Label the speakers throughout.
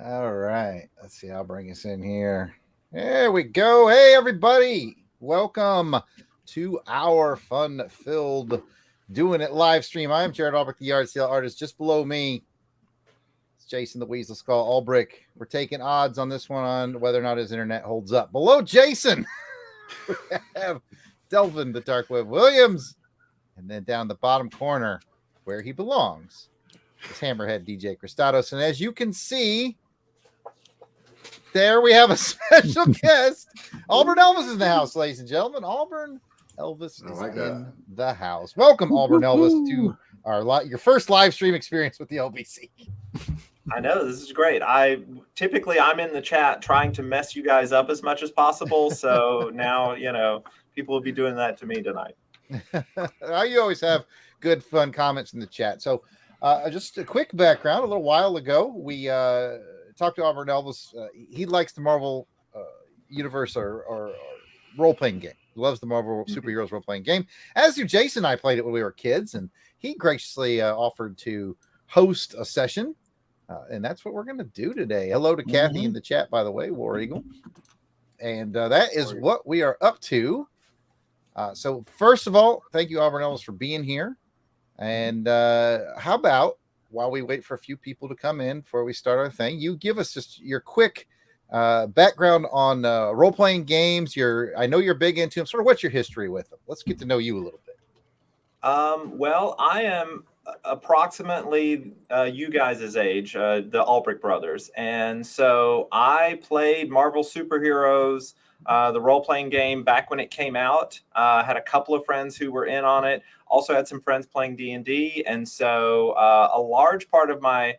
Speaker 1: All right. Let's see. I'll bring us in here. There we go. Hey, everybody. Welcome to our fun filled Doing It live stream. I'm Jared Albrecht, the yard sale artist. Just below me, it's Jason the Weasel Skull Albrick. We're taking odds on this one on whether or not his internet holds up. Below Jason, we have Delvin the Dark Web Williams. And then down the bottom corner, where he belongs, is Hammerhead DJ Cristados. And as you can see, there we have a special guest. Auburn Elvis is in the house, ladies and gentlemen. Auburn Elvis is in the house. Welcome, Auburn Elvis, to your first live stream experience with the LBC.
Speaker 2: I know, this is great. I'm in the chat trying to mess you guys up as much as possible. So now, people will be doing that to me tonight.
Speaker 1: You always have good, fun comments in the chat. So just a quick background. A little while ago, we talked to Auburn Elvis. He likes the Marvel universe or role-playing game. He loves the Marvel superheroes role-playing game. As do Jason and I played it when we were kids, and he graciously offered to host a session. And that's what we're going to do today. Hello to Kathy in the chat, by the way, War Eagle. And that is what we are up to. So first of all, thank you, Auburn Elvis, for being here. And how about, while we wait for a few people to come in before we start our thing, you give us just your quick background on role-playing games. I know you're big into them. Sort of what's your history with them? Let's get to know you a little bit.
Speaker 2: Well, I am approximately you guys' age, the Albrecht brothers. And so I played Marvel Superheroes, the role-playing game, back when it came out. Had a couple of friends who were in on it. Also had some friends playing D&D. And so a large part of my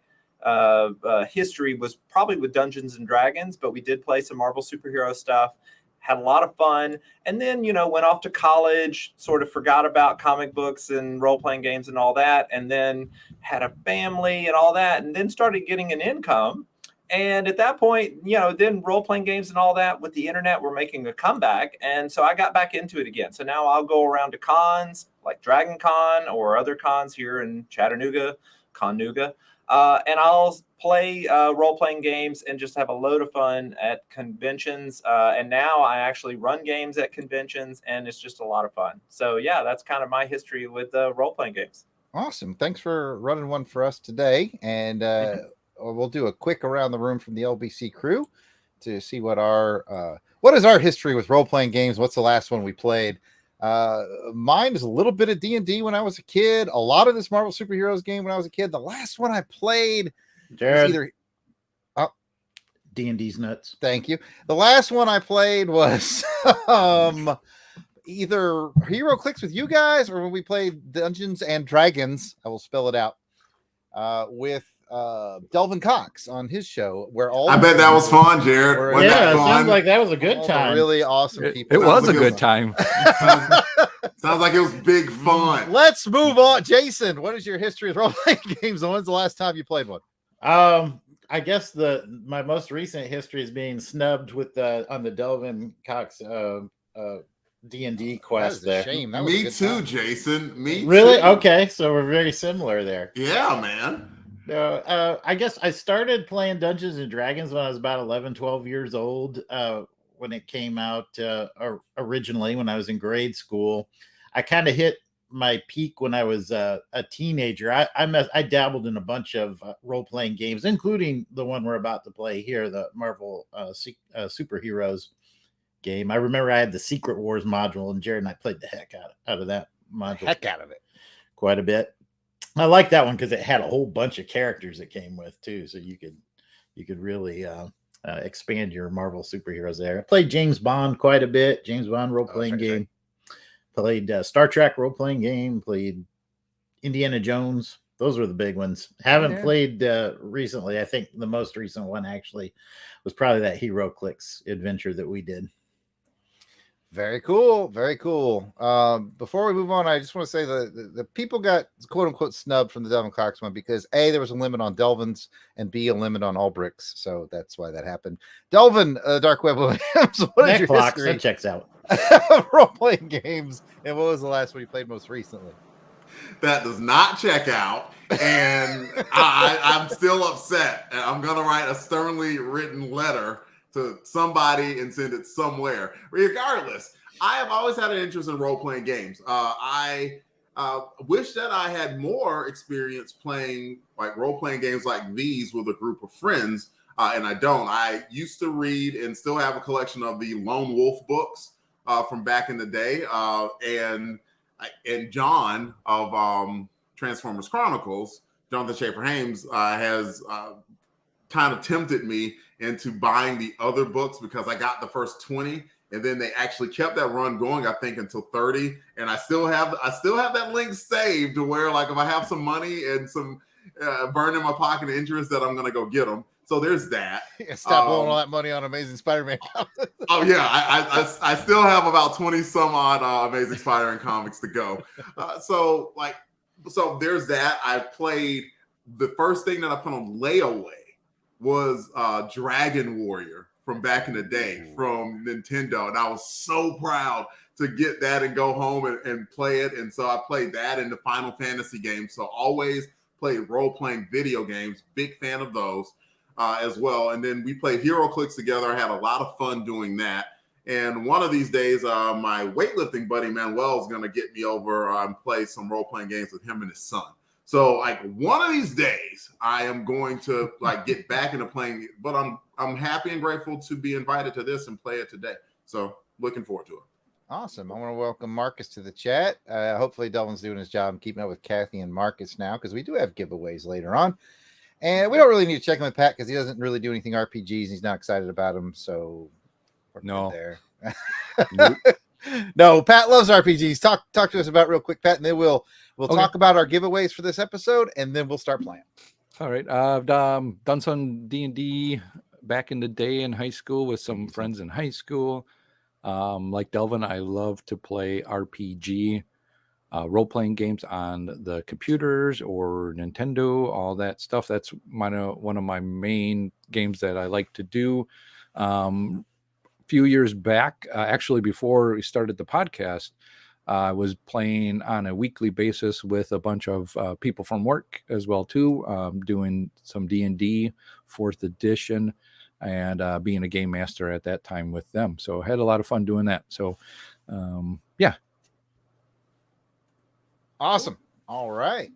Speaker 2: history was probably with Dungeons and Dragons, but we did play some Marvel superhero stuff. Had a lot of fun, and then, went off to college, sort of forgot about comic books and role-playing games and all that, and then had a family and all that, and then started getting an income. And at that point, then role-playing games and all that with the internet were making a comeback, and so I got back into it again. So now I'll go around to cons, like Dragon Con or other cons here in Chattanooga, Conuga, and I'll play role-playing games and just have a load of fun at conventions. And now I actually run games at conventions, and it's just a lot of fun. So yeah, that's kind of my history with role-playing games.
Speaker 1: Awesome. Thanks for running one for us today. And we'll do a quick around the room from the LBC crew to see what is our history with role-playing games. What's the last one we played? Mine is a little bit of D&D when I was a kid, a lot of this Marvel Superheroes game when I was a kid. The last one I played was either
Speaker 3: D&D's nuts.
Speaker 1: Thank you. The last one I played was either Hero Clicks with you guys or when we played Dungeons and Dragons. I will spell it out with Delvin Cox on his show, where
Speaker 4: I bet that was fun, Jared.
Speaker 3: Yeah, it sounds like that was a good time.
Speaker 1: Really awesome people.
Speaker 5: It was a good time.
Speaker 4: Sounds like it was big fun.
Speaker 1: Let's move on. Jason, what is your history with role-playing games? And when's the last time you played one?
Speaker 3: I guess my most recent history is being snubbed with on the Delvin Cox D&D quest there.
Speaker 1: Shame.
Speaker 4: Me too, Jason. Me
Speaker 3: really?
Speaker 4: too.
Speaker 3: Okay, so we're very similar there.
Speaker 4: Yeah, man.
Speaker 3: I guess I started playing Dungeons and Dragons when I was about 11, 12 years old. When it came out originally, when I was in grade school, I kind of hit my peak when I was a teenager. I dabbled in a bunch of role-playing games, including the one we're about to play here, the Marvel Superheroes game. I remember I had the Secret Wars module, and Jared and I played the heck out of that module.
Speaker 1: Heck out of it.
Speaker 3: Quite a bit. I like that one because it had a whole bunch of characters it came with too, so you could really expand your Marvel superheroes there. I played James Bond quite a bit. James Bond role-playing game. Played Star Trek role-playing game. Played Indiana Jones. Those were the big ones. Haven't played recently. I think the most recent one actually was probably that Hero Clicks adventure that we did.
Speaker 1: Very cool. Very cool. Before we move on, I just want to say the people got quote unquote snubbed from the Delvin Cox one because A, there was a limit on Delvins, and B, a limit on Albrechts. So that's why that happened. Delvin, Dark Web Williams, what is your history?
Speaker 3: That checks out.
Speaker 1: Role playing games, and what was the last one you played most recently?
Speaker 4: that does not check out, and I'm still upset. And I'm gonna write a sternly written letter to somebody and send it somewhere. Regardless, I have always had an interest in role-playing games. I wish that I had more experience playing like role-playing games like these with a group of friends, and I don't. I used to read and still have a collection of the Lone Wolf books from back in the day, and John of Transformers Chronicles, Jonathan Schaefer Hames, has kind of tempted me into buying the other books because I got the first 20, and then they actually kept that run going, I think, until 30. And I still have that link saved to where, like, if I have some money and some burn in my pocket of interest, that I'm gonna go get them. So there's that.
Speaker 1: Stop blowing all that money on Amazing Spider-Man.
Speaker 4: Oh yeah, I still have about 20 some odd Amazing Spider-Man comics to go. So there's that. I played the first thing that I put on layaway was Dragon Warrior from back in the day from Nintendo, and I was so proud to get that and go home and play it. And so I played that in the Final Fantasy games. So always played role-playing video games. Big fan of those. As well. And then we played Hero Clicks together. I had a lot of fun doing that. And one of these days, my weightlifting buddy Manuel is going to get me over and play some role-playing games with him and his son. So like one of these days, I am going to like get back into playing. But I'm happy and grateful to be invited to this and play it today. So looking forward to it.
Speaker 1: Awesome. I want to welcome Marcus to the chat. Hopefully Delvin's doing his job and keeping up with Kathy and Marcus now, because we do have giveaways later on. And we don't really need to check in with Pat because he doesn't really do anything RPGs. He's not excited about them. So we're good there.
Speaker 5: Nope.
Speaker 1: No, Pat loves RPGs. Talk to us about real quick, Pat, and then we'll talk about our giveaways for this episode, and then we'll start playing.
Speaker 5: All right. I've done some D&D back in the day in high school with some friends in high school. Like Delvin, I love to play RPG. Role-playing games on the computers or Nintendo, all that stuff. That's one of my main games that I like to do. A few years back, actually before we started the podcast, I was playing on a weekly basis with a bunch of people from work as well too, doing some D&D 4th edition and being a game master at that time with them. So I had a lot of fun doing that. So yeah.
Speaker 1: Awesome. All right.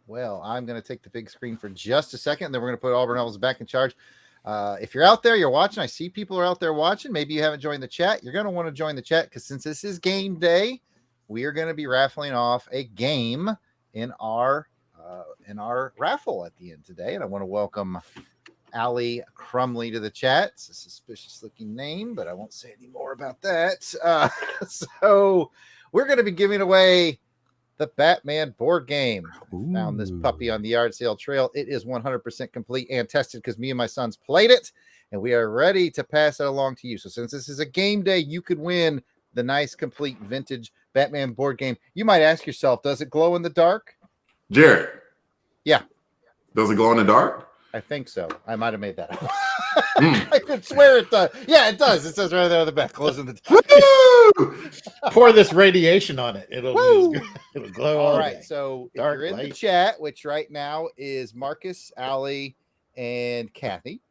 Speaker 1: Well, I'm going to take the big screen for just a second, and then we're going to put Auburn Elvis back in charge. If you're out there, you're watching. I see people are out there watching. Maybe you haven't joined the chat. You're going to want to join the chat because since this is game day, we are going to be raffling off a game in our raffle at the end today. And I want to welcome Allie Crumley to the chat. It's a suspicious looking name, but I won't say any more about that. So we're going to be giving away the Batman board game. Found this puppy on the yard sale trail. It is 100% complete and tested because me and my sons played it, and we are ready to pass it along to you. So since this is a game day, you could win the nice, complete, vintage Batman board game. You might ask yourself, does it glow in the dark?
Speaker 4: Jared.
Speaker 1: Yeah.
Speaker 4: Does it glow in the dark?
Speaker 1: I think so. I might have made that up. I could swear it does. Yeah, it does. It says right there on the back. Glows in the dark.
Speaker 3: Pour this radiation on it. It'll glow.
Speaker 1: All right. So if
Speaker 3: Dark
Speaker 1: you're in
Speaker 3: light.
Speaker 1: the chat, which right now is Marcus, Allie, and Kathy,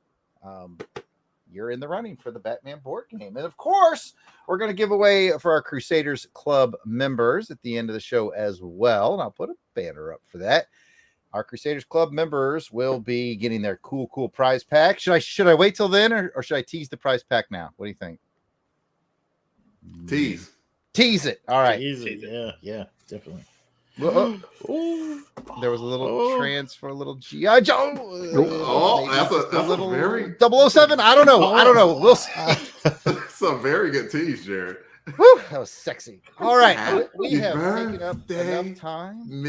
Speaker 1: you're in the running for the Batman board game. And of course, we're going to give away for our Crusaders Club members at the end of the show as well. And I'll put a banner up for that. Our Crusaders Club members will be getting their cool prize pack. Should I wait till then, or should I tease the prize pack now? What do you think? Tease it. All right.
Speaker 3: Easy. Yeah, definitely.
Speaker 1: There was a little transfer, a little G.I. Joe.
Speaker 4: That's a
Speaker 1: little
Speaker 4: very
Speaker 1: 007. I don't know. We'll see.
Speaker 4: That's a very good tease, Jared.
Speaker 1: Whew, that was sexy. All right. We have taken up enough time.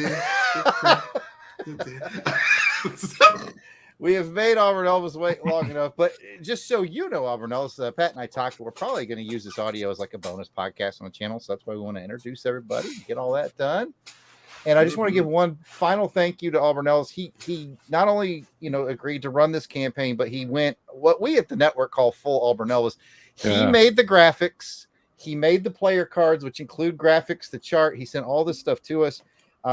Speaker 1: We have made Auburn Elvis wait long enough, but just so you know, Auburn Elvis, Pat and I talked. We're probably going to use this audio as like a bonus podcast on the channel, so that's why we want to introduce everybody, get all that done. And I just want to give one final thank you to Auburn Ellis. He not only agreed to run this campaign, but he went what we at the network call full Auburn Elvis. He made the graphics, he made the player cards, which include graphics, the chart. He sent all this stuff to us.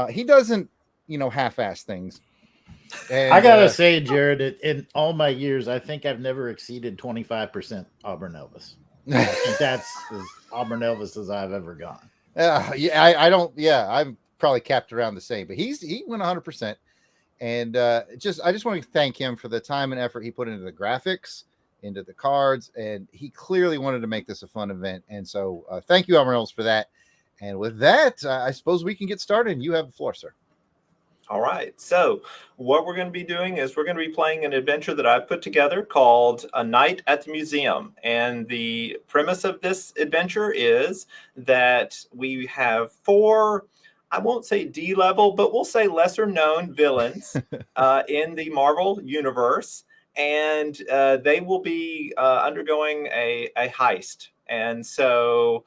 Speaker 1: He doesn't, half-ass things. And,
Speaker 3: I gotta say, Jared, in all my years, I think I've never exceeded 25% Auburn Elvis. I think that's as Auburn Elvis as I've ever gone.
Speaker 1: Yeah, I don't. Yeah, I'm probably capped around the same, but he went 100%. And I just want to thank him for the time and effort he put into the graphics, into the cards, and he clearly wanted to make this a fun event. And so thank you, Auburn Elvis, for that. And with that, I suppose we can get started. You have the floor, sir.
Speaker 2: All right. So what we're going to be doing is we're going to be playing an adventure that I've put together called A Night at the Museum. And the premise of this adventure is that we have 4, I won't say D level, but we'll say lesser known villains in the Marvel universe. And they will be undergoing a heist. And so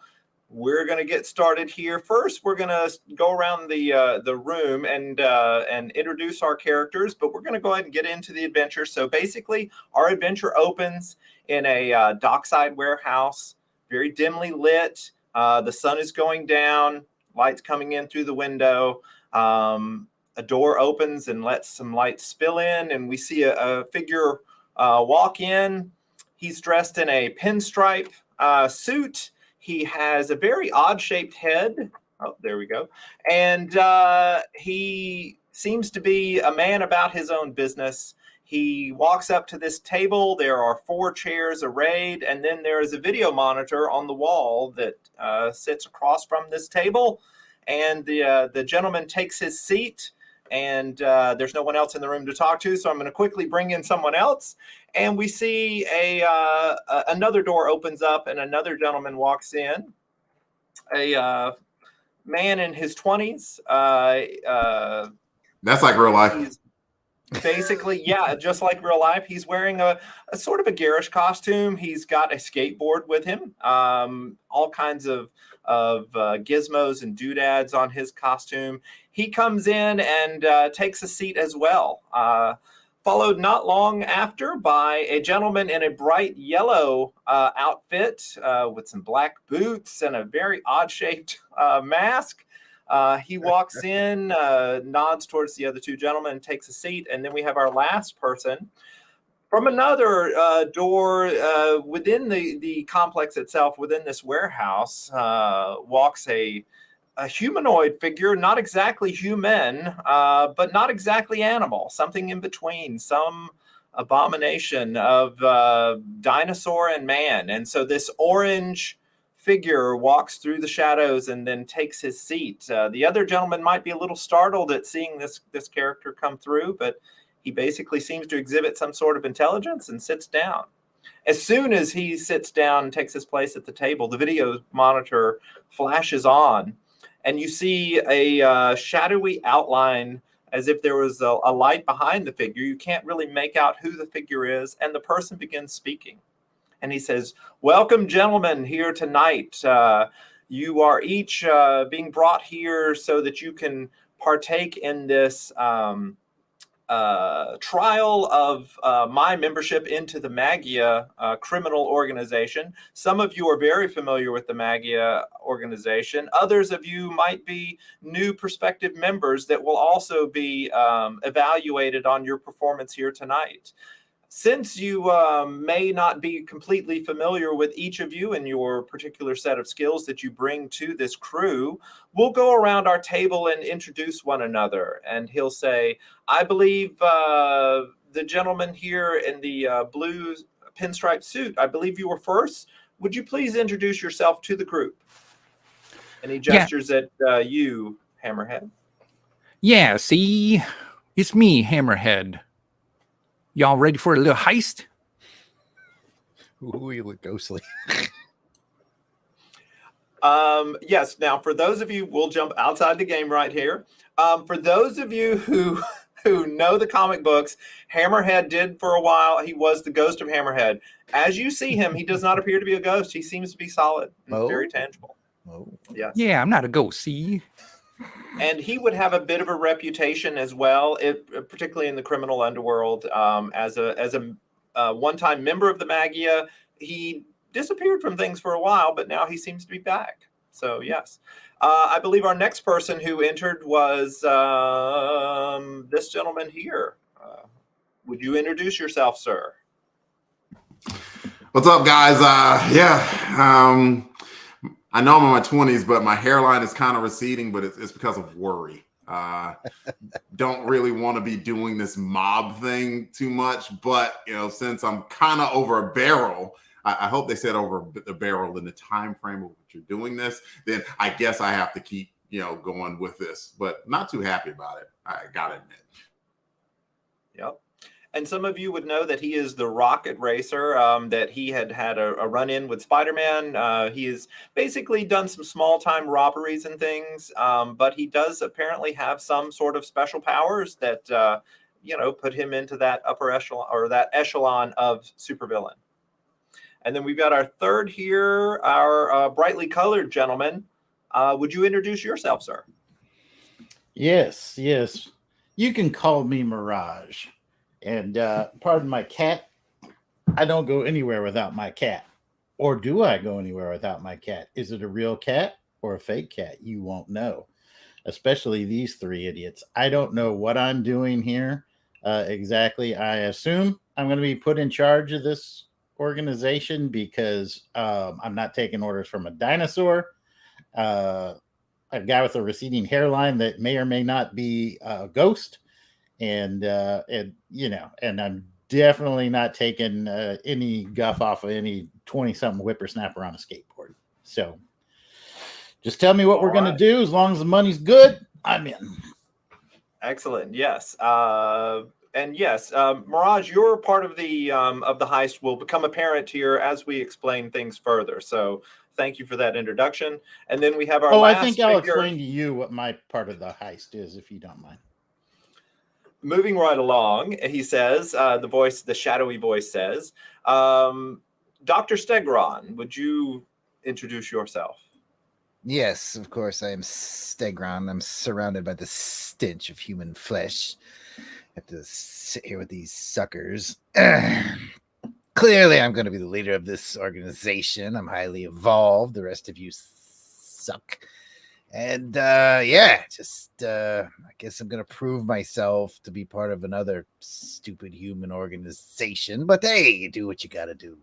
Speaker 2: we're going to get started here. First, we're going to go around the room and introduce our characters, but we're going to go ahead and get into the adventure. So basically, our adventure opens in a dockside warehouse, very dimly lit. The sun is going down, lights coming in through the window. A door opens and lets some light spill in, and we see a figure walk in. He's dressed in a pinstripe suit. He has a very odd-shaped head. Oh, there we go. And he seems to be a man about his own business. He walks up to this table. There are 4 chairs arrayed, and then there is a video monitor on the wall that sits across from this table. And the gentleman takes his seat, and there's no one else in the room to talk to, so I'm going to quickly bring in someone else. And we see another door opens up, and another gentleman walks in. A man in his 20s.
Speaker 4: That's like real life.
Speaker 2: Basically, yeah, just like real life. He's wearing a sort of a garish costume. He's got a skateboard with him. All kinds of gizmos and doodads on his costume. He comes in and takes a seat as well. Followed not long after by a gentleman in a bright yellow outfit with some black boots and a very odd-shaped mask. He walks in, nods towards the other 2 gentlemen, and takes a seat. And then we have our last person. From another door within the complex itself, within this warehouse, walks a humanoid figure, not exactly human, but not exactly animal, something in between, some abomination of dinosaur and man. And so this orange figure walks through the shadows and then takes his seat. The other gentleman might be a little startled at seeing this character come through, but he basically seems to exhibit some sort of intelligence and sits down. As soon as he sits down and takes his place at the table, the video monitor flashes on, and you see a shadowy outline as if there was a light behind the figure. You can't really make out who the figure is, and the person begins speaking. And he says, "Welcome, gentlemen, here tonight. You are each being brought here so that you can partake in this trial of my membership into the Magia criminal organization. Some of you are very familiar with the Magia organization. Others of you might be new prospective members that will also be evaluated on your performance here tonight. Since you may not be completely familiar with each of you and your particular set of skills that you bring to this crew, we'll go around our table and introduce one another." And he'll say, "I believe the gentleman here in the blue pinstripe suit, I believe you were first. Would you please introduce yourself to the group?" And he gestures at you, Hammerhead.
Speaker 5: Yeah, see, it's me, Hammerhead. Y'all ready for a little heist?
Speaker 1: Ooh, you look ghostly.
Speaker 2: Yes. Now, for those of you, we'll jump outside the game right here. For those of you who know the comic books, Hammerhead did for a while. He was the Ghost of Hammerhead. As you see him, he does not appear to be a ghost. He seems to be solid, and very tangible.
Speaker 1: Oh,
Speaker 2: yes.
Speaker 5: Yeah, I'm not a ghost. See.
Speaker 2: And he would have a bit of a reputation as well, particularly in the criminal underworld, as a one-time member of the Magia. He disappeared from things for a while, but now he seems to be back. So yes, I believe our next person who entered was this gentleman here. Would you introduce yourself, sir?
Speaker 4: What's up, guys? I know I'm in my 20s, but my hairline is kind of receding, but it's because of worry. Don't really want to be doing this mob thing too much, but since I'm kind of over a barrel, I hope they said over the barrel in the time frame of what you're doing this, then I guess I have to keep going with this, but not too happy about it, I gotta admit.
Speaker 2: Yep. And some of you would know that he is the rocket racer, that he had a run-in with Spider-Man. He has basically done some small-time robberies and things, but he does apparently have some sort of special powers that, put him into that upper echelon, or that echelon of supervillain. And then we've got our third here, our brightly colored gentleman. Would you introduce yourself, sir?
Speaker 3: Yes. You can call me Mirage. And pardon my cat, I don't go anywhere without my cat. Or do I go anywhere without my cat? Is it a real cat or a fake cat? You won't know, especially these three idiots. I don't know what I'm doing here exactly. I assume I'm going to be put in charge of this organization because I'm not taking orders from a dinosaur, a guy with a receding hairline that may or may not be a ghost. And I'm definitely not taking any guff off of any 20-something whippersnapper on a skateboard. So just tell me what we're going to do. As long as the money's good, I'm in.
Speaker 2: Excellent. Yes. And yes, Mirage, your part of the heist will become apparent here as we explain things further. So thank you for that introduction. And then we have our last
Speaker 3: I think I'll explain to you what my part of the heist is, if you don't mind.
Speaker 2: Moving right along, he says, the shadowy voice says, Dr. Stegron, would you introduce yourself?
Speaker 1: Yes, of course, I am Stegron. I'm surrounded by the stench of human flesh. I have to sit here with these suckers. Clearly, I'm going to be the leader of this organization. I'm highly evolved. The rest of you suck. And I guess I'm going to prove myself to be part of another stupid human organization. But hey, you do what you got to do.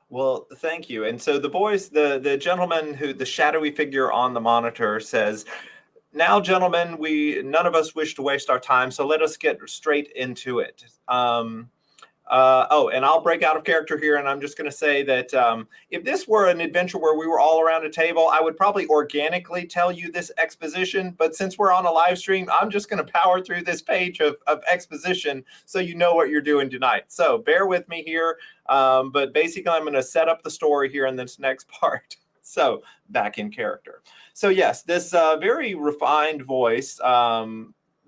Speaker 2: Well, thank you. And so the voice, the gentleman the shadowy figure on the monitor says, now, gentlemen, none of us wish to waste our time, so let us get straight into it. And I'll break out of character here, and I'm just going to say that if this were an adventure where we were all around a table, I would probably organically tell you this exposition. But since we're on a live stream, I'm just going to power through this page of exposition so you know what you're doing tonight. So bear with me here. But basically, I'm going to set up the story here in this next part. So back in character. So yes, this very refined voice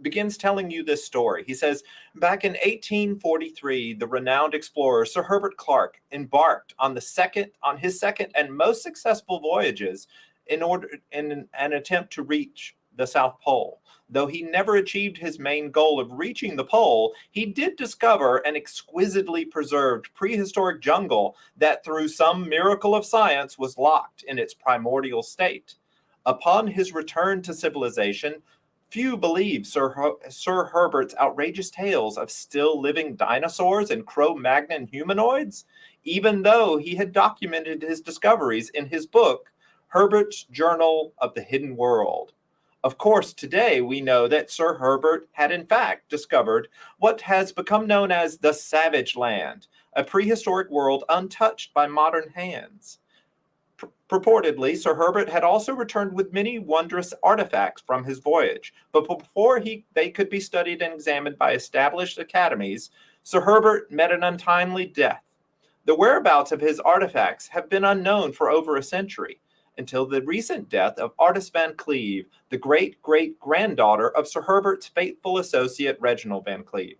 Speaker 2: begins telling you this story. He says, back in 1843, the renowned explorer Sir Herbert Clark embarked on his second and most successful voyages in an attempt to reach the South Pole. Though he never achieved his main goal of reaching the pole, he did discover an exquisitely preserved prehistoric jungle that, through some miracle of science, was locked in its primordial state. Upon his return to civilization, few believed Sir Herbert's outrageous tales of still living dinosaurs and Cro-Magnon humanoids, even though he had documented his discoveries in his book, Herbert's Journal of the Hidden World. Of course, today we know that Sir Herbert had in fact discovered what has become known as the Savage Land, a prehistoric world untouched by modern hands. Purportedly, Sir Herbert had also returned with many wondrous artifacts from his voyage, but before they could be studied and examined by established academies, Sir Herbert met an untimely death. The whereabouts of his artifacts have been unknown for over a century, until the recent death of Artis Van Cleve, the great-great-granddaughter of Sir Herbert's faithful associate Reginald Van Cleve.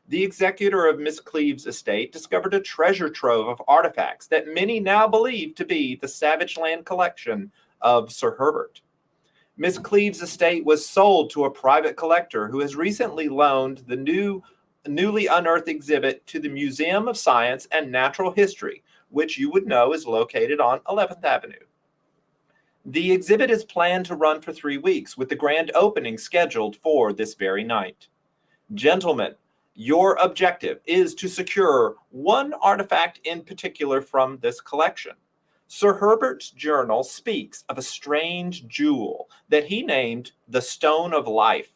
Speaker 2: The executor of Miss Cleve's estate discovered a treasure trove of artifacts that many now believe to be the Savage Land collection of Sir Herbert. Miss Cleve's estate was sold to a private collector who has recently loaned the newly unearthed exhibit to the Museum of Science and Natural History, which you would know is located on 11th Avenue. The exhibit is planned to run for 3 weeks, with the grand opening scheduled for this very night. Gentlemen, your objective is to secure one artifact in particular from this collection. Sir Herbert's journal speaks of a strange jewel that he named the Stone of Life.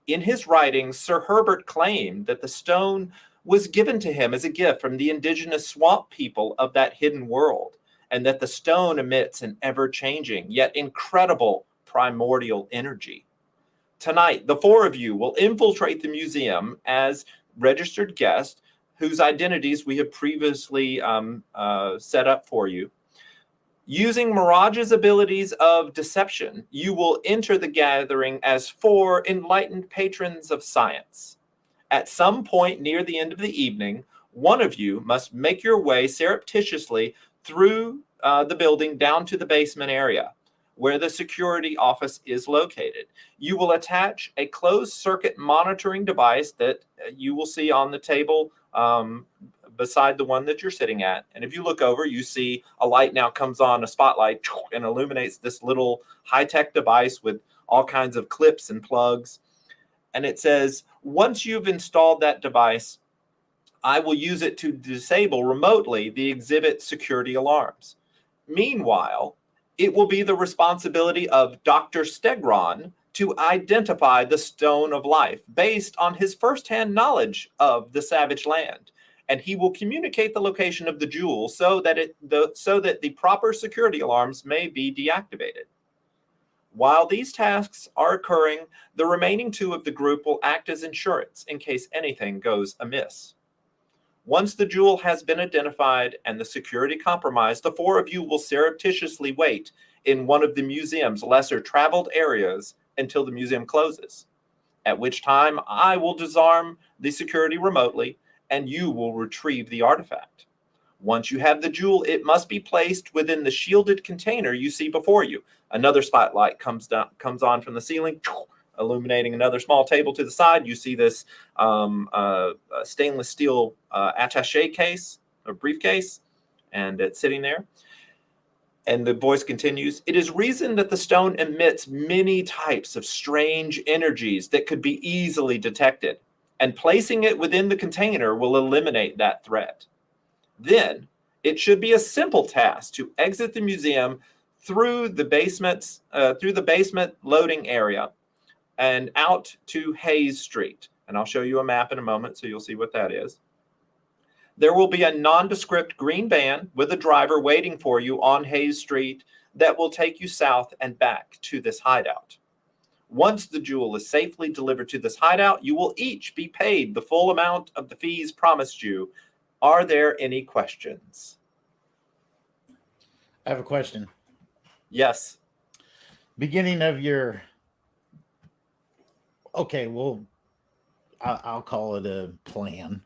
Speaker 2: In his writings, Sir Herbert claimed that the stone was given to him as a gift from the indigenous swamp people of that hidden world, and that the stone emits an ever-changing yet incredible primordial energy. Tonight, the 4 of you will infiltrate the museum as registered guests whose identities we have previously set up for you. Using Mirage's abilities of deception, you will enter the gathering as 4 enlightened patrons of science. At some point near the end of the evening, one of you must make your way surreptitiously through the building down to the basement area, where the security office is located. You will attach a closed-circuit monitoring device that you will see on the table beside the one that you're sitting at. And if you look over, you see a light now comes on, a spotlight, and illuminates this little high-tech device with all kinds of clips and plugs. And it says, once you've installed that device, I will use it to disable remotely the exhibit security alarms. Meanwhile, it will be the responsibility of Dr. Stegron to identify the Stone of Life based on his firsthand knowledge of the Savage Land. And he will communicate the location of the jewel so that the proper security alarms may be deactivated. While these tasks are occurring, the remaining 2 of the group will act as insurance in case anything goes amiss. Once the jewel has been identified and the security compromised, the 4 of you will surreptitiously wait in one of the museum's lesser traveled areas until the museum closes, at which time I will disarm the security remotely and you will retrieve the artifact. Once you have the jewel, it must be placed within the shielded container you see before you. Another spotlight comes on from the ceiling, illuminating another small table to the side. You see this stainless steel attaché case, or briefcase, and it's sitting there. And the voice continues, it is reasoned that the stone emits many types of strange energies that could be easily detected, and placing it within the container will eliminate that threat. Then, it should be a simple task to exit the museum through the basement loading area and out to Hayes Street. And I'll show you a map in a moment so you'll see what that is. There will be a nondescript green van with a driver waiting for you on Hayes Street that will take you south and back to this hideout. Once the jewel is safely delivered to this hideout, you will each be paid the full amount of the fees promised you. Are there any questions?
Speaker 3: I have a question.
Speaker 2: Yes.
Speaker 3: Beginning of your... Okay, well, I'll call it a plan,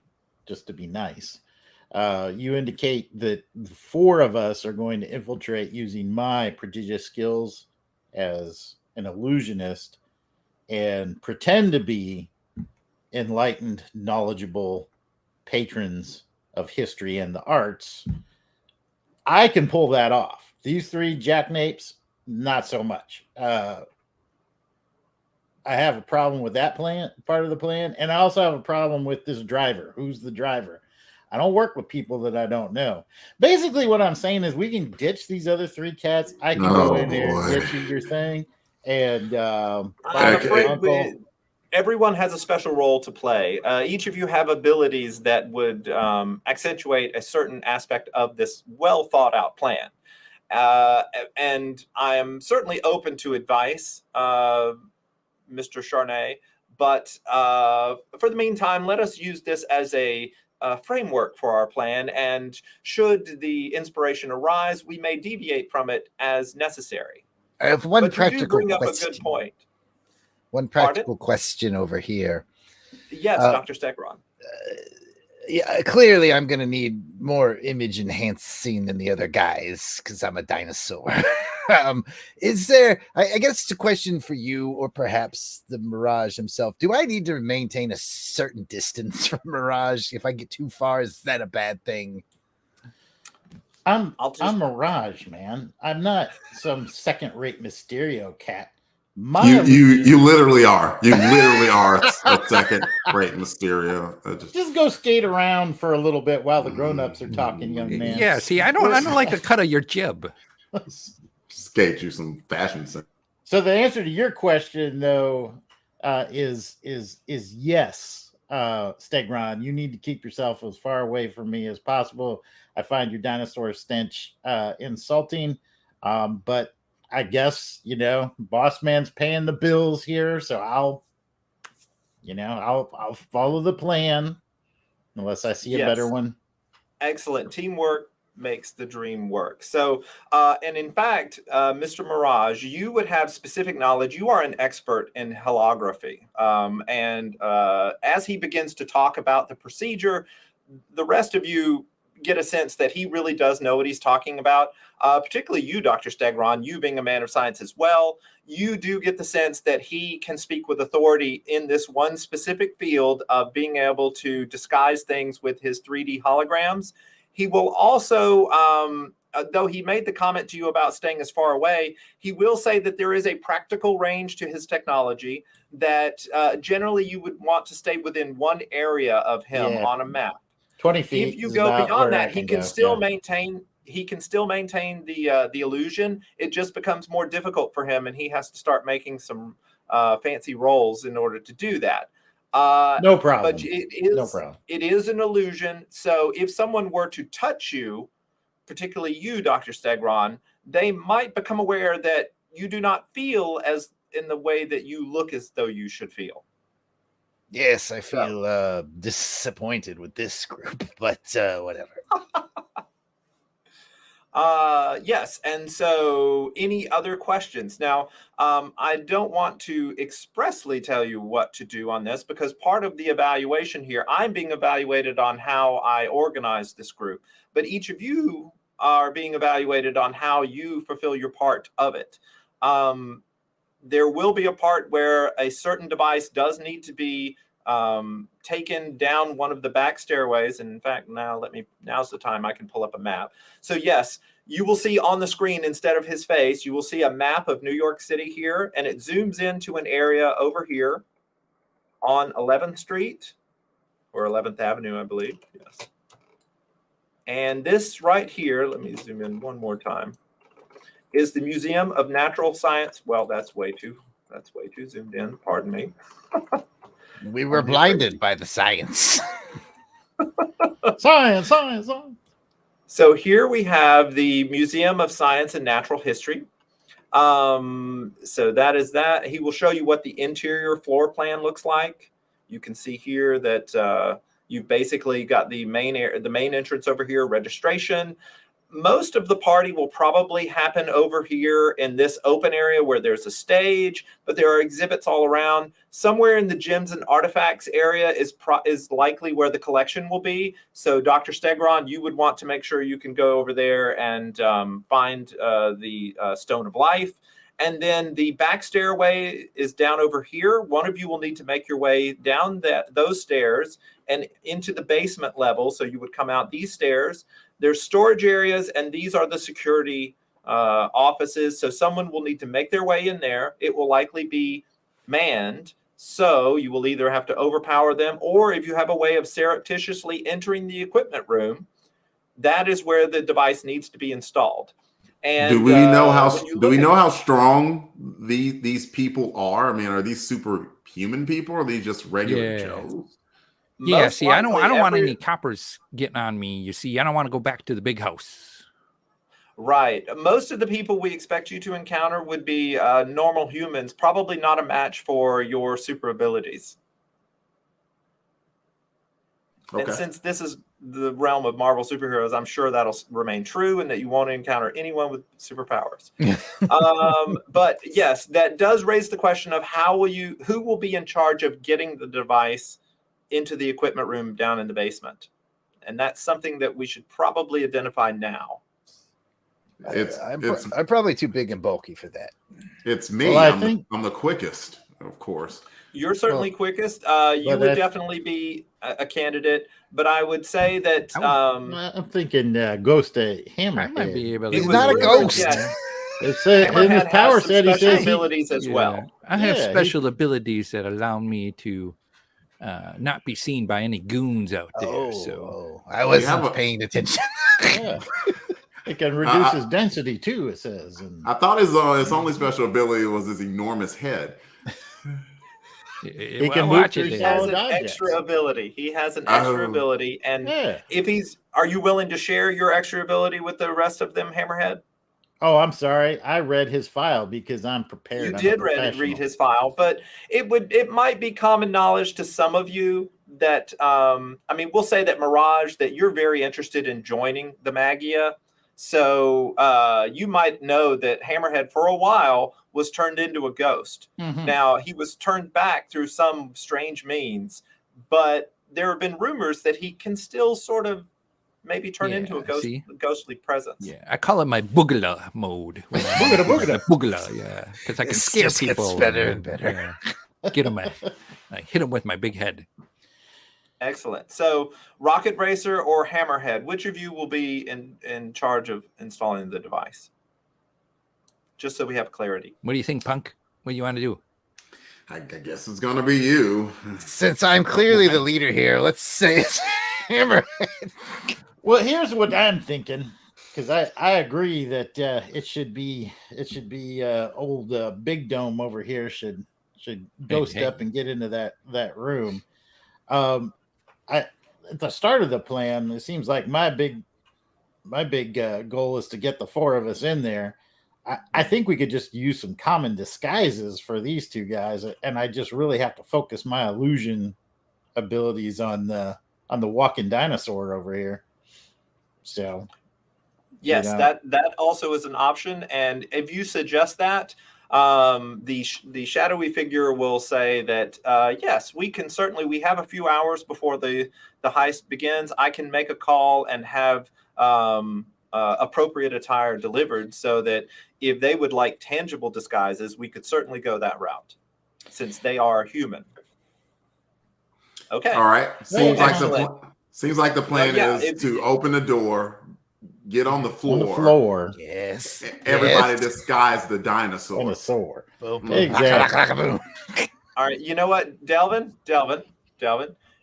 Speaker 3: just to be nice. You indicate that the 4 of us are going to infiltrate using my prodigious skills as an illusionist and pretend to be enlightened, knowledgeable patrons of history and the arts. I can pull that off. These 3 jackanapes, not so much. I have a problem with that plan, part of the plan, and I also have a problem with this driver. Who's the driver? I don't work with people that I don't know. Basically, what I'm saying is we can ditch these other 3 cats. I can go in there and get you your thing. And
Speaker 2: I'm afraid everyone has a special role to play. Each of you have abilities that would accentuate a certain aspect of this well thought out plan. And I am certainly open to advice, Mr. Charnay, but for the meantime, let us use this as a framework for our plan. And should the inspiration arise, we may deviate from it as necessary.
Speaker 1: I have one
Speaker 2: but
Speaker 1: practical
Speaker 2: you do bring
Speaker 1: question.
Speaker 2: Up a good point.
Speaker 1: One practical question over here.
Speaker 2: Yes, Dr. Stegron.
Speaker 1: Yeah, clearly I'm going to need more image enhancing than the other guys because I'm a dinosaur. Is there, I guess it's a question for you or perhaps the Mirage himself. Do I need to maintain a certain distance from Mirage? If I get too far, is that a bad thing?
Speaker 3: I'm
Speaker 2: just
Speaker 3: Mirage, man. I'm not some second-rate Mysterio cat.
Speaker 4: You literally are. You literally are a second-rate Mysterio.
Speaker 3: Just go skate around for a little bit while the grown-ups are talking, young man.
Speaker 5: Yeah, see, I don't like the cut of your jib.
Speaker 4: Skate you some fashion sense.
Speaker 3: So the answer to your question, though, is yes, Stegron. You need to keep yourself as far away from me as possible. I find your dinosaur stench insulting, but I guess boss man's paying the bills here, so I'll follow the plan unless I see a better one.
Speaker 2: Excellent. Teamwork makes the dream work. So, and in fact, Mr. Mirage, you would have specific knowledge. You are an expert in holography. And as he begins to talk about the procedure, the rest of you get a sense that he really does know what he's talking about. Particularly you, Dr. Stegron, you being a man of science as well, you do get the sense that he can speak with authority in this one specific field of being able to disguise things with his 3D holograms. He will also, though he made the comment to you about staying as far away, he will say that there is a practical range to his technology that generally you would want to stay within one area of him on a map.
Speaker 3: 20 feet.
Speaker 2: If you go beyond that, he can still maintain the illusion. It just becomes more difficult for him, and he has to start making some fancy rolls in order to do that.
Speaker 3: No problem.
Speaker 2: But it is an illusion. So if someone were to touch you, particularly you, Dr. Stegron, they might become aware that you do not feel as in the way that you look as though you should feel.
Speaker 1: Yes, I feel disappointed with this group, but whatever.
Speaker 2: Yes, and so any other questions? Now, I don't want to expressly tell you what to do on this because part of the evaluation here, I'm being evaluated on how I organize this group, but each of you are being evaluated on how you fulfill your part of it. There will be a part where a certain device does need to be taken down one of the back stairways. And in fact, now's the time I can pull up a map. So yes, you will see on the screen, instead of his face, you will see a map of New York City here, and it zooms into an area over here on 11th Street or 11th Avenue, I believe. Yes. And this right here, let me zoom in one more time, is the Museum of Natural Science. Well, that's way too zoomed in. Pardon me.
Speaker 1: We were blinded by the science.
Speaker 3: Science.
Speaker 2: So here we have the Museum of Science and Natural History. So that is that. He will show you what the interior floor plan looks like. You can see here that you've basically got the main entrance over here, registration. Most of the party will probably happen over here in this open area where there's a stage, but there are exhibits all around. Somewhere in the gems and artifacts area is likely where the collection will be. So Dr. Stegron, you would want to make sure you can go over there and find the Stone of Life. And then the back stairway is down over here. One of you will need to make your way down those stairs and into the basement level. So you would come out these stairs. There's storage areas, and these are the security offices. So someone will need to make their way in there. It will likely be manned. So you will either have to overpower them, or if you have a way of surreptitiously entering the equipment room, that is where the device needs to be installed. And
Speaker 4: do we know how strong these people are? I mean, are these superhuman people, or are these just regular Joes?
Speaker 5: Yeah, see, I don't want any coppers getting on me. You see, I don't want to go back to the big house.
Speaker 2: Right. Most of the people we expect you to encounter would be normal humans, probably not a match for your super abilities. Okay. And since this is the realm of Marvel superheroes, I'm sure that'll remain true and that you won't encounter anyone with superpowers. But yes, that does raise the question of who will be in charge of getting the device into the equipment room down in the basement. And that's something that we should probably identify now.
Speaker 1: I'm probably too big and bulky for that.
Speaker 4: It's me. Well, I'm the quickest. of course.
Speaker 2: You're certainly quickest. You would definitely be a candidate, but I would say that
Speaker 3: I'm thinking Ghost of Hammerhead.
Speaker 5: I might be able to.
Speaker 1: He's not a ghost.
Speaker 2: Yeah.
Speaker 3: It said in his
Speaker 2: Hammerhead
Speaker 3: power
Speaker 2: has some
Speaker 3: set, he
Speaker 2: special
Speaker 3: says
Speaker 2: abilities as well.
Speaker 5: I have special abilities that allow me to not be seen by any goons out there. So
Speaker 1: I wasn't paying attention.
Speaker 3: Yeah. It can reduce his density too, it says. And
Speaker 4: I thought his only special ability was his enormous head.
Speaker 3: he can move through
Speaker 2: He has
Speaker 3: solid
Speaker 2: an
Speaker 3: objects.
Speaker 2: extra ability. He has an extra ability. And are you willing to share your extra ability with the rest of them, Hammerhead?
Speaker 3: Oh, I'm sorry. I read his file because I'm prepared.
Speaker 2: You did read his file, but it might be common knowledge to some of you that we'll say that Mirage, that you're very interested in joining the Magia. So you might know that Hammerhead for a while was turned into a ghost.
Speaker 3: Mm-hmm.
Speaker 2: Now he was turned back through some strange means, but there have been rumors that he can still sort of maybe turn into a ghostly presence.
Speaker 5: Yeah, I call it my boogala mode. Boogala, yeah, because I can scare people.
Speaker 1: Gets better and better.
Speaker 5: Get them, I hit them with my big head.
Speaker 2: Excellent. So, Rocket Racer or Hammerhead, which of you will be in charge of installing the device? Just so we have clarity.
Speaker 5: What do you think, Punk? What do you want to do?
Speaker 4: I guess it's gonna be you.
Speaker 1: Since I'm clearly the leader here, let's say it's Hammerhead.
Speaker 3: Well, here's what I'm thinking, because I agree that it should be old Big Dome over here should ghost up and get into that room. At the start of the plan, it seems like my big goal is to get the four of us in there. I think we could just use some common disguises for these two guys, and I just really have to focus my illusion abilities on the walking dinosaur over here. So,
Speaker 2: yes, that also is an option, and if you suggest that, the shadowy figure will say that yes, we can certainly. We have a few hours before the heist begins. I can make a call and have appropriate attire delivered, so that if they would like tangible disguises, we could certainly go that route, since they are human. Okay.
Speaker 4: All right. Seems like the plan is to open the door, get on the floor.
Speaker 1: Yes.
Speaker 4: Everybody disguise the dinosaur.
Speaker 3: Exactly.
Speaker 2: All right. You know what, Delvin,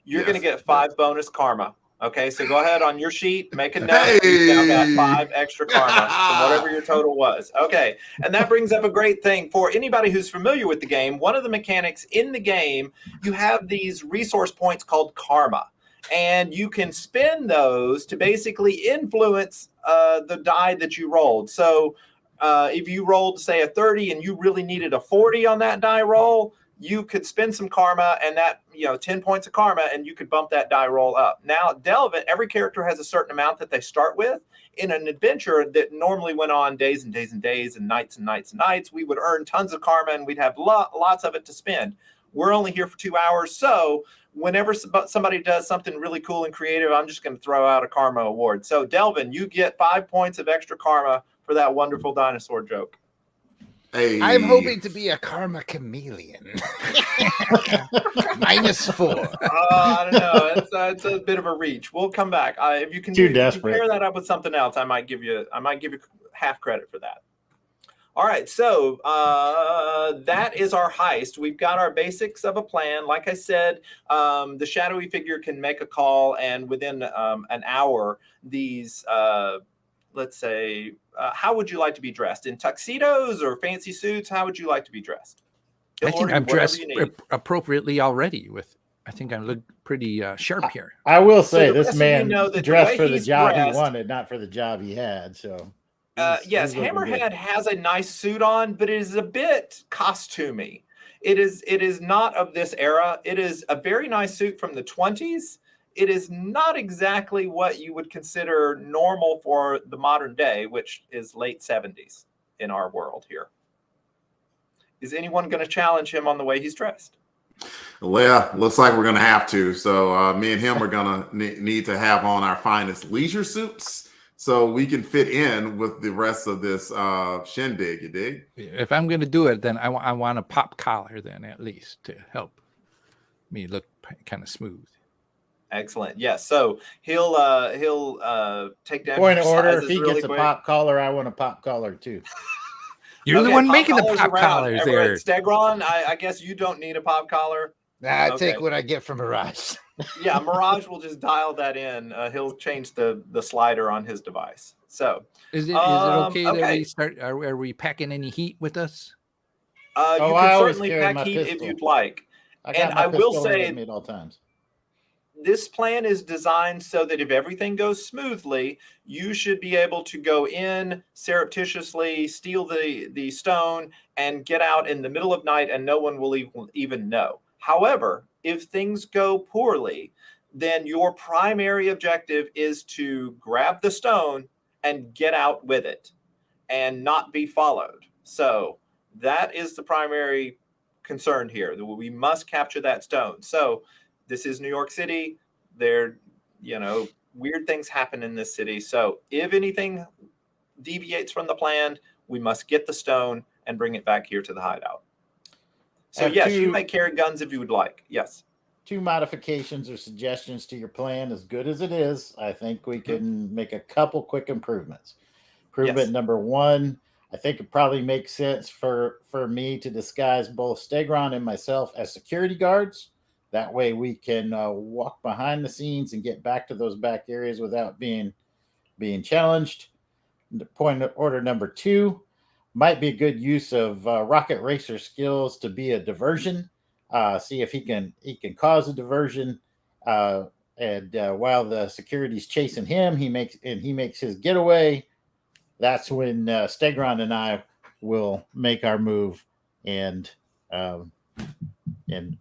Speaker 2: you're going to get 5 bonus karma. Okay, so go ahead on your sheet, make a note. You've now got 5 extra karma from whatever your total was. Okay, and that brings up a great thing for anybody who's familiar with the game. One of the mechanics in the game, you have these resource points called karma, and you can spend those to basically influence the die that you rolled. So if you rolled, say, a 30 and you really needed a 40 on that die roll, you could spend some karma, and that, 10 points of karma, and you could bump that die roll up. Now, Delvin, every character has a certain amount that they start with. In an adventure that normally went on days and days and days and nights and nights and nights, we would earn tons of karma, and we'd have lots of it to spend. We're only here for 2 hours, so whenever somebody does something really cool and creative, I'm just going to throw out a karma award. So, Delvin, you get 5 points of extra karma for that wonderful dinosaur joke.
Speaker 4: Hey.
Speaker 1: I'm hoping to be a karma chameleon. -4.
Speaker 2: I don't know. It's a bit of a reach. We'll come back. If you can pair that up with something else, I might give you half credit for that. All right, so that is our heist. We've got our basics of a plan. Like I said, the shadowy figure can make a call, and within an hour, these let's say, how would you like to be dressed? In tuxedos or fancy suits? How would you like to be dressed?
Speaker 5: I think I'm dressed appropriately already. I think I look pretty sharp here.
Speaker 3: I will say this man dressed for the job he wanted, not for the job he had. So,
Speaker 2: yes, Hammerhead has a nice suit on, but it is a bit costumey. It is not of this era. It is a very nice suit from the 20s. It is not exactly what you would consider normal for the modern day, which is late 70s in our world here. Is anyone going to challenge him on the way he's dressed?
Speaker 4: Well, yeah, looks like we're going to have to. So me and him are going to need to have on our finest leisure suits so we can fit in with the rest of this shindig. You dig?
Speaker 5: If I'm going to do it, then I want a pop collar then at least to help me look kind of smooth.
Speaker 2: Excellent. Yes. So he'll take down
Speaker 3: Point
Speaker 2: your
Speaker 3: of order:
Speaker 2: sizes
Speaker 3: if he
Speaker 2: really
Speaker 3: gets a
Speaker 2: quick.
Speaker 3: pop collar, I want a pop collar too.
Speaker 5: You're the
Speaker 2: Okay,
Speaker 5: one
Speaker 2: pop
Speaker 5: making the
Speaker 2: collars
Speaker 5: pop
Speaker 2: around.
Speaker 5: collars there.
Speaker 2: Stegron, I guess you don't need a pop collar.
Speaker 1: Nah, I
Speaker 2: Okay.
Speaker 1: take what I get from Mirage.
Speaker 2: Yeah, Mirage will just dial that in. He'll change the slider on his device. So
Speaker 5: Is it okay that
Speaker 2: okay.
Speaker 5: we start? Are we packing any heat with us?
Speaker 2: You
Speaker 3: I
Speaker 2: can
Speaker 3: always
Speaker 2: certainly
Speaker 3: carry
Speaker 2: pack
Speaker 3: my
Speaker 2: heat if
Speaker 3: pistol.
Speaker 2: you'd like.
Speaker 3: I got
Speaker 2: And
Speaker 3: my
Speaker 2: I will
Speaker 3: pistol
Speaker 2: say-
Speaker 3: with me at all times.
Speaker 2: This plan is designed so that if everything goes smoothly, you should be able to go in surreptitiously, steal the stone, and get out in the middle of night, and no one will even know. However, if things go poorly, then your primary objective is to grab the stone and get out with it and not be followed. So that is the primary concern here. We must capture that stone. So this is New York City. There, weird things happen in this city. So if anything deviates from the plan, we must get the stone and bring it back here to the hideout. So yes, you may carry guns if you would like. Yes.
Speaker 3: 2 modifications or suggestions to your plan. As good as it is, I think we can make a couple quick improvements. Improvement number 1, I think it probably makes sense for me to disguise both Stegron and myself as security guards. That way we can walk behind the scenes and get back to those back areas without being challenged. Point of order number 2 might be a good use of Rocket Racer skills to be a diversion. See if he can cause a diversion, and while the security's chasing him, he makes his getaway. That's when Stegron and I will make our move and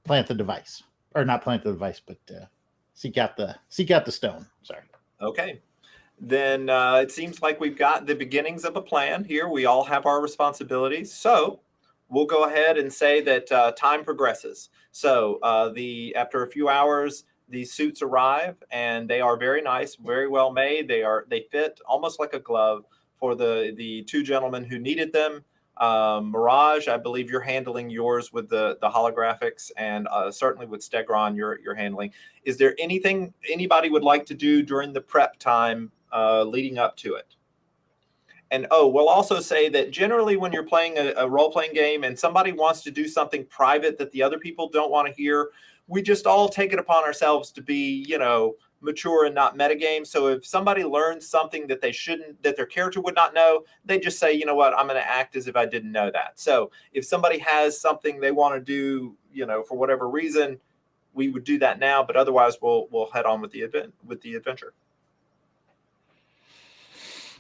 Speaker 3: plant the device, or not plant the device, but seek out the stone. Sorry.
Speaker 2: Okay. Then it seems like we've got the beginnings of a plan here. We all have our responsibilities. So we'll go ahead and say that time progresses. So after a few hours, these suits arrive, and they are very nice, very well made. They fit almost like a glove for the 2 gentlemen who needed them. Mirage, I believe you're handling yours with the holographics, and certainly with Stegron, you're handling. Is there anything anybody would like to do during the prep time leading up to it? And we'll also say that generally when you're playing a role-playing game and somebody wants to do something private that the other people don't want to hear, we just all take it upon ourselves to be, mature and not metagame. So if somebody learns something that that their character would not know, they just say, you know what, I'm going to act as if I didn't know that. So if somebody has something they want to do, for whatever reason, we would do that now, but otherwise we'll head on with the adventure.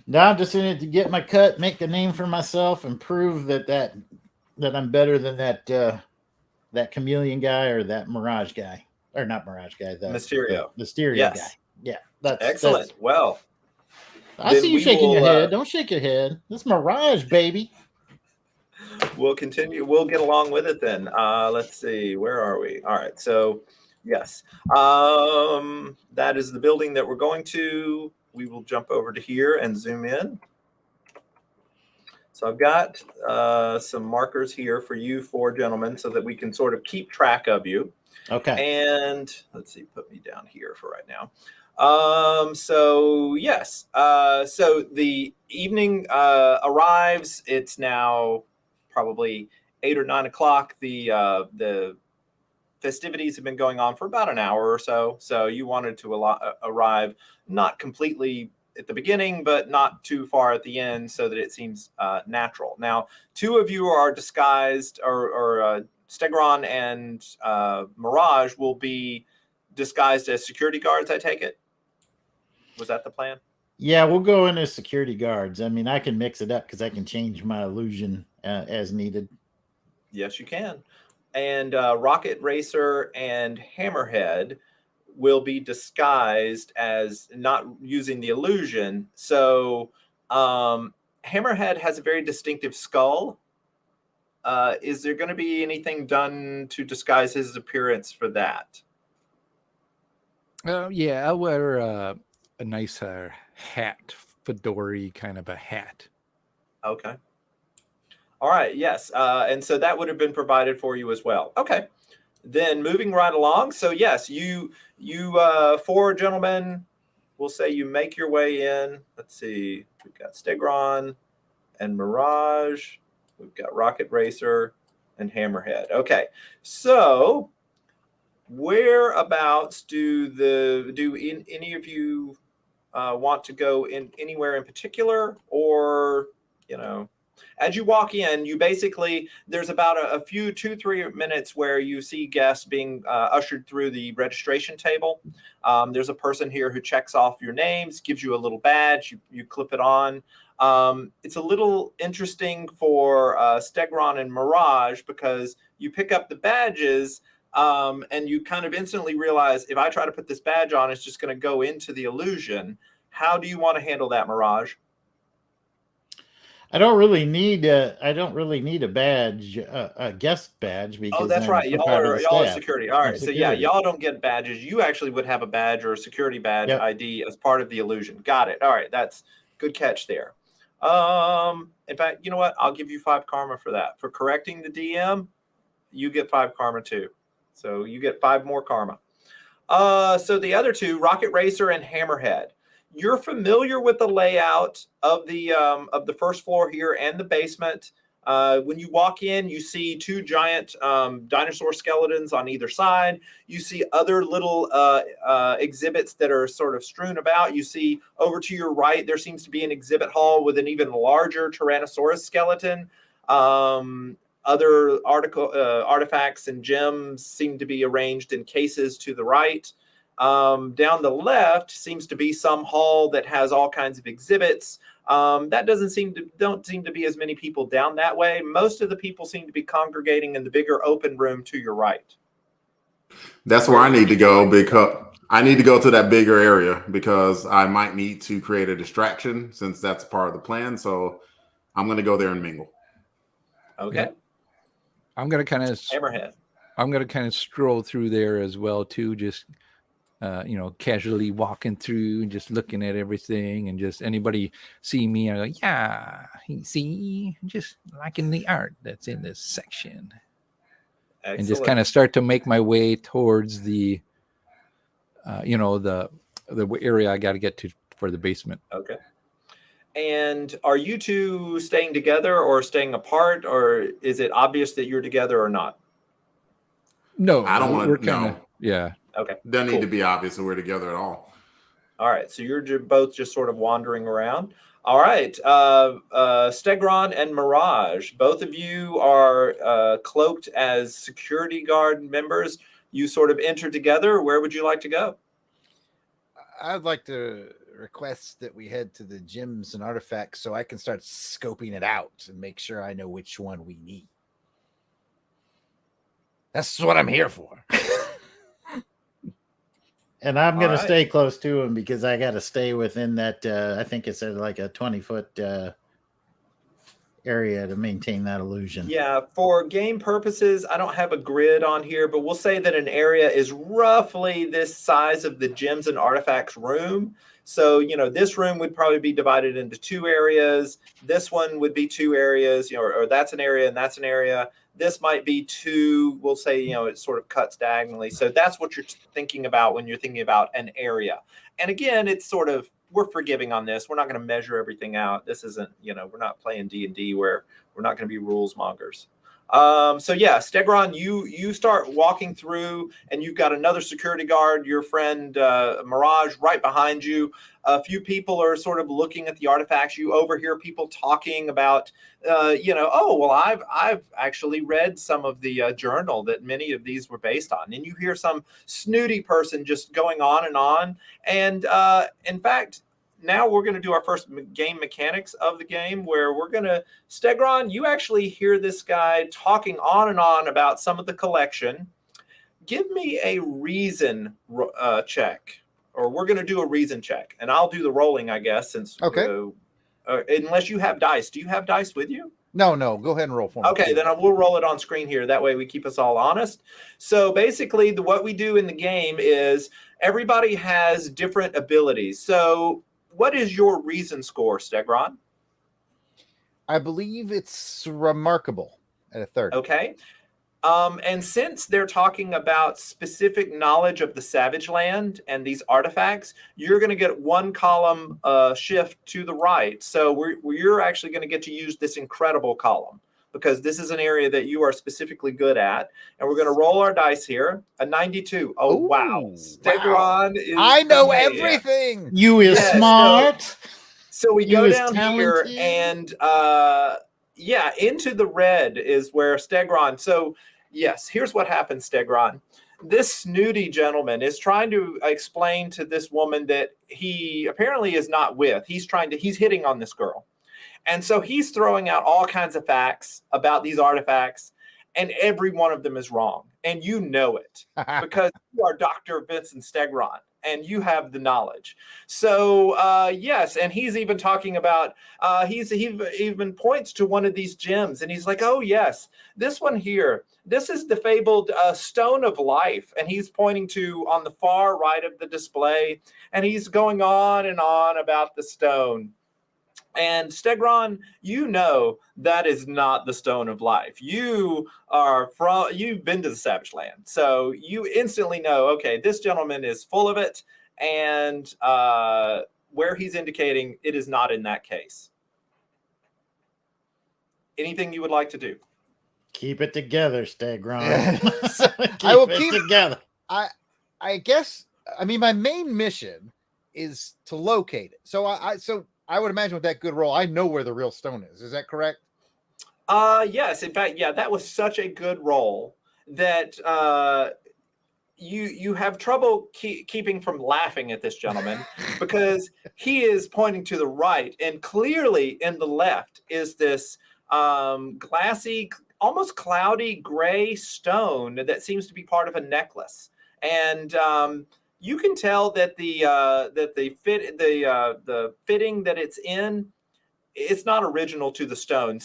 Speaker 3: Now I'm just in it to get my cut, make a name for myself, and prove that I'm better than that chameleon guy or that Mirage guy, or not Mirage guy, the Mysterio guy. Yeah, that's
Speaker 2: excellent. Well,
Speaker 3: I see you shaking your head. Don't shake your head. This Mirage, baby.
Speaker 2: We'll continue. We'll get along with it then. Let's see. Where are we? All right. So, yes, that is the building that we're going to. We will jump over to here and zoom in. So I've got some markers here for you 4 gentlemen so that we can sort of keep track of you.
Speaker 3: Okay.
Speaker 2: And let's see, put me down here for right now. So yes, so the evening arrives. It's now probably 8 or 9 o'clock. The festivities have been going on for about an hour or so. So you wanted to arrive not completely at the beginning, but not too far at the end, so that it seems natural. Now, 2 of you are disguised, or Stegron and Mirage will be disguised as security guards, I take it? Was that the plan?
Speaker 3: Yeah, we'll go in as security guards. I mean, I can mix it up because I can change my illusion as needed.
Speaker 2: Yes, you can. And Rocket Racer and Hammerhead will be disguised as not using the illusion. So Hammerhead has a very distinctive skull. Is there going to be anything done to disguise his appearance for that?
Speaker 5: Yeah, I'll wear a nice hat fedora kind of a hat.
Speaker 2: Okay. All right. Yes. And so that would have been provided for you as well. Okay. Then moving right along. So yes, you four gentlemen, we'll say you make your way in. Let's see. We've got Stegron and Mirage. We've got Rocket Racer and Hammerhead. Okay. So whereabouts do any of you want to go in anywhere in particular, or as you walk in, you basically, there's about a few 2-3 minutes where you see guests being ushered through the registration table. There's a person here who checks off your names, gives you a little badge, you clip it on. It's a little interesting for Stegron and Mirage because you pick up the badges and you kind of instantly realize, if I try to put this badge on, it's just going to go into the illusion. How do you want to handle that, Mirage?
Speaker 3: I don't really need a badge, a guest badge, because
Speaker 2: that's right. Y'all are security. All right. So yeah, y'all don't get badges. You actually would have a badge or a security badge ID as part of the illusion. Got it. All right. That's good catch there. In fact, you know what? I'll give you 5 karma for that. For correcting the DM, you get 5 karma too. So you get 5 more karma. So the other two, Rocket Racer and Hammerhead. You're familiar with the layout of the first floor here and the basement. When you walk in, you see 2 giant dinosaur skeletons on either side. You see other little exhibits that are sort of strewn about. You see over to your right, there seems to be an exhibit hall with an even larger Tyrannosaurus skeleton. Other artifacts and gems seem to be arranged in cases to the right. Down the left seems to be some hall that has all kinds of exhibits. That don't seem to be as many people down that way. Most of the people seem to be congregating in the bigger open room to your right.
Speaker 4: That's where I need to go, because I need to go to that bigger area because I might need to create a distraction since that's part of the plan. So I'm going to go there and mingle.
Speaker 2: Okay.
Speaker 5: Yeah. I'm going to kind of stroll through there as well too. Just casually walking through and just looking at everything, and just anybody see me, I go, yeah, see, just liking the art that's in this section. Excellent. And just kind of start to make my way towards the area I got to get to for the basement.
Speaker 2: Okay. And are you two staying together or staying apart, or is it obvious that you're together or not?
Speaker 4: No, I don't want to.
Speaker 5: No. Yeah.
Speaker 2: Okay.
Speaker 4: Doesn't need to be obvious that we're together at all.
Speaker 2: All right. So you're both just sort of wandering around. All right. Stegron and Mirage, both of you are cloaked as security guard members. You sort of enter together. Where would you like to go?
Speaker 1: I'd like to request that we head to the gems and artifacts so I can start scoping it out and make sure I know which one we need. That's what I'm here for.
Speaker 3: And I'm going to stay close to him because I got to stay within that, I think it's like a 20-foot area to maintain that illusion.
Speaker 2: Yeah, for game purposes, I don't have a grid on here, but we'll say that an area is roughly this size of the gems and artifacts room. So, this room would probably be divided into 2 areas. This one would be 2 areas, or that's an area and that's an area. This might be 2, we'll say, it sort of cuts diagonally. So that's what you're thinking about when you're thinking about an area. And again, it's sort of, we're forgiving on this. We're not going to measure everything out. This isn't, we're not playing D&D where we're not going to be rules mongers. So yeah, Stegron, you start walking through, and you've got another security guard, your friend Mirage, right behind you. A few people are sort of looking at the artifacts. You overhear people talking about, oh, well, I've actually read some of the journal that many of these were based on. And you hear some snooty person just going on and on. And in fact, now we're going to do our first game mechanics of the game, where we're going to, Stegron, you actually hear this guy talking on and on about some of the collection. Give me a reason check, or we're going to do a reason check, and I'll do the rolling, I guess, since unless you have dice. Do you have dice with you?
Speaker 1: No. Go ahead and roll for me.
Speaker 2: Okay, then we'll roll it on screen here. That way we keep us all honest. So basically, what we do in the game is everybody has different abilities. So what is your reason score, Stegron?
Speaker 1: I believe it's remarkable at a 30.
Speaker 2: Okay. And since they're talking about specific knowledge of the Savage Land and these artifacts, you're going to get 1 column shift to the right. So you're actually going to get to use this incredible column, because this is an area that you are specifically good at. And we're going to roll our dice here. A 92. Oh,
Speaker 1: Ooh,
Speaker 2: wow. Stegron is
Speaker 1: I know
Speaker 2: the man.
Speaker 1: everything.
Speaker 3: You is
Speaker 2: Yeah,
Speaker 3: smart.
Speaker 2: So we
Speaker 3: You
Speaker 2: go
Speaker 3: is
Speaker 2: down here,
Speaker 3: talented.
Speaker 2: and into the red is where Stegron. So yes, here's what happens, Stegron. This snooty gentleman is trying to explain to this woman that he apparently is not with. He's hitting on this girl. And so he's throwing out all kinds of facts about these artifacts, and every one of them is wrong. And you know it, because you are Dr. Vincent Stegron, and you have the knowledge. So, yes, and he's even talking about, he even points to one of these gems, and he's like, oh, yes, this one here, this is the fabled Stone of Life. And he's pointing to on the far right of the display, and he's going on and on about the stone. And Stegron, you know that is not the Stone of Life. You've been to the Savage Land, so you instantly know, okay, this gentleman is full of it, and where he's indicating it is not in that case. Anything you would like to do?
Speaker 3: Keep it together, Stegron.
Speaker 1: I will
Speaker 3: keep it together.
Speaker 1: I guess, I mean, my main mission is to locate it. So I would imagine with that good roll, I know where the real stone is. Is that correct?
Speaker 2: Yes. In fact, yeah, that was such a good roll that you have trouble keeping from laughing at this gentleman, because he is pointing to the right, and clearly in the left is this glassy, almost cloudy gray stone that seems to be part of a necklace. And you can tell that the fitting that it's in, it's not original to the stone.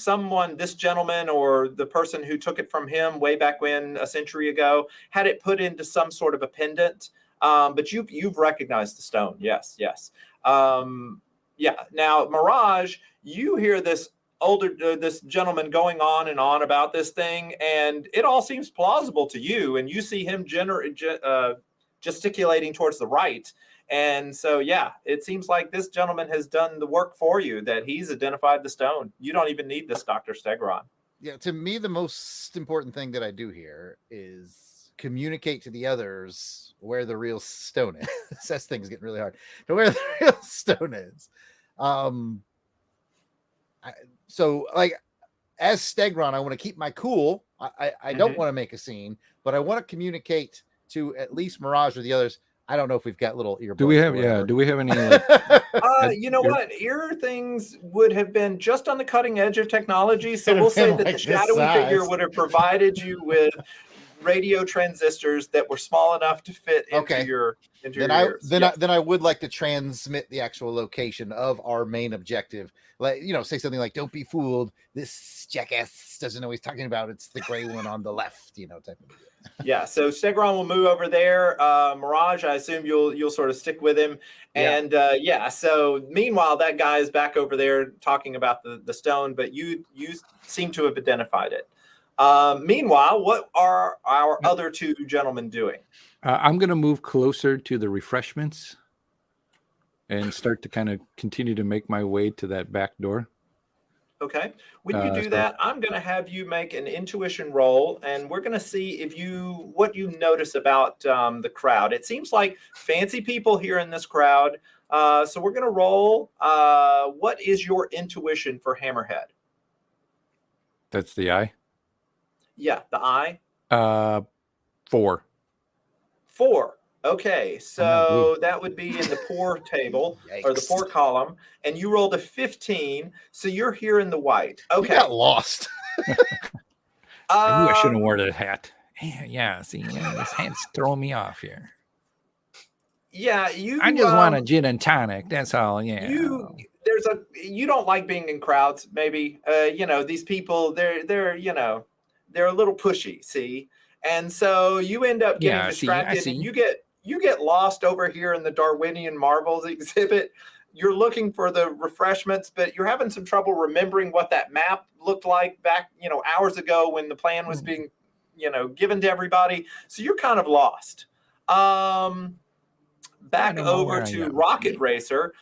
Speaker 2: This gentleman or the person who took it from him way back when, a century ago, had it put into some sort of a pendant. But you've recognized the stone. Yes. Yeah. Now, Mirage, you hear this gentleman going on and on about this thing, and it all seems plausible to you. And you see him gesticulating towards the right. And so, yeah, it seems like this gentleman has done the work for you, that he's identified the stone. You don't even need this, Dr. Stegron.
Speaker 1: Yeah, to me, the most important thing that I do here is communicate to the others where the real stone is. That thing's getting really hard. To where the real stone is. So, like, as Stegron, I want to keep my cool. I don't want to make a scene, but I want to communicate to at least Mirage or the others. I don't know if we've got little earbuds.
Speaker 5: Do we have any?
Speaker 2: You know what? Ear things would have been just on the cutting edge of technology. So we'll say that the shadowy figure would have provided you with radio transistors that were small enough to fit into your ears.
Speaker 1: Then I would like to transmit the actual location of our main objective. Like, say something like, "Don't be fooled. This jackass doesn't know what he's talking about. It's the gray one on the left." Type of deal.
Speaker 2: Yeah, so Stegron will move over there. Mirage, I assume you'll sort of stick with him. And so meanwhile, that guy is back over there talking about the stone, but you seem to have identified it. Meanwhile, what are our other two gentlemen doing?
Speaker 5: I'm going to move closer to the refreshments and start to kind of continue to make my way to that back door.
Speaker 2: Okay. When you do that, I'm going to have you make an intuition roll, and we're going to see what you notice about the crowd. It seems like fancy people here in this crowd. So we're going to roll. What is your intuition for Hammerhead?
Speaker 5: That's the eye?
Speaker 2: Yeah, the eye.
Speaker 5: 4.
Speaker 2: 4. Okay, so that would be in the poor table or the poor column, and you rolled a 15, so you're here in the white. Okay,
Speaker 1: you got lost.
Speaker 5: I knew I shouldn't have worn that hat. Yeah. See, this hat's throwing me off here.
Speaker 2: Yeah,
Speaker 5: I just want a gin and tonic. That's all. Yeah.
Speaker 2: You don't like being in crowds. Maybe these people. They're a little pushy. See, and so you end up getting distracted, and you get lost over here in the Darwinian Marvels exhibit. you're looking for the refreshments, but you're having some trouble remembering what that map looked like back, hours ago when the plan was being, given to everybody. So you're kind of lost. Back over to Rocket Racer.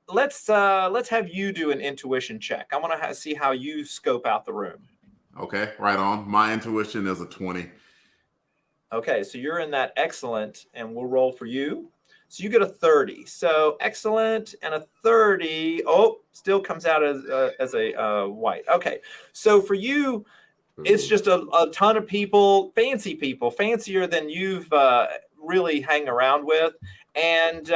Speaker 2: Let's have you do an intuition check. I want to see how you scope out the room.
Speaker 4: Okay, right on. My intuition is a 20.
Speaker 2: Okay, so you're in that excellent, and we'll roll for you. So you get a 30. So excellent and a 30. Oh, still comes out as a white. Okay, so for you, it's just a ton of people, fancier than you've really hang around with. And,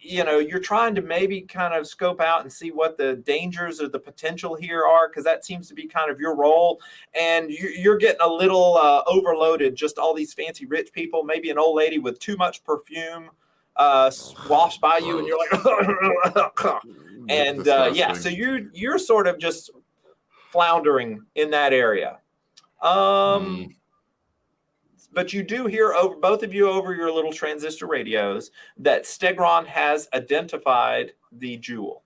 Speaker 2: you're trying to maybe kind of scope out and see what the dangers or the potential here are, because that seems to be kind of your role. And you're getting a little overloaded, just all these fancy rich people, maybe an old lady with too much perfume wafts by you, and you're like, and so you're sort of just floundering in that area. But you do hear both of you over your little transistor radios that Stegron has identified the jewel,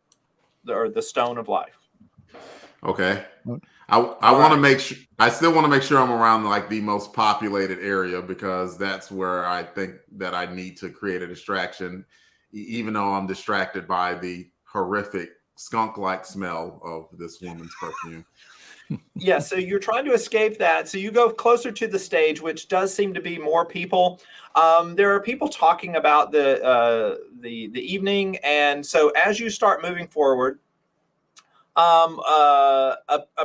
Speaker 2: or the stone of life.
Speaker 4: Okay. I want to make sure. I still want to make sure I'm around like the most populated area, because that's where I think that I need to create a distraction, even though I'm distracted by the horrific skunk-like smell of this woman's perfume.
Speaker 2: Yeah, so you're trying to escape that. So you go closer to the stage, which does seem to be more people. There are people talking about the evening, and so as you start moving forward, a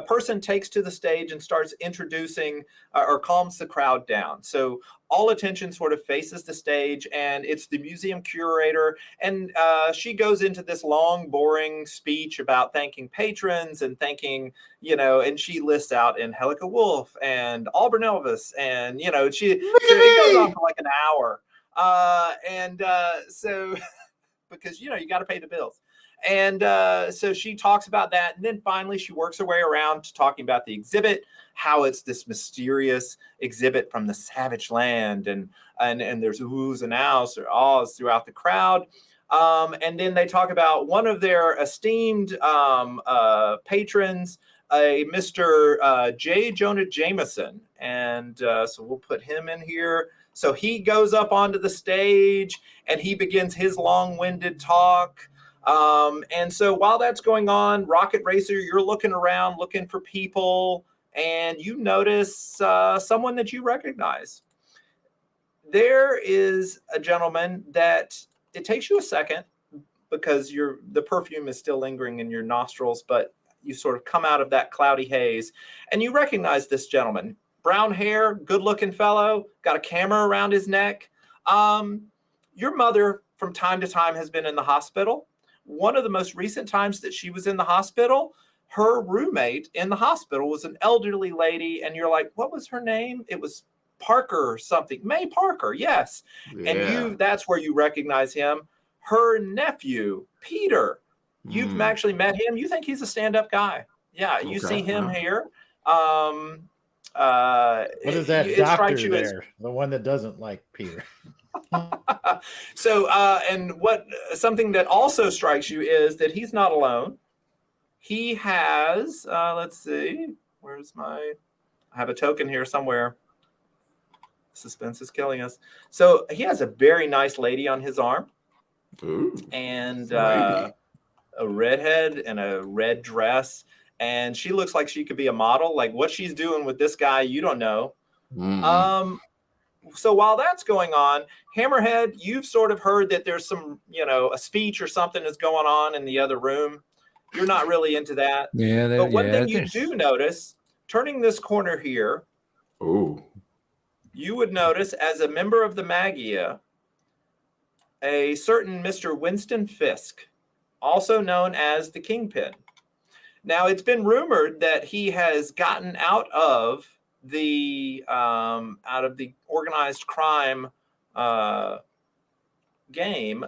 Speaker 2: person takes to the stage and starts introducing or calms the crowd down. So all attention sort of faces the stage, and it's the museum curator. And she goes into this long, boring speech about thanking patrons and thanking, and she lists out Angelica Wolf and Auburn Elvis. And, so it goes on for like an hour. So because, you got to pay the bills. And so she talks about that. And then finally, she works her way around to talking about the exhibit, how it's this mysterious exhibit from the savage land. And there's oohs and ahs throughout the crowd. And then they talk about one of their esteemed patrons, a Mr. J. Jonah Jameson. And so we'll put him in here. So he goes up onto the stage and he begins his long-winded talk. And so while that's going on, Rocket Racer, you're looking around, looking for people, and you notice someone that you recognize. There is a gentleman that it takes you a second because the perfume is still lingering in your nostrils, but you sort of come out of that cloudy haze, and you recognize this gentleman. Brown hair, good-looking fellow, got a camera around his neck. Your mother, from time to time, has been in the hospital. One of the most recent times that she was in the hospital, her roommate in the hospital was an elderly lady. And you're like, what was her name? It was Parker or something. May Parker, yes. Yeah. And that's where you recognize him. Her nephew, Peter, you've actually met him. You think he's a stand-up guy. Yeah, you see him here.
Speaker 3: What is that doctor there? The one that doesn't like Peter.
Speaker 2: So, and something that also strikes you is that he's not alone. He has, let's see, I have a token here somewhere. Suspense is killing us. So he has a very nice lady on his arm.
Speaker 4: Ooh,
Speaker 2: and a redhead in a red dress. And she looks like she could be a model. Like what she's doing with this guy, you don't know. So while that's going on, Hammerhead, you've sort of heard that there's some, a speech or something is going on in the other room. You're not really into that.
Speaker 5: Yeah.
Speaker 2: But one thing you do notice, turning this corner here, you would notice as a member of the Magia, a certain Mr. Winston Fisk, also known as the Kingpin. Now, it's been rumored that he has gotten out of the organized crime game,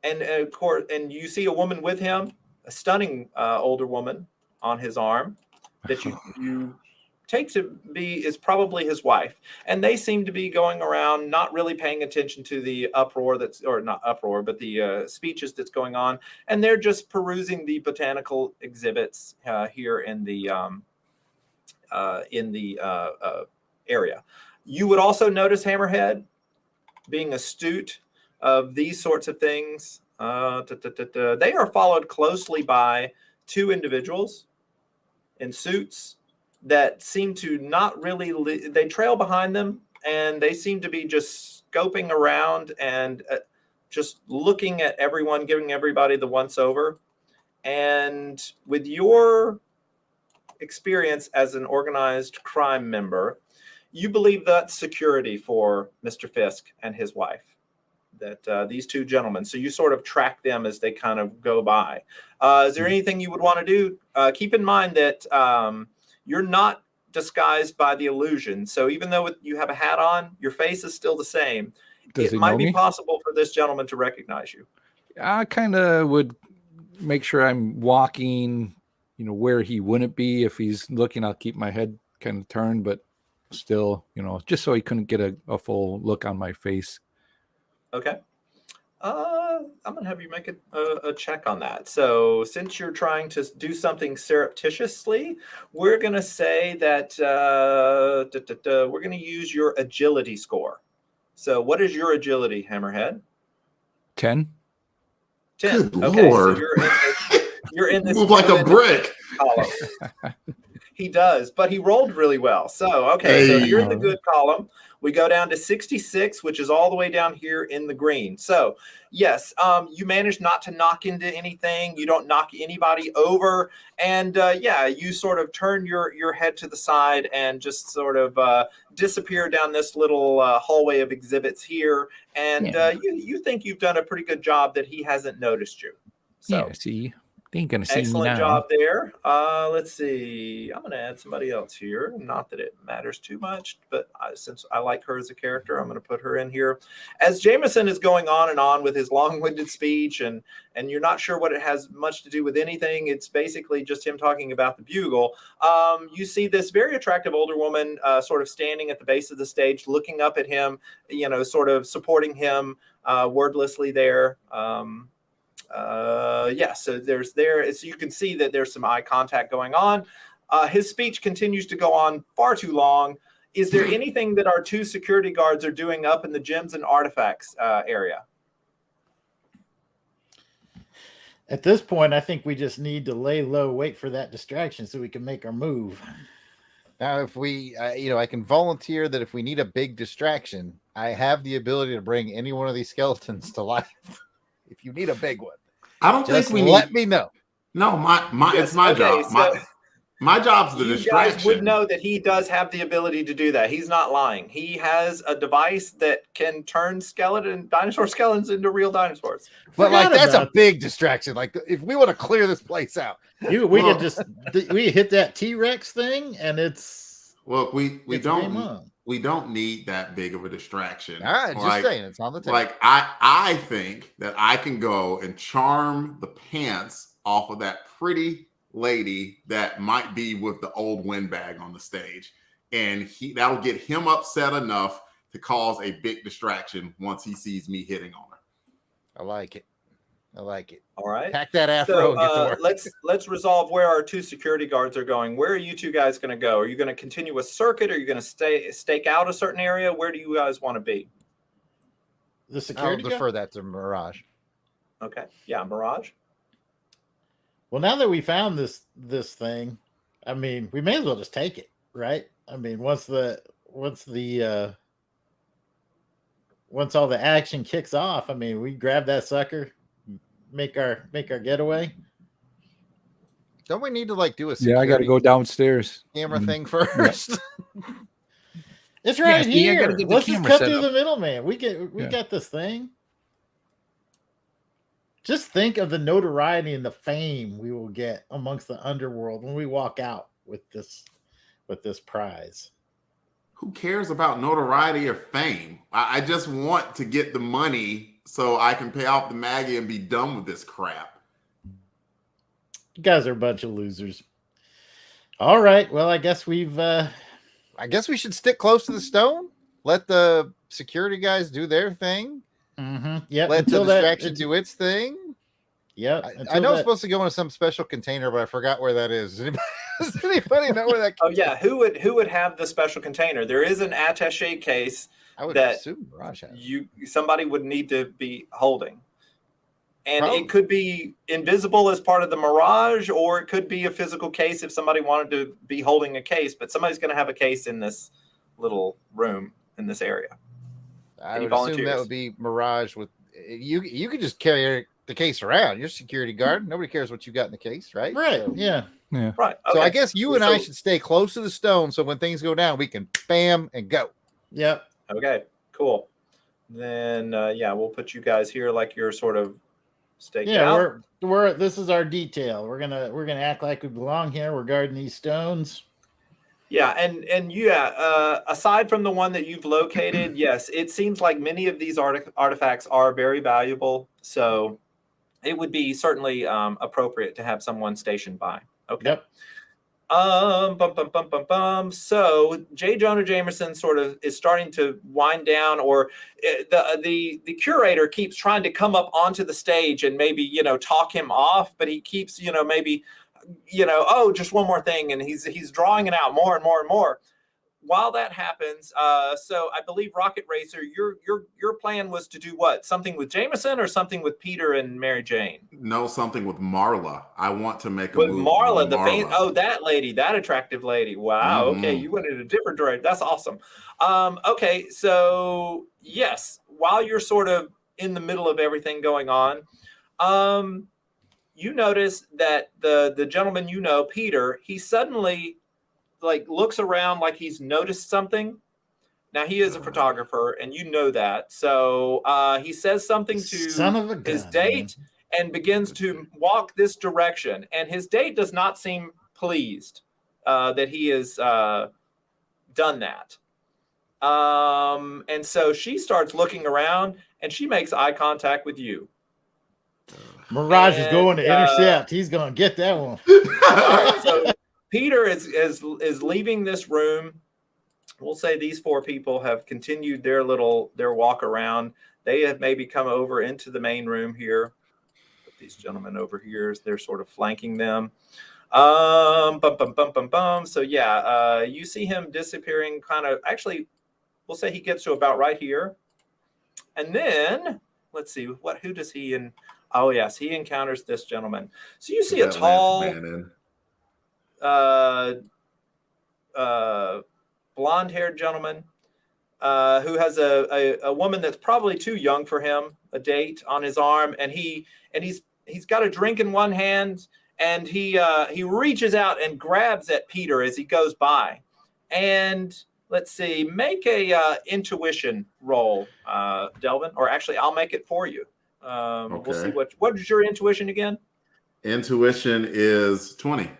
Speaker 2: and of course, and you see a woman with him, a stunning older woman on his arm that you take to be is probably his wife. And they seem to be going around not really paying attention to the uproar or not uproar, but the speeches that's going on. And they're just perusing the botanical exhibits here in the area. You would also notice Hammerhead being astute of these sorts of things. They are followed closely by two individuals in suits that seem to not really, they trail behind them, and they seem to be just scoping around and just looking at everyone, giving everybody the once over. And with your experience as an organized crime member, you believe that's security for Mr. Fisk and his wife, that these two gentlemen. So you sort of track them as they kind of go by. Is there anything you would want to do? Keep in mind that you're not disguised by the illusion. So even though you have a hat on, your face is still the same. It might be possible for this gentleman to recognize you.
Speaker 5: I kind of would make sure I'm walking, where he wouldn't be. If he's looking, I'll keep my head kind of turned, but still, just so he couldn't get a full look on my face.
Speaker 2: Okay. I'm going to have you make a check on that. So since you're trying to do something surreptitiously, we're going to say that we're going to use your agility score. So what is your agility, Hammerhead?
Speaker 5: 10.
Speaker 2: 10.
Speaker 4: Good
Speaker 2: okay,
Speaker 4: Lord.
Speaker 2: So you're in this
Speaker 4: move like a brick.
Speaker 2: Column. He does, but he rolled really well. So, okay, so you're in the good column. We go down to 66, which is all the way down here in the green. So, yes, you manage not to knock into anything. You don't knock anybody over. And, you sort of turn your head to the side and just sort of disappear down this little hallway of exhibits here. And you think you've done a pretty good job that he hasn't noticed you. So,
Speaker 5: yeah, see, they ain't going to see me now.
Speaker 2: Excellent job there. Let's see. I'm going to add somebody else here. Not that it matters too much, but since I like her as a character, I'm going to put her in here. As Jameson is going on and on with his long-winded speech, and you're not sure what it has much to do with anything, it's basically just him talking about the bugle. You see this very attractive older woman sort of standing at the base of the stage, looking up at him, sort of supporting him wordlessly there. So so you can see that there's some eye contact going on. His speech continues to go on far too long. Is there anything that our two security guards are doing up in the gems and artifacts area?
Speaker 3: At this point, I think we just need to lay low, wait for that distraction so we can make our move.
Speaker 1: Now, if we, I can volunteer that if we need a big distraction, I have the ability to bring any one of these skeletons to life. If you need a big one,
Speaker 4: I don't
Speaker 1: just
Speaker 4: think we
Speaker 1: let me know.
Speaker 4: No, it's my job.
Speaker 2: So
Speaker 4: my job's the distraction.
Speaker 2: You guys would know that he does have the ability to do that. He's not lying. He has a device that can turn dinosaur skeletons into real dinosaurs.
Speaker 1: But that's a big distraction. Like if we want to clear this place out,
Speaker 3: we could just we hit that T-Rex thing, and it's
Speaker 4: look. We don't need that big of a distraction.
Speaker 1: All right, just saying, it's on the table.
Speaker 4: Like I think that I can go and charm the pants off of that pretty lady that might be with the old windbag on the stage, and that'll get him upset enough to cause a big distraction once he sees me hitting on her.
Speaker 1: I like it.
Speaker 2: All right.
Speaker 1: Pack that afro.
Speaker 2: So let's resolve where our two security guards are going. Where are you two guys going to go? Are you going to continue a circuit? Are you going to stake out a certain area? Where do you guys want to be?
Speaker 3: The security.
Speaker 1: I'll defer that to Mirage.
Speaker 2: Okay. Yeah, Mirage.
Speaker 3: Well, now that we found this thing, I mean, we may as well just take it, right? I mean, once all the action kicks off, I mean, we grab that sucker, make our getaway.
Speaker 1: Don't we need to do a
Speaker 5: security I got to go downstairs
Speaker 1: camera thing first?
Speaker 3: It's right here. Let's just cut through the middleman. We got this thing. Just think of the notoriety and the fame we will get amongst the underworld when we walk out with this prize.
Speaker 4: Who cares about notoriety or fame? I just want to get the money so I can pay off the Maggie and be done with this crap.
Speaker 3: You guys are a bunch of losers. All right. Well, I guess we've.
Speaker 1: I guess we should stick close to the stone. Let the security guys do their thing.
Speaker 3: Yeah.
Speaker 1: Let the distraction do its thing.
Speaker 3: Yep.
Speaker 1: I know it's supposed to go into some special container, but I forgot where that is. Does anybody know where that?
Speaker 2: Oh yeah, who would have the special container? There is an attaché case
Speaker 1: I would
Speaker 2: that
Speaker 1: assume Mirage has.
Speaker 2: somebody would need to be holding. And
Speaker 1: Probably.
Speaker 2: it could be invisible as part of the Mirage, or it could be a physical case if somebody wanted to be holding a case. But somebody's going to have a case in this little room in this area.
Speaker 1: I would assume that would be Mirage. With you could just carry the case around. You're a security guard. Nobody cares what you got in the case, right?
Speaker 3: Right.
Speaker 1: So,
Speaker 3: yeah.
Speaker 2: Right. Okay.
Speaker 1: So I guess you and I should stay close to the stone, so when things go down, we can bam and go.
Speaker 3: Yep.
Speaker 2: Okay. Cool. Then we'll put you guys here like you're sort of staked out.
Speaker 3: We're this is our detail. We're gonna act like we belong here. We're guarding these stones.
Speaker 2: Yeah, and aside from the one that you've located, yes, it seems like many of these artifacts are very valuable. So it would be certainly appropriate to have someone stationed by. Okay.
Speaker 3: Yep.
Speaker 2: So J. Jonah Jameson sort of is starting to wind down, or the curator keeps trying to come up onto the stage and maybe talk him off, but he keeps maybe just one more thing, and he's drawing it out more and more and more. While that happens, so I believe Rocket Racer, your plan was to do what? Something with Jameson or something with Peter and Mary Jane?
Speaker 4: No, something with Marla. I want to make a
Speaker 2: with
Speaker 4: move.
Speaker 2: Marla,
Speaker 4: with Marla.
Speaker 2: That lady, that attractive lady. Wow.
Speaker 4: Mm-hmm.
Speaker 2: Okay, you went in a different direction. That's awesome. Okay, so yes, while you're sort of in the middle of everything going on, you notice that the gentleman Peter, he suddenly looks around like he's noticed something. Now he is a photographer, and that. So he says something to his date and begins to walk this direction. And his date does not seem pleased that he has done that. And so she starts looking around, and she makes eye contact with you.
Speaker 3: Mirage is going to intercept. He's going to get that one.
Speaker 2: All right, so Peter is leaving this room. We'll say these four people have continued their walk around. They have maybe come over into the main room here. Put these gentlemen over here as they're sort of flanking them. So you see him disappearing kind of, actually, we'll say he gets to about right here. And then, let's see, who does he in? Oh, yes, he encounters this gentleman. So you see a tall, blonde-haired gentleman who has a woman that's probably too young for him, a date on his arm, and he's got a drink in one hand, and he reaches out and grabs at Peter as he goes by. And let's see, make a intuition roll, Delvin, or actually, I'll make it for you. Okay. We'll see what is your intuition again?
Speaker 4: Intuition is 20.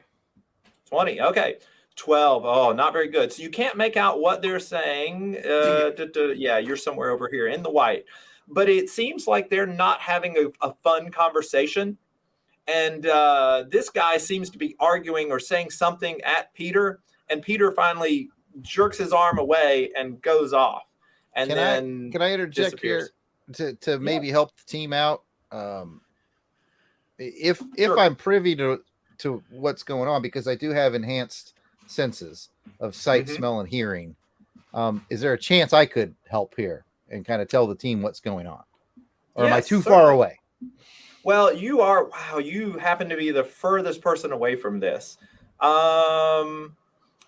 Speaker 2: 20. Okay. 12. Oh, not very good. So you can't make out what they're saying. Yeah, you're somewhere over here in the white. But it seems like they're not having a fun conversation. And this guy seems to be arguing or saying something at Peter. And Peter finally jerks his arm away and goes off. And
Speaker 1: can I interject
Speaker 2: disappears.
Speaker 1: Here to maybe help the team out? If I'm privy to what's going on, because I do have enhanced senses of sight, smell, and hearing. Is there a chance I could help here and kind of tell the team what's going on? Or am I too far away?
Speaker 2: Well, you are. Wow, you happen to be the furthest person away from this. I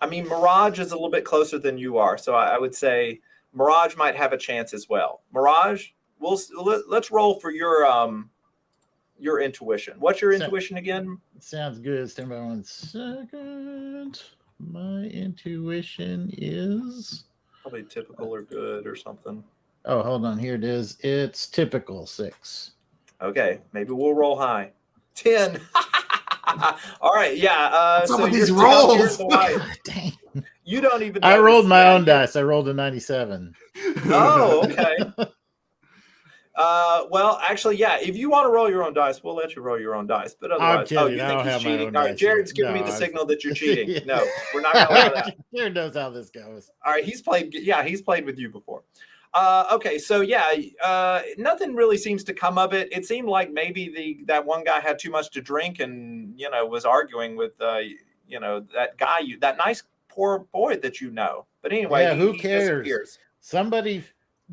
Speaker 2: mean, Mirage is a little bit closer than you are. So I would say Mirage might have a chance as well. Mirage, let's roll for your intuition. What's your intuition again?
Speaker 3: Sounds good. Stand by 1 second. My intuition is
Speaker 2: probably typical or good or something.
Speaker 3: Oh, hold on. Here it is. It's typical 6.
Speaker 2: Okay, maybe we'll roll high. 10. All right, yeah.
Speaker 4: Some of these rolls.
Speaker 3: Dang.
Speaker 2: You don't even know
Speaker 3: I rolled my own dice. I rolled a 97.
Speaker 2: Oh, okay. Well, actually, yeah. If you want to roll your own dice, we'll let you roll your own dice. But otherwise,
Speaker 3: kidding.
Speaker 2: you
Speaker 3: I
Speaker 2: think
Speaker 3: don't
Speaker 2: he's
Speaker 3: have my
Speaker 2: cheating?
Speaker 3: own
Speaker 2: All right,
Speaker 3: dice
Speaker 2: Jared's
Speaker 3: yet.
Speaker 2: giving me
Speaker 3: No,
Speaker 2: the
Speaker 3: I'm-
Speaker 2: signal that you're cheating. No, we're not going to allow that.
Speaker 3: Jared knows how this goes.
Speaker 2: All right, he's played. Yeah, he's played with you before. Okay, so yeah, nothing really seems to come of it. It seemed like maybe that one guy had too much to drink and was arguing with that guy, that nice poor boy that you know. But anyway,
Speaker 3: Yeah, who
Speaker 2: he
Speaker 3: cares?
Speaker 2: disappears.
Speaker 3: Somebody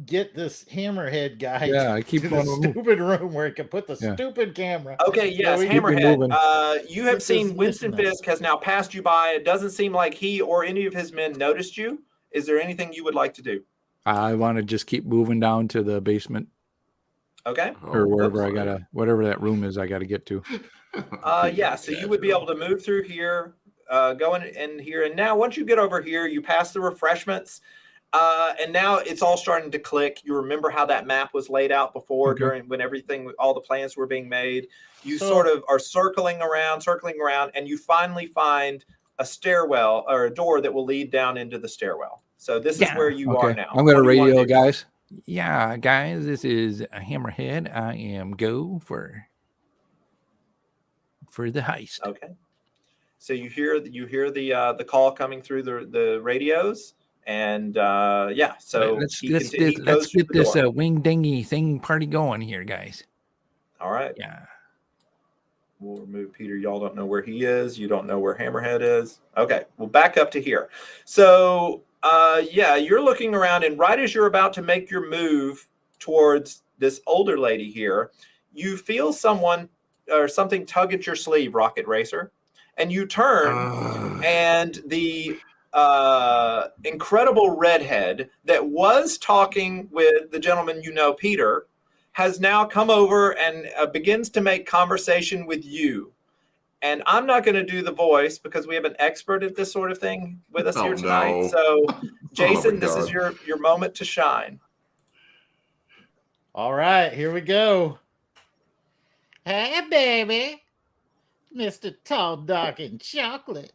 Speaker 3: get this Hammerhead guy
Speaker 5: Yeah, I keep
Speaker 3: to the
Speaker 5: wanting to move.
Speaker 3: stupid room where he can put the
Speaker 5: Yeah.
Speaker 3: stupid camera.
Speaker 2: Okay, yes,
Speaker 3: we-
Speaker 5: Keep it
Speaker 2: Hammerhead.
Speaker 5: moving.
Speaker 2: You have
Speaker 3: This
Speaker 2: seen
Speaker 3: is
Speaker 2: Winston
Speaker 3: listening.
Speaker 2: Fisk has now passed you by. It doesn't seem like he or any of his men noticed you. Is there anything you would like to do?
Speaker 5: I want to just keep moving down to the basement
Speaker 2: Okay.
Speaker 5: or wherever
Speaker 2: oops.
Speaker 5: whatever that room is I got to get to.
Speaker 2: Yeah, so you would be able to move through here, go in here. And now once you get over here, you pass the refreshments. And now it's all starting to click. You remember how that map was laid out before
Speaker 5: Okay.
Speaker 2: when all the plans were being made. You
Speaker 3: So-
Speaker 2: sort of are circling around, and you finally find a stairwell or a door that will lead down into the stairwell. So this is where you are now.
Speaker 5: I'm going to
Speaker 2: What do you wanna
Speaker 5: radio
Speaker 2: do?
Speaker 5: guys. Yeah, guys, this is a Hammerhead. I am go for the heist.
Speaker 2: Okay. So you hear the call coming through the radios, and yeah. So
Speaker 5: let's
Speaker 2: he
Speaker 5: get
Speaker 2: goes through the
Speaker 5: this
Speaker 2: door.
Speaker 5: wing dingy thing party going here, guys.
Speaker 2: All right.
Speaker 5: Yeah.
Speaker 2: We'll remove Peter. Y'all don't know where he is. You don't know where Hammerhead is. Okay, we'll back up to here. So, yeah, you're looking around, and right as you're about to make your move towards this older lady here, you feel someone or something tug at your sleeve, Rocket Racer, and you turn, and the incredible redhead that was talking with the gentleman you know, Peter, has now come over and begins to make conversation with you. And I'm not going to do the voice because we have an expert at this sort of thing with us here tonight.
Speaker 4: No.
Speaker 2: So, Jason,
Speaker 4: my
Speaker 2: this is
Speaker 4: God.
Speaker 2: your moment to shine.
Speaker 3: All right, here we go. Hey, baby. Mr. Tall, Dark, and Chocolate.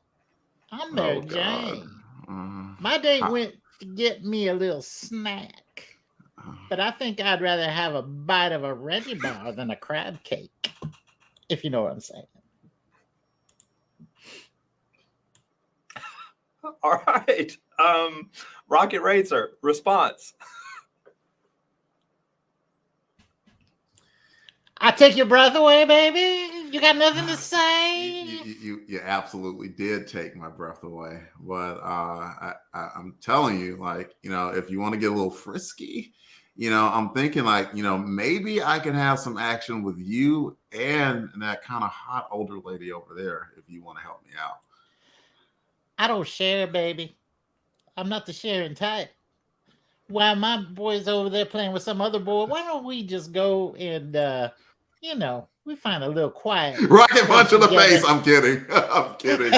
Speaker 3: I'm Mary
Speaker 4: God.
Speaker 3: Jane. My date went to get me a little snack. But I think I'd rather have a bite of a Reggie bar than a crab cake, if you know what I'm saying.
Speaker 2: All right. Rocket Racer, response.
Speaker 3: I take your breath away, baby. You got nothing to say.
Speaker 4: You absolutely did take my breath away, but I'm telling you, like, if you want to get a little frisky, I'm thinking like, maybe I can have some action with you and that kind of hot older lady over there if you want to help me out.
Speaker 3: I don't share, baby. I'm not the sharing type. While my boy's over there playing with some other boy, why don't we just go and, we find a little quiet.
Speaker 4: Rocket punch in the
Speaker 3: together.
Speaker 4: face. I'm kidding. I'm kidding.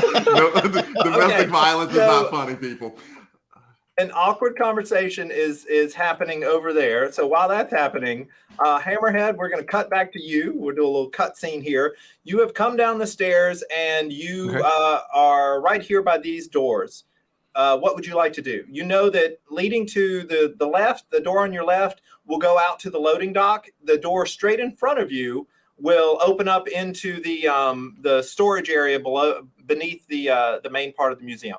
Speaker 4: Domestic violence is not funny, people.
Speaker 2: An awkward conversation is happening over there. So while that's happening, Hammerhead, we're going to cut back to you. We'll do a little cut scene here. You have come down the stairs, and you are right here by these doors. What would you like to do? You know that leading to the left, the door on your left will go out to the loading dock. The door straight in front of you will open up into the storage area beneath the main part of the museum.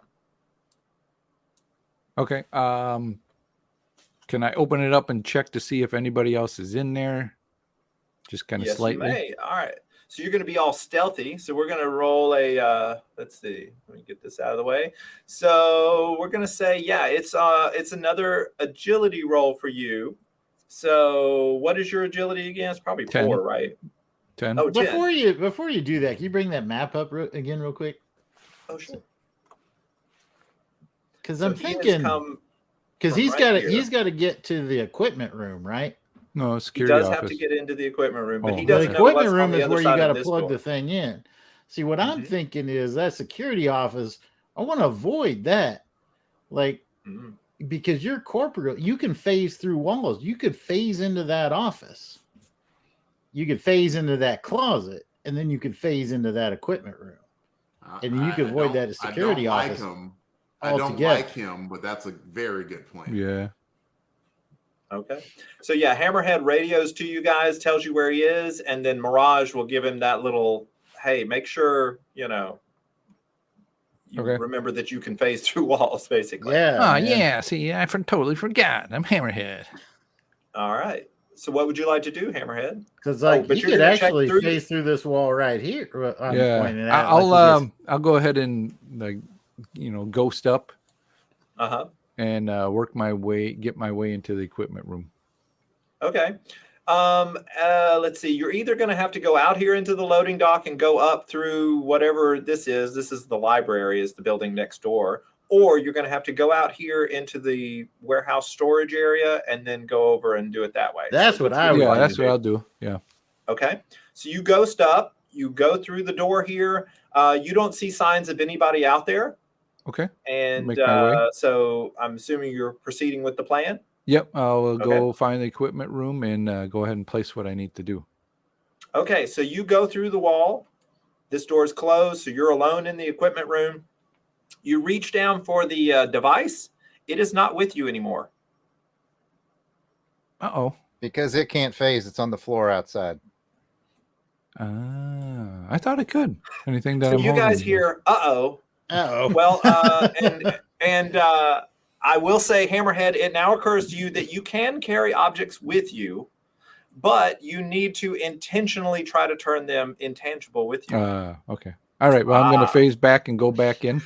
Speaker 5: Okay. Can I open it up and check to see if anybody else is in there? Just kind of
Speaker 2: Yes,
Speaker 5: slightly.
Speaker 2: you may. All right. So you're going to be all stealthy. So we're going to roll a. Let's see. Let me get this out of the way. So we're going to say, yeah, it's another agility roll for you. So what is your agility again? It's probably
Speaker 5: 10.
Speaker 2: 4, right?
Speaker 5: 10.
Speaker 2: Oh, 10.
Speaker 3: Before you do that, can you bring that map up again real quick?
Speaker 2: Oh, sure.
Speaker 3: Because
Speaker 2: So
Speaker 3: I'm
Speaker 2: he has
Speaker 3: thinking,
Speaker 2: come
Speaker 3: because
Speaker 2: from
Speaker 3: he's
Speaker 2: right
Speaker 3: got to
Speaker 2: here.
Speaker 3: he's got to get to the equipment room, right?
Speaker 5: No,
Speaker 2: He
Speaker 5: security
Speaker 2: does
Speaker 5: office.
Speaker 2: have to get into the equipment room, but
Speaker 5: Oh,
Speaker 2: he
Speaker 3: The
Speaker 2: doesn't know
Speaker 3: equipment
Speaker 2: what's on
Speaker 3: room
Speaker 2: the
Speaker 3: is
Speaker 2: other
Speaker 3: where you
Speaker 2: side
Speaker 3: got
Speaker 2: of
Speaker 3: to
Speaker 2: this
Speaker 3: plug
Speaker 2: door.
Speaker 3: the thing in. See, what I'm
Speaker 2: Mhm.
Speaker 3: thinking is that security office, I want to avoid that. Like,
Speaker 2: Mhm.
Speaker 3: because you're corporate, you can phase through walls. You could phase into that office. You could phase into that closet, and then you could phase into that equipment room. And you could avoid that security office
Speaker 4: I don't
Speaker 3: altogether.
Speaker 4: like him, but that's a very good plan.
Speaker 5: Yeah.
Speaker 2: Okay. So yeah, Hammerhead radios to you guys, tells you where he is, and then Mirage will give him that little, hey, make sure, you
Speaker 5: Okay.
Speaker 2: remember that you can phase through walls, basically.
Speaker 3: Yeah.
Speaker 5: Oh
Speaker 3: man.
Speaker 5: yeah. See, I totally forgot. I'm Hammerhead.
Speaker 2: All right. So what would you like to do, Hammerhead?
Speaker 3: Because like
Speaker 2: but
Speaker 3: he
Speaker 2: you're
Speaker 3: could
Speaker 2: gonna check
Speaker 3: actually
Speaker 2: through
Speaker 3: phase through this wall right here. I'm pointing at.
Speaker 5: I'll go ahead and ghost up
Speaker 2: Uh-huh.
Speaker 5: and get my way into the equipment room.
Speaker 2: Okay. Let's see. You're either going to have to go out here into the loading dock and go up through whatever this is. This is the library, is the building next door. Or you're going to have to go out here into the warehouse storage area and then go over and do it that way.
Speaker 3: That's what I would
Speaker 5: Yeah,
Speaker 3: do.
Speaker 5: that's what I'll do. Yeah.
Speaker 2: Okay. So you ghost up. You go through the door here. You don't see signs of anybody out there.
Speaker 5: Okay.
Speaker 2: And
Speaker 5: Make my way.
Speaker 2: so I'm assuming you're proceeding with the plan.
Speaker 5: Yep. I'll go find the equipment room and go ahead and place what I need to do.
Speaker 2: Okay. So you go through the wall. This door is closed. So you're alone in the equipment room. You reach down for the device. It is not with you anymore.
Speaker 5: Uh-oh.
Speaker 1: Because it can't phase. It's on the floor outside.
Speaker 5: I thought it could. Anything that
Speaker 2: So
Speaker 5: I'm
Speaker 2: you guys
Speaker 5: holding.
Speaker 2: hear, uh-oh.
Speaker 3: Oh.
Speaker 2: Well, and I will say, Hammerhead, it now occurs to you that you can carry objects with you, but you need to intentionally try to turn them intangible with you.
Speaker 5: Okay. All right. Well, I'm going to phase back and go back in.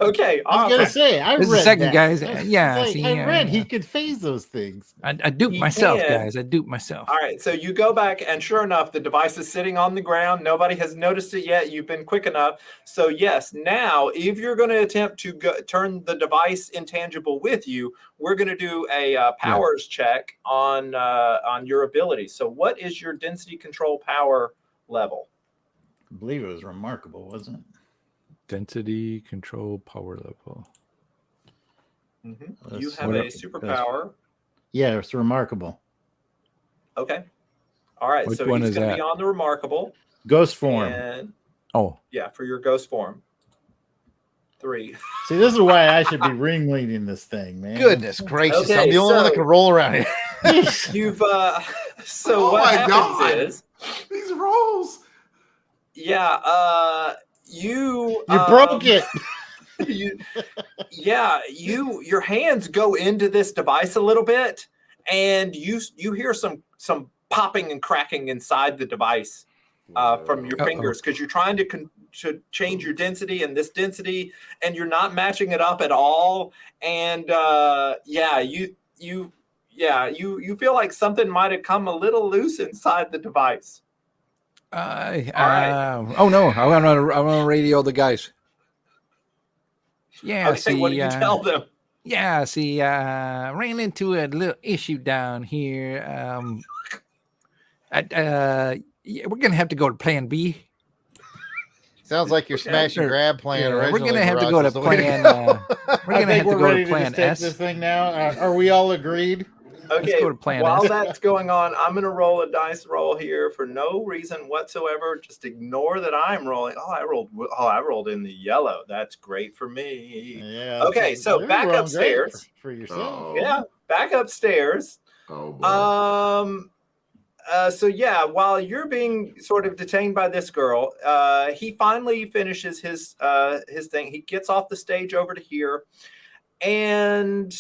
Speaker 2: Okay.
Speaker 3: I was gonna say I
Speaker 5: This is
Speaker 3: read
Speaker 5: the second,
Speaker 3: that.
Speaker 5: guys.
Speaker 3: That's
Speaker 5: Yeah,
Speaker 3: like,
Speaker 5: see,
Speaker 3: I read he could phase those things.
Speaker 5: I duped
Speaker 2: He
Speaker 5: myself,
Speaker 2: can.
Speaker 5: guys. I duped myself.
Speaker 2: All right. So you go back, and sure enough, the device is sitting on the ground. Nobody has noticed it yet. You've been quick enough. So yes, now if you're going to attempt to turn the device intangible with you, we're going to do a powers check on your ability. So what is your density control power level?
Speaker 3: I believe it was remarkable, wasn't it?
Speaker 5: Density control power level.
Speaker 2: You have a superpower.
Speaker 3: Yeah, it's remarkable.
Speaker 2: Okay. All right.
Speaker 5: Which
Speaker 2: so
Speaker 5: one
Speaker 2: he's
Speaker 5: is
Speaker 2: going to
Speaker 5: that?
Speaker 2: be on the remarkable.
Speaker 3: Ghost form.
Speaker 2: And
Speaker 5: Oh,
Speaker 2: yeah, for your ghost form. 3.
Speaker 3: See, this is why I should be ringleading this thing, man.
Speaker 1: Goodness gracious.
Speaker 2: Okay,
Speaker 1: I'm the only one that
Speaker 2: so-
Speaker 1: can roll around here.
Speaker 2: You've so
Speaker 4: Oh
Speaker 2: what
Speaker 4: my
Speaker 2: happens
Speaker 4: God.
Speaker 2: is,
Speaker 4: These rolls.
Speaker 2: yeah, you
Speaker 3: broke it.
Speaker 2: your hands go into this device a little bit, and you hear some popping and cracking inside the device from your fingers, because you're trying to change your density and this density, and you're not matching it up at all. And you feel like something might have come a little loose inside the device.
Speaker 5: oh no! I want to radio the guys. Yeah.
Speaker 2: Okay,
Speaker 5: See,
Speaker 2: what do you tell them?
Speaker 5: Yeah. See, ran into a little issue down here. We're gonna have to go to Plan B.
Speaker 1: Sounds like your smash and grab plan
Speaker 5: Yeah,
Speaker 1: originally.
Speaker 5: we're gonna have to go to
Speaker 1: Mirage, was the way
Speaker 5: Plan.
Speaker 1: go.
Speaker 5: We're
Speaker 3: I
Speaker 5: gonna
Speaker 3: think
Speaker 5: have to
Speaker 3: we're
Speaker 5: go
Speaker 3: ready
Speaker 5: to Plan
Speaker 3: just take
Speaker 5: S.
Speaker 3: this thing now. Are we all agreed?
Speaker 2: Okay,
Speaker 5: go to Plan
Speaker 2: while
Speaker 5: S.
Speaker 2: that's going on, I'm going to roll a dice roll here for no reason whatsoever. Just ignore that I'm rolling. I rolled in the yellow. That's great for me.
Speaker 3: Yeah.
Speaker 2: Okay, so
Speaker 3: you're
Speaker 2: back
Speaker 3: rolling
Speaker 2: upstairs.
Speaker 3: great for yourself.
Speaker 4: Oh.
Speaker 2: Yeah, back upstairs.
Speaker 4: Oh boy.
Speaker 2: So yeah, while you're being sort of detained by this girl, he finally finishes his thing. He gets off the stage over to here. And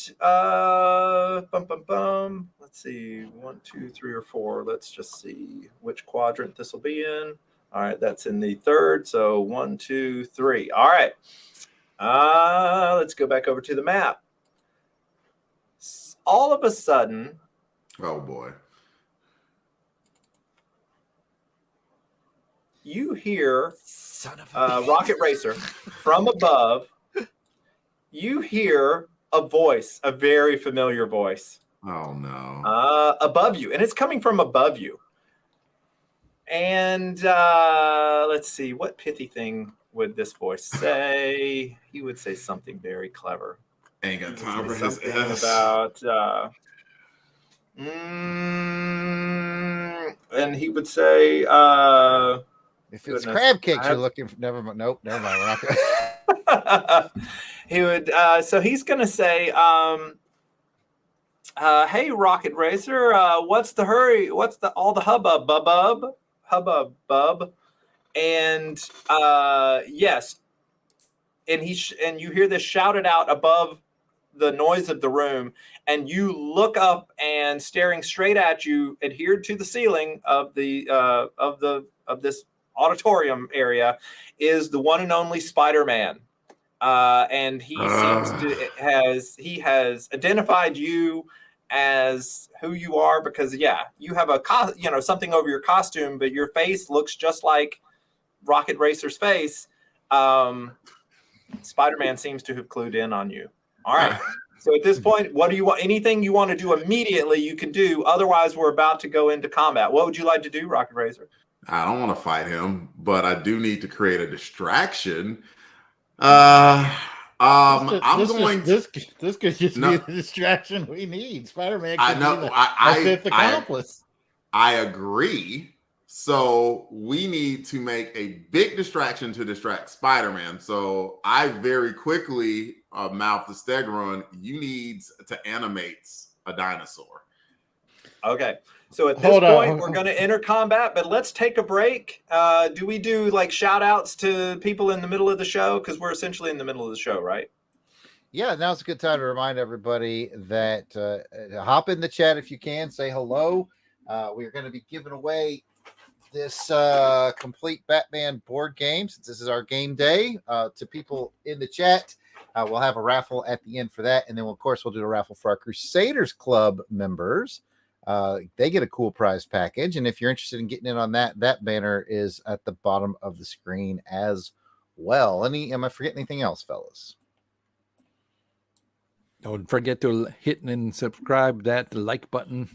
Speaker 2: let's see, 1, 2, 3, or 4. Let's just see which quadrant this will be in. All right, that's in the third. So 1, 2, 3. All right. Let's go back over to the map. All of a sudden,
Speaker 4: Oh boy.
Speaker 2: you hear
Speaker 1: Son of a
Speaker 2: Rocket Racer from above. You hear a voice, a very familiar voice.
Speaker 4: Oh no.
Speaker 2: Above you, and it's coming from above you. And let's see, what pithy thing would this voice say? He would say something very clever.
Speaker 4: Ain't got
Speaker 2: He
Speaker 4: time
Speaker 2: would
Speaker 4: for
Speaker 2: say
Speaker 4: his
Speaker 2: something
Speaker 4: S.
Speaker 2: about and he would say
Speaker 1: If it's
Speaker 2: goodness,
Speaker 1: crab cakes
Speaker 2: I
Speaker 1: you're
Speaker 2: have-
Speaker 1: looking for, never mind. Nope, never mind. We're not gonna...
Speaker 2: he would so he's gonna say Hey, Rocket Racer, what's the hurry? What's all the hubbub, bub? And yes, and and you hear this shouted out above the noise of the room, and you look up, and staring straight at you, adhered to the ceiling of this auditorium area, is the one and only Spider-Man. And he has identified you as who you are, because you have something over your costume, but your face looks just like Rocket Racer's face. Spider-Man seems to have clued in on you. All right. So at this point, what do you want? Anything you want to do immediately, you can do. Otherwise, we're about to go into combat. What would you like to do, Rocket Racer?
Speaker 4: I don't want to fight him, but I do need to create a distraction. This
Speaker 3: could just be the distraction we need. Spider-Man could be the fifth accomplice.
Speaker 4: I agree. So we need to make a big distraction to distract Spider-Man. So I very quickly mouth the Stegron, you need to animate a dinosaur.
Speaker 2: Okay. So at this point, we're going to enter combat, but let's take a break. Do we do like shout outs to people in the middle of the show? Because we're essentially in the middle of the show, right?
Speaker 1: Yeah, now's a good time to remind everybody that hop in the chat if you can, say hello. We're going to be giving away this complete Batman board game, since this is our game day, to people in the chat. We'll have a raffle at the end for that, and then we'll do a raffle for our Crusaders Club members. They get a cool prize package, and if you're interested in getting in on that banner is at the bottom of the screen as well. Am I forgetting anything else, fellas?
Speaker 5: Don't forget to hit and subscribe that like button.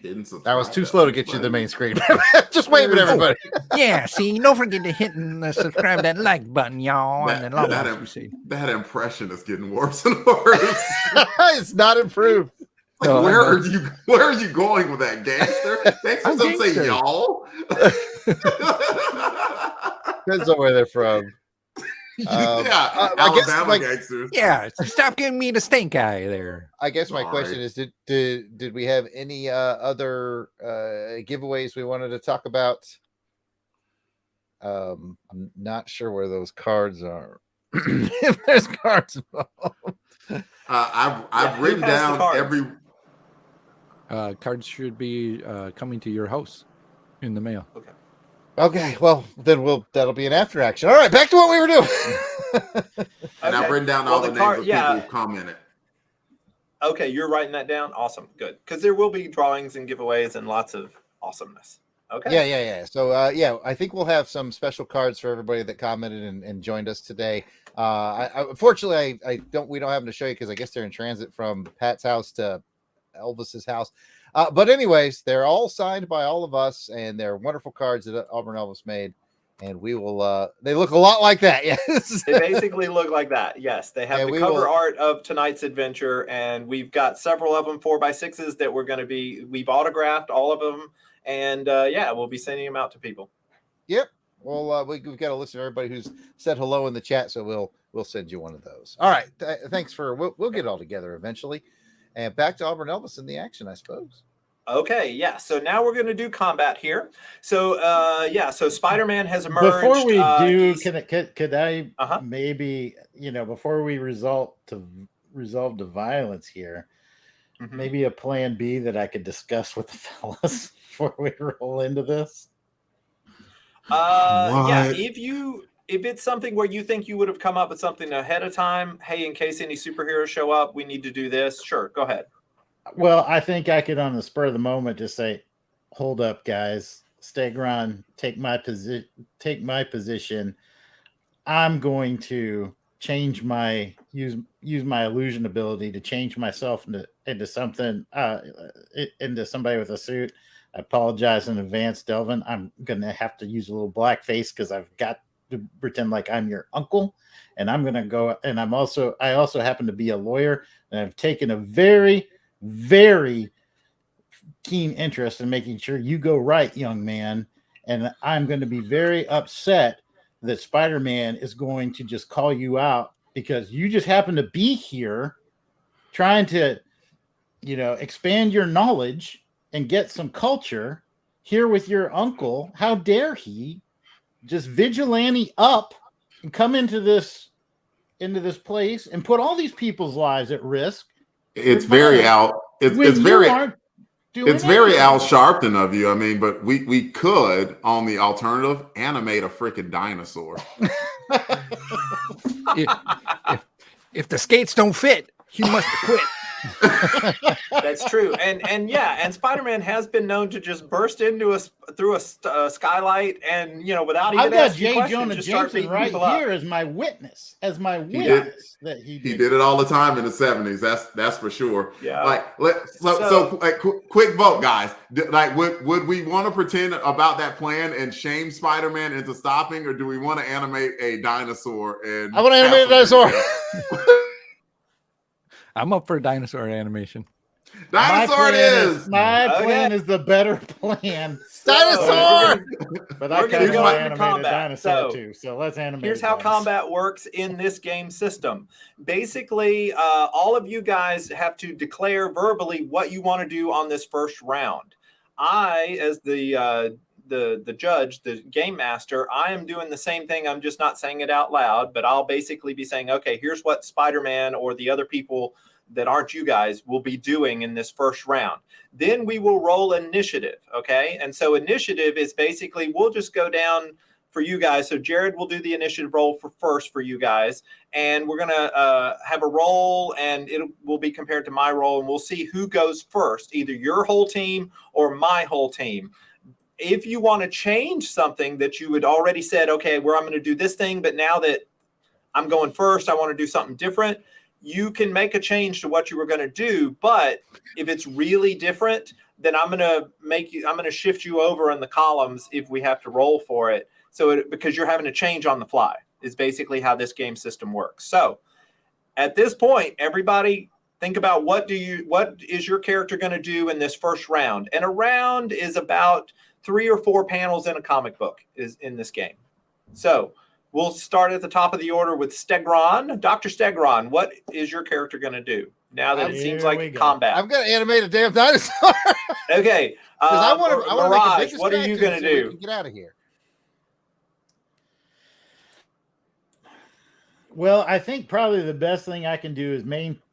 Speaker 1: That was too slow to get you to the main screen. Just waving at everybody.
Speaker 5: Yeah, see, don't forget to hit and subscribe that like button, y'all.
Speaker 4: That impression is getting worse and worse.
Speaker 1: It's not improved.
Speaker 4: Like, where are you going with that, gangster? Thanks for some say y'all.
Speaker 1: Depends on where they're from.
Speaker 4: Alabama gangsters.
Speaker 5: Yeah, stop giving me the stink eye there.
Speaker 1: I guess my question is, did we have any other giveaways we wanted to talk about? I'm not sure where those cards are. If there's cards involved.
Speaker 4: I've written down every
Speaker 5: cards should be coming to your house in the mail.
Speaker 1: Okay, well then that'll be an after action. All right, back to what we were doing.
Speaker 4: And I've written down all the names of people who commented.
Speaker 2: Okay, you're writing that down. Awesome, good, because there will be drawings and giveaways and lots of awesomeness. Okay.
Speaker 1: Yeah. So I think we'll have some special cards for everybody that commented and joined us today. Unfortunately, we don't have them to show you because I guess they're in transit from Pat's house to Elvis's house. But anyways, they're all signed by all of us, and they're wonderful cards that Auburn Elvis made. And we will. They look a lot like that. Yes,
Speaker 2: they basically look like that. Yes, they have the cover art of tonight's adventure, and we've got several of them 4x6s that we've autographed all of them, and we'll be sending them out to people.
Speaker 1: Yep. Well, we've got a list of everybody who's said hello in the chat, so we'll send you one of those. All right. Thanks we'll get it all together eventually. And back to Auburn Elvis in the action, I suppose.
Speaker 2: Okay, yeah. So now we're going to do combat here. So, so Spider-Man has emerged.
Speaker 3: Before we do, could I maybe, before we resolve the violence here, maybe a plan B that I could discuss with the fellas before we roll into this?
Speaker 2: If it's something where you think you would have come up with something ahead of time, hey, in case any superheroes show up, we need to do this. Sure, go ahead.
Speaker 3: Well, I think I could, on the spur of the moment, just say, "Hold up, guys. Stegron, take my position. I'm going to change use my illusion ability to change myself into something into somebody with a suit. I apologize in advance, Delvin. I'm gonna have to use a little blackface because I've got to pretend like I'm your uncle, and I'm gonna go. And I also happen to be a lawyer, and I've taken a very, very keen interest in making sure you go right, young man. And I'm going to be very upset that Spider-Man is going to just call you out because you just happen to be here trying to expand your knowledge and get some culture here with your uncle. How dare he just vigilante up and come into this place and put all these people's lives at risk?
Speaker 4: It's very Al. It's very Al Sharpton of you. I mean, but we could, on the alternative, animate a freaking dinosaur.
Speaker 5: if the skates don't fit, he must quit.
Speaker 2: That's true, and Spider-Man has been known to just burst into through a skylight, and without even asking questions,
Speaker 3: Jonah
Speaker 2: just start
Speaker 3: Jameson
Speaker 2: beating
Speaker 3: right
Speaker 2: people up.
Speaker 3: here as my witness, that he
Speaker 4: did it all the time in the 70s. That's for sure.
Speaker 2: Yeah.
Speaker 4: Quick vote, guys. Would we want to pretend about that plan and shame Spider-Man into stopping, or do we want to animate a dinosaur? And
Speaker 1: I want to animate a dinosaur.
Speaker 5: I'm up for dinosaur animation.
Speaker 4: Dinosaur it is.
Speaker 3: My plan is the better plan.
Speaker 1: Dinosaur.
Speaker 3: But I kind of
Speaker 2: go
Speaker 3: animate
Speaker 2: into
Speaker 3: a dinosaur too. So let's animate.
Speaker 2: Here's how combat works in this game system. Basically, all of you guys have to declare verbally what you want to do on this first round. I, as the judge, the game master, I am doing the same thing. I'm just not saying it out loud, but I'll basically be saying, okay, here's what Spider-Man or the other people that aren't you guys will be doing in this first round. Then we will roll initiative, okay? And so initiative is basically, we'll just go down for you guys. So Jared will do the initiative roll first for you guys, and we're going to have a roll, and it will be compared to my roll, and we'll see who goes first, either your whole team or my whole team. If you want to change something that you had already said, okay, I'm going to do this thing, but now that I'm going first, I want to do something different, you can make a change to what you were going to do. But if it's really different, then I'm going to shift you over in the columns if we have to roll for it. So because you're having to change on the fly is basically how this game system works. So at this point, everybody think about what is your character going to do in this first round? And a round is about 3 or 4 panels in a comic book is in this game. So we'll start at the top of the order with Stegron. Dr. Stegron, what is your character going to do now that it seems like combat?
Speaker 1: I'm going to animate a damn dinosaur.
Speaker 2: Okay.
Speaker 1: I want to
Speaker 2: Mirage, what are you going to do?
Speaker 1: So we can get out of here.
Speaker 3: Well, I think probably the best thing I can do is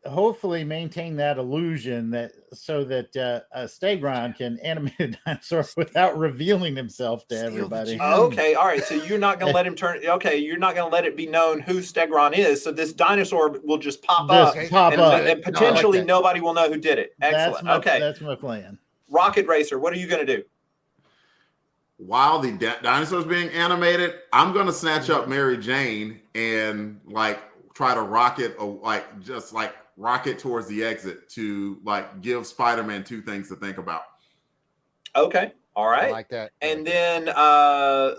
Speaker 3: hopefully maintain that illusion so that Stegron can animate a dinosaur without revealing himself to everybody.
Speaker 2: Okay, all right. So you're not going to let him turn. Okay, you're not going to let it be known who Stegron is. So this dinosaur will just pop up, and potentially nobody will know who did it. Excellent.
Speaker 3: That's my plan.
Speaker 2: Rocket Racer, what are you going to do?
Speaker 4: While the dinosaur's being animated, I'm gonna snatch up Mary Jane and try to rocket towards the exit to give Spider-Man 2 things to think about.
Speaker 2: Okay, all right,
Speaker 1: I like that.
Speaker 2: And then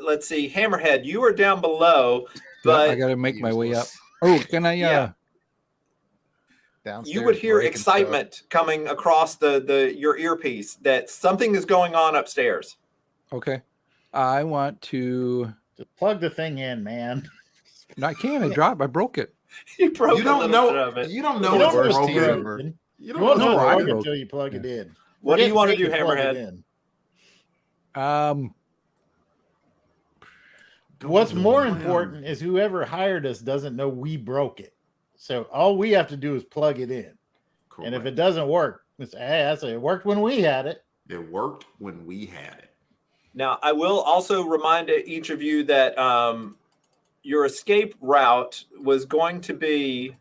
Speaker 2: let's see, Hammerhead, you are down below, but
Speaker 5: I gotta make my way up. Oh, can I?
Speaker 2: Yeah.
Speaker 1: Downstairs,
Speaker 2: you would hear excitement coming across your earpiece that something is going on upstairs.
Speaker 5: Okay. I want to
Speaker 3: just plug the thing in, man.
Speaker 5: No, I can't. I broke it.
Speaker 2: You broke
Speaker 4: You don't know
Speaker 2: it.
Speaker 4: You don't know it's broken.
Speaker 3: You don't know it's broken until you plug it in.
Speaker 2: What do you want to do, Hammerhead?
Speaker 3: What's more important is whoever hired us doesn't know we broke it. So all we have to do is plug it in. Correct. And if it doesn't work, it worked when we had it.
Speaker 4: It worked when we had it.
Speaker 2: Now, I will also remind each of you that your escape route was going to be,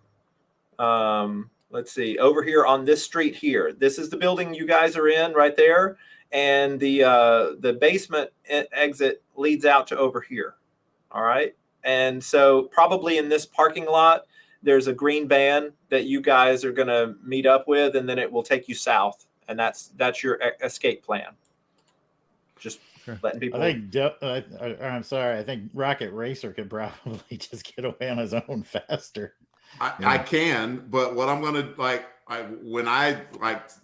Speaker 2: let's see, over here on this street here. This is the building you guys are in right there. And the basement exit leads out to over here. All right. And so probably in this parking lot, there's a green van that you guys are going to meet up with, and then it will take you south. And that's your escape plan. Just letting people.
Speaker 3: I'm sorry. I think Rocket Racer could probably just get away on his own faster.
Speaker 4: I can, but what I'm gonna when I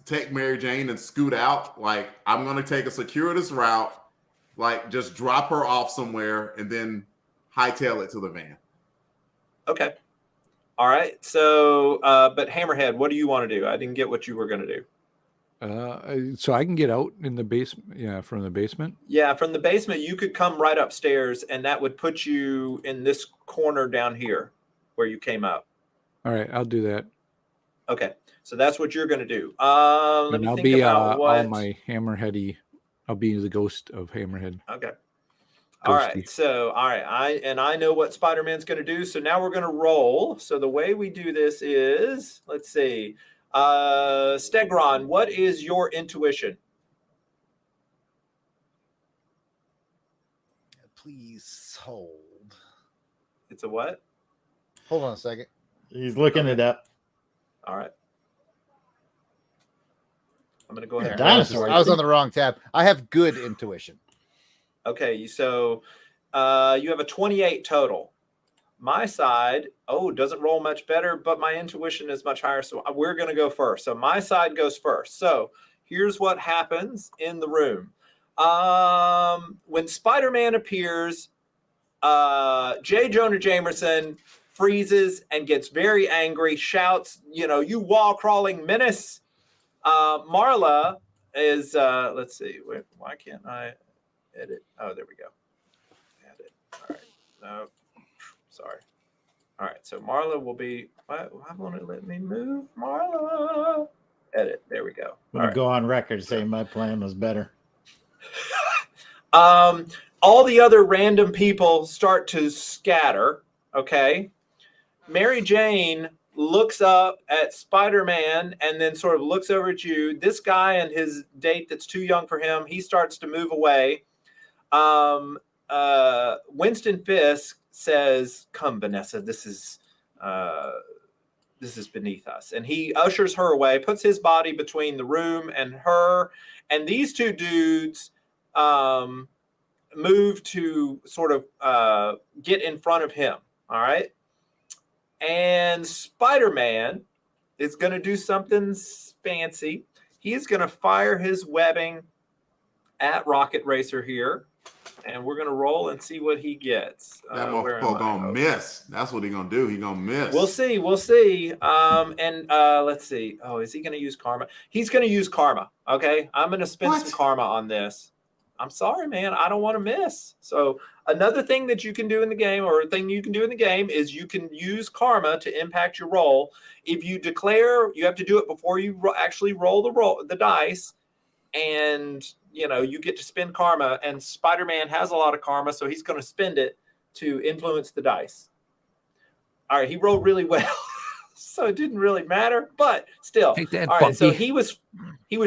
Speaker 4: take Mary Jane and scoot out, I'm gonna take a circuitous route, just drop her off somewhere and then hightail it to the van.
Speaker 2: Okay. All right. So, but Hammerhead, what do you want to do? I didn't get what you were going to do.
Speaker 5: So I can get out in the basement. Yeah, from the basement.
Speaker 2: Yeah, from the basement, you could come right upstairs, and that would put you in this corner down here where you came up.
Speaker 5: All right, I'll do that.
Speaker 2: Okay, so that's what you're going to do. Let
Speaker 5: And
Speaker 2: me
Speaker 5: I'll
Speaker 2: think
Speaker 5: be
Speaker 2: about what.
Speaker 5: all my Hammerheady. I'll be the ghost of Hammerhead.
Speaker 2: Okay. All
Speaker 5: Ghosty.
Speaker 2: right. So, all right. I know what Spider-Man's going to do. So now we're going to roll. So the way we do this is, let's see. Stegron, what is your intuition?
Speaker 1: Please hold.
Speaker 2: It's a what?
Speaker 1: Hold on a second.
Speaker 3: He's looking it up.
Speaker 2: All right. I'm going to go ahead.
Speaker 3: Dinosaur.
Speaker 1: I was on the wrong tab. I have good intuition.
Speaker 2: Okay. So you have a 28 total. My side, doesn't roll much better, but my intuition is much higher. So we're going to go first. So my side goes first. So here's what happens in the room. When Spider-Man appears, J. Jonah Jameson freezes and gets very angry, shouts, you wall-crawling menace. Marla is, let's see, why can't I edit? Oh, there we go. Edit. All right. No, sorry. All right, so Marla will be, why won't it let me move Marla? Edit. There we go.
Speaker 3: I'm going to go on record saying my plan was better.
Speaker 2: All the other random people start to scatter, okay? Mary Jane looks up at Spider-Man and then sort of looks over at you. This guy and his date that's too young for him, he starts to move away. Winston Fisk says, "Come, Vanessa, this is beneath us." And he ushers her away, puts his body between the room and her, and these two dudes move to sort of get in front of him. All right. And Spider-Man is going to do something fancy. He's going to fire his webbing at Rocket Racer here. And we're going to roll and see what he gets.
Speaker 4: That motherfucker going to miss. That's what he's going to do. He's going to miss.
Speaker 2: We'll see. We'll see. Let's see. Oh, is he going to use karma? He's going to use karma. Okay. I'm going to spend some karma on this. I'm sorry, man. I don't want to miss. So another thing that you can do in the game, or a thing you can do in the game, is you can use karma to impact your roll. If you declare, you have to do it before you actually roll the dice, and you get to spend karma. And Spider-Man has a lot of karma, so he's going to spend it to influence the dice. All right, he rolled really well, so it didn't really matter, but still.
Speaker 5: That,
Speaker 2: all right, so he was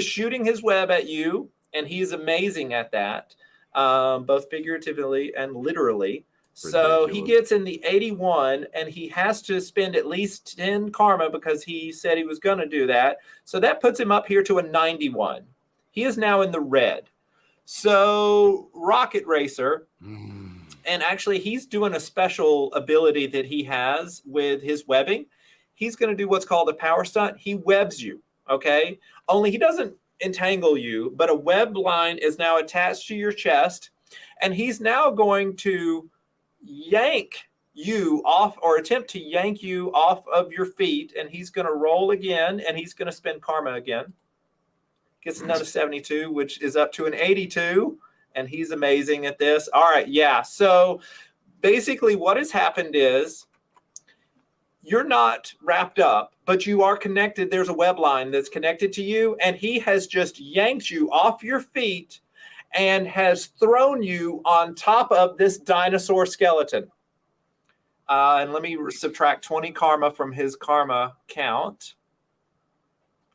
Speaker 2: shooting his web at you. And he's amazing at that, both figuratively and literally. So he gets in the 81, and he has to spend at least 10 karma because he said he was going to do that. So that puts him up here to a 91. He is now in the red. So Rocket Racer, and actually he's doing a special ability that he has with his webbing. He's going to do what's called a power stunt. He webs you, okay? Only he doesn't entangle you, but a web line is now attached to your chest, and he's now going to yank you off, or attempt to yank you off of your feet, and he's going to roll again, and he's going to spend karma again. Gets another 72, which is up to an 82, and he's amazing at this. All right, yeah. So basically what has happened is you're not wrapped up, but you are connected. There's a web line that's connected to you, and he has just yanked you off your feet and has thrown you on top of this dinosaur skeleton. And let me subtract 20 karma from his karma count.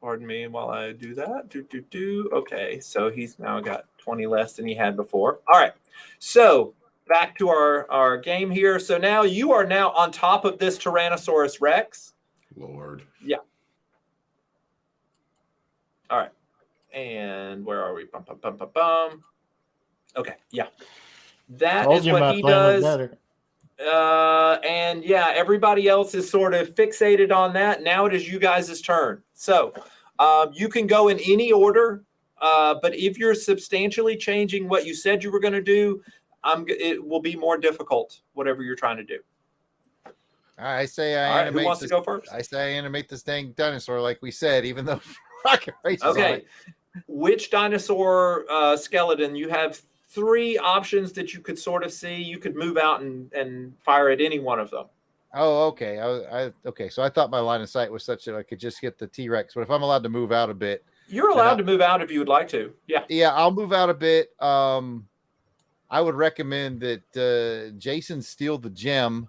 Speaker 2: Pardon me while I do that. Okay, so he's now got 20 less than he had before. All right, so back to our game here. So now you are now on top of this Tyrannosaurus Rex.
Speaker 4: Lord.
Speaker 2: Yeah. All right. And where are we? Bum, bum, bum, bum, bum. Okay. Yeah. That is what he does. And yeah, everybody else is sort of fixated on that. Now it is you guys' turn. So you can go in any order, but if you're substantially changing what you said you were going to do, it will be more difficult, whatever you're trying to do.
Speaker 1: I say I
Speaker 2: All right,
Speaker 1: animate.
Speaker 2: who wants to go first?
Speaker 1: I say I animate this dang dinosaur like we said, even though rocket racers.
Speaker 2: Okay. Which dinosaur skeleton? You have 3 options that you could sort of see. You could move out and fire at any one of them.
Speaker 1: Oh, okay. Okay. So I thought my line of sight was such that I could just hit the T-Rex, but if I'm allowed to move out a bit,
Speaker 2: you're allowed to move out if you would like to. Yeah.
Speaker 1: Yeah, I'll move out a bit. I would recommend that Jason steal the gem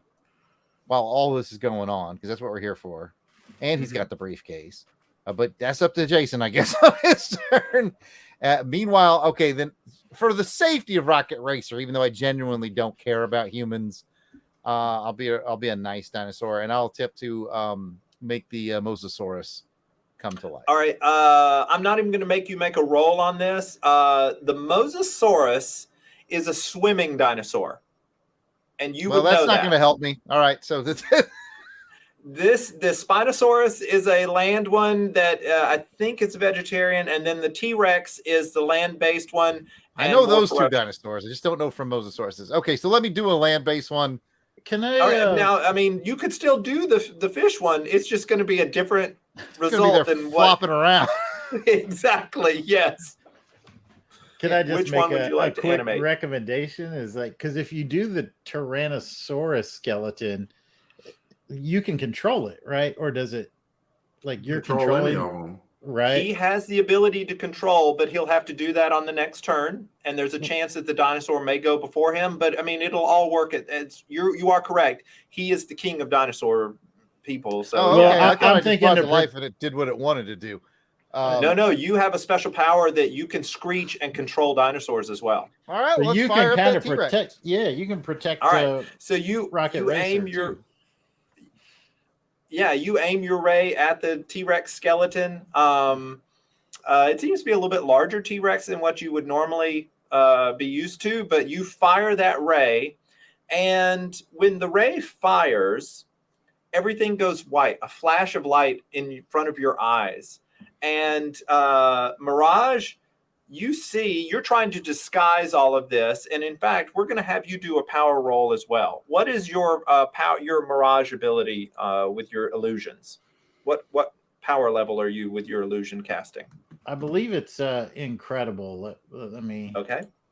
Speaker 1: while all this is going on, because that's what we're here for. And he's got the briefcase. But that's up to Jason, I guess, on his turn. Meanwhile, okay, then for the safety of Rocket Racer, even though I genuinely don't care about humans, I'll be a nice dinosaur, and I'll tip to make the Mosasaurus come to life.
Speaker 2: All right. I'm not even going to make you make a roll on this. The Mosasaurus is a swimming dinosaur, and you would know that.
Speaker 1: That's not going to help me. All right, so this
Speaker 2: Spinosaurus is a land one that I think it's vegetarian, and then the T-Rex is the land-based one.
Speaker 1: I know those 2 dinosaurs. I just don't know from Mosasauruses. Okay, so let me do a land-based one.
Speaker 3: Can I?
Speaker 2: Now, I mean, you could still do the fish one. It's just going to be a different result than
Speaker 1: flopping around.
Speaker 2: Exactly. Yes.
Speaker 3: Can I just make a quick
Speaker 2: animate?
Speaker 3: Recommendation? Is like, because if you do the Tyrannosaurus skeleton, you can control it, right? Or does it like you're controlling? Right.
Speaker 2: He has the ability to control, but he'll have to do that on the next turn. And there's a chance that the dinosaur may go before him. But I mean, it'll all work. You are correct. He is the king of dinosaur people. So
Speaker 1: I'm thinking of life, and it did what it wanted to do.
Speaker 2: No, you have a special power that you can screech and control dinosaurs as well.
Speaker 1: All right,
Speaker 3: so you can kind of protect. Yeah, you can protect.
Speaker 2: All right, so you aim your. Too. Yeah, you aim your ray at the T-Rex skeleton. It seems to be a little bit larger T-Rex than what you would normally be used to, but you fire that ray, and when the ray fires, everything goes white, a flash of light in front of your eyes. And Mirage, you're trying to disguise all of this, and in fact, we're going to have you do a power roll as well. What is your your Mirage ability with your illusions? What power level are you with your illusion casting?
Speaker 3: I believe it's incredible. Let me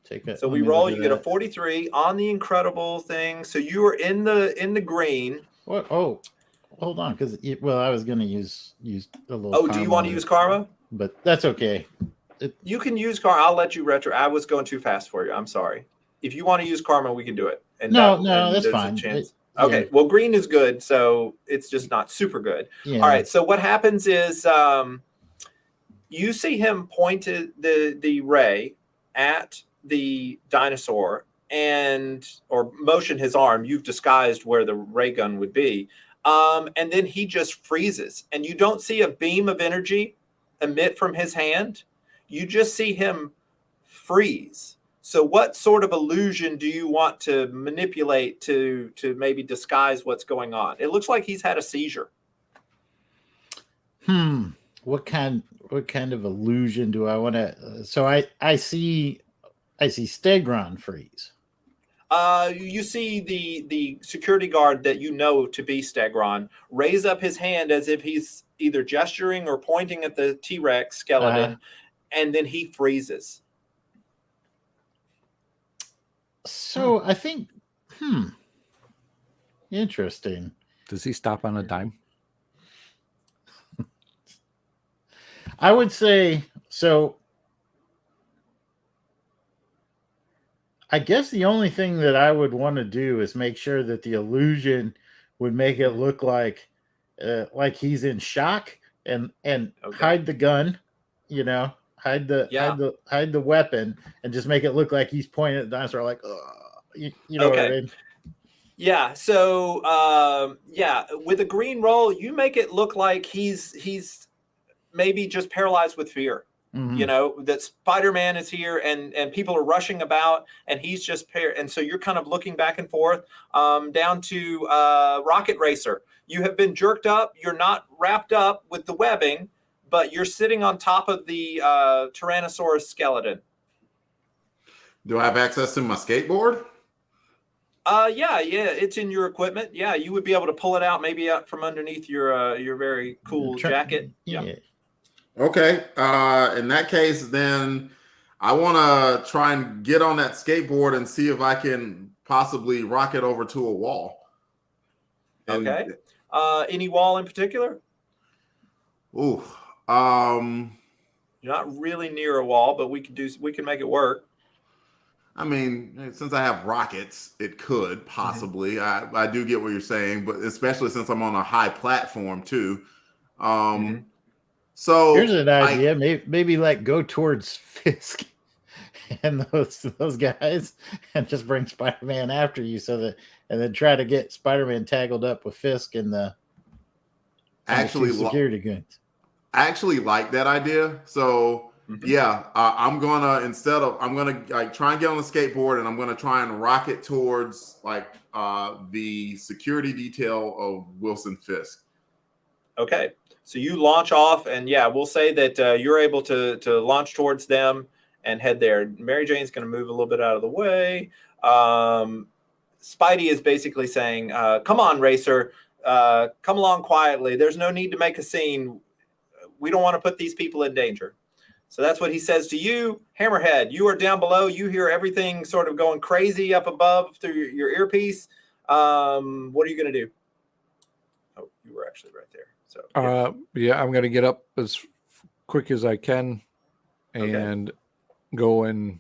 Speaker 3: take it.
Speaker 2: So we roll. You get a 43 on the incredible thing. So you are in the green.
Speaker 3: What? Oh, hold on, because I was going to use a little.
Speaker 2: Oh, do you want to use karma?
Speaker 3: But that's okay.
Speaker 2: You can use karma. I'll let you retro. I was going too fast for you. I'm sorry. If you want to use karma, we can do it. And
Speaker 3: no, that's fine.
Speaker 2: Okay. Well, green is good, so it's just not super good.
Speaker 3: Yeah.
Speaker 2: All right. So what happens is you see him point the ray at the dinosaur or motion his arm. You've disguised where the ray gun would be. And then he just freezes, and you don't see a beam of energy emit from his hand. You just see him freeze. So what sort of illusion do you want to manipulate to maybe disguise what's going on? It looks like he's had a seizure.
Speaker 3: What kind of illusion do I want to? So I see Stegron freeze.
Speaker 2: You see the security guard that you know to be Stegron raise up his hand as if he's either gesturing or pointing at the T-Rex skeleton, and then he freezes.
Speaker 3: So I think, interesting.
Speaker 5: Does he stop on a dime?
Speaker 3: I would say so. I guess the only thing that I would want to do is make sure that the illusion would make it look like he's in shock and hide the gun, hide the weapon, and just make it look like he's pointing at the dinosaur, like, you know what I mean?
Speaker 2: Yeah. So with a green roll, you make it look like he's maybe just paralyzed with fear. Mm-hmm. That Spider-Man is here and people are rushing about, and he's just and so you're kind of looking back and forth down to Rocket Racer. You have been jerked up. You're not wrapped up with the webbing, but you're sitting on top of the Tyrannosaurus skeleton.
Speaker 4: Do I have access to my skateboard?
Speaker 2: Yeah, it's in your equipment. Yeah, you would be able to pull it out maybe out from underneath your very cool jacket.
Speaker 3: Yeah.
Speaker 4: Okay. In that case, then I want to try and get on that skateboard and see if I can possibly rocket over to a wall. And,
Speaker 2: Okay. Any wall in particular?
Speaker 4: Ooh.
Speaker 2: You're not really near a wall, but we can make it work.
Speaker 4: I mean, since I have rockets, it could possibly. I do get what you're saying, but especially since I'm on a high platform too. So
Speaker 3: here's an idea. Maybe like go towards Fisk and those guys, and just bring Spider-Man after you, and then try to get Spider-Man tangled up with Fisk and the security guards.
Speaker 4: I actually like that idea. So yeah, I'm gonna like try and get on the skateboard, and I'm gonna try and rocket towards like the security detail of Wilson Fisk.
Speaker 2: Okay, so you launch off, and yeah, we'll say that you're able to launch towards them and head there. Mary Jane's going to move a little bit out of the way. Spidey is basically saying, "Come on, Racer, come along quietly. There's no need to make a scene. We don't want to put these people in danger." So that's what he says to you. Hammerhead, you are down below. You hear everything sort of going crazy up above through your earpiece. What are you going to do? Oh, you were actually right there. So
Speaker 5: yeah, I'm going to get up as quick as I can and go in.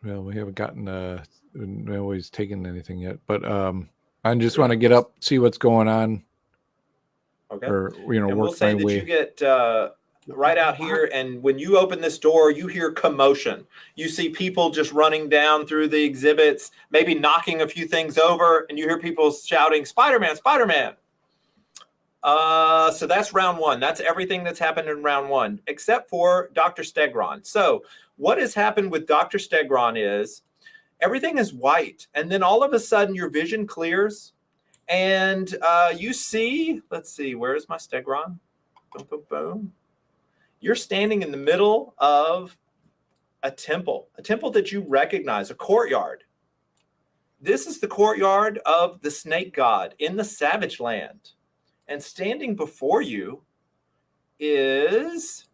Speaker 5: Well, we haven't gotten nobody's taken anything yet, but I just want to get up, see what's going on.
Speaker 2: Okay.
Speaker 5: Or,
Speaker 2: and
Speaker 5: work
Speaker 2: we'll say
Speaker 5: my
Speaker 2: that
Speaker 5: way.
Speaker 2: you get right out here, and when you open this door, you hear commotion. You see people just running down through the exhibits, maybe knocking a few things over, and you hear people shouting, "Spider-Man, Spider-Man!" So that's round one. That's everything that's happened in round one, except for Dr. Stegron. So what has happened with Dr. Stegron is everything is white, and then all of a sudden your vision clears, and you see, let's see, where's my Stegron? Boom, boom, boom. You're standing in the middle of a temple that you recognize, a courtyard. This is the courtyard of the snake god in the Savage Land. And standing before you is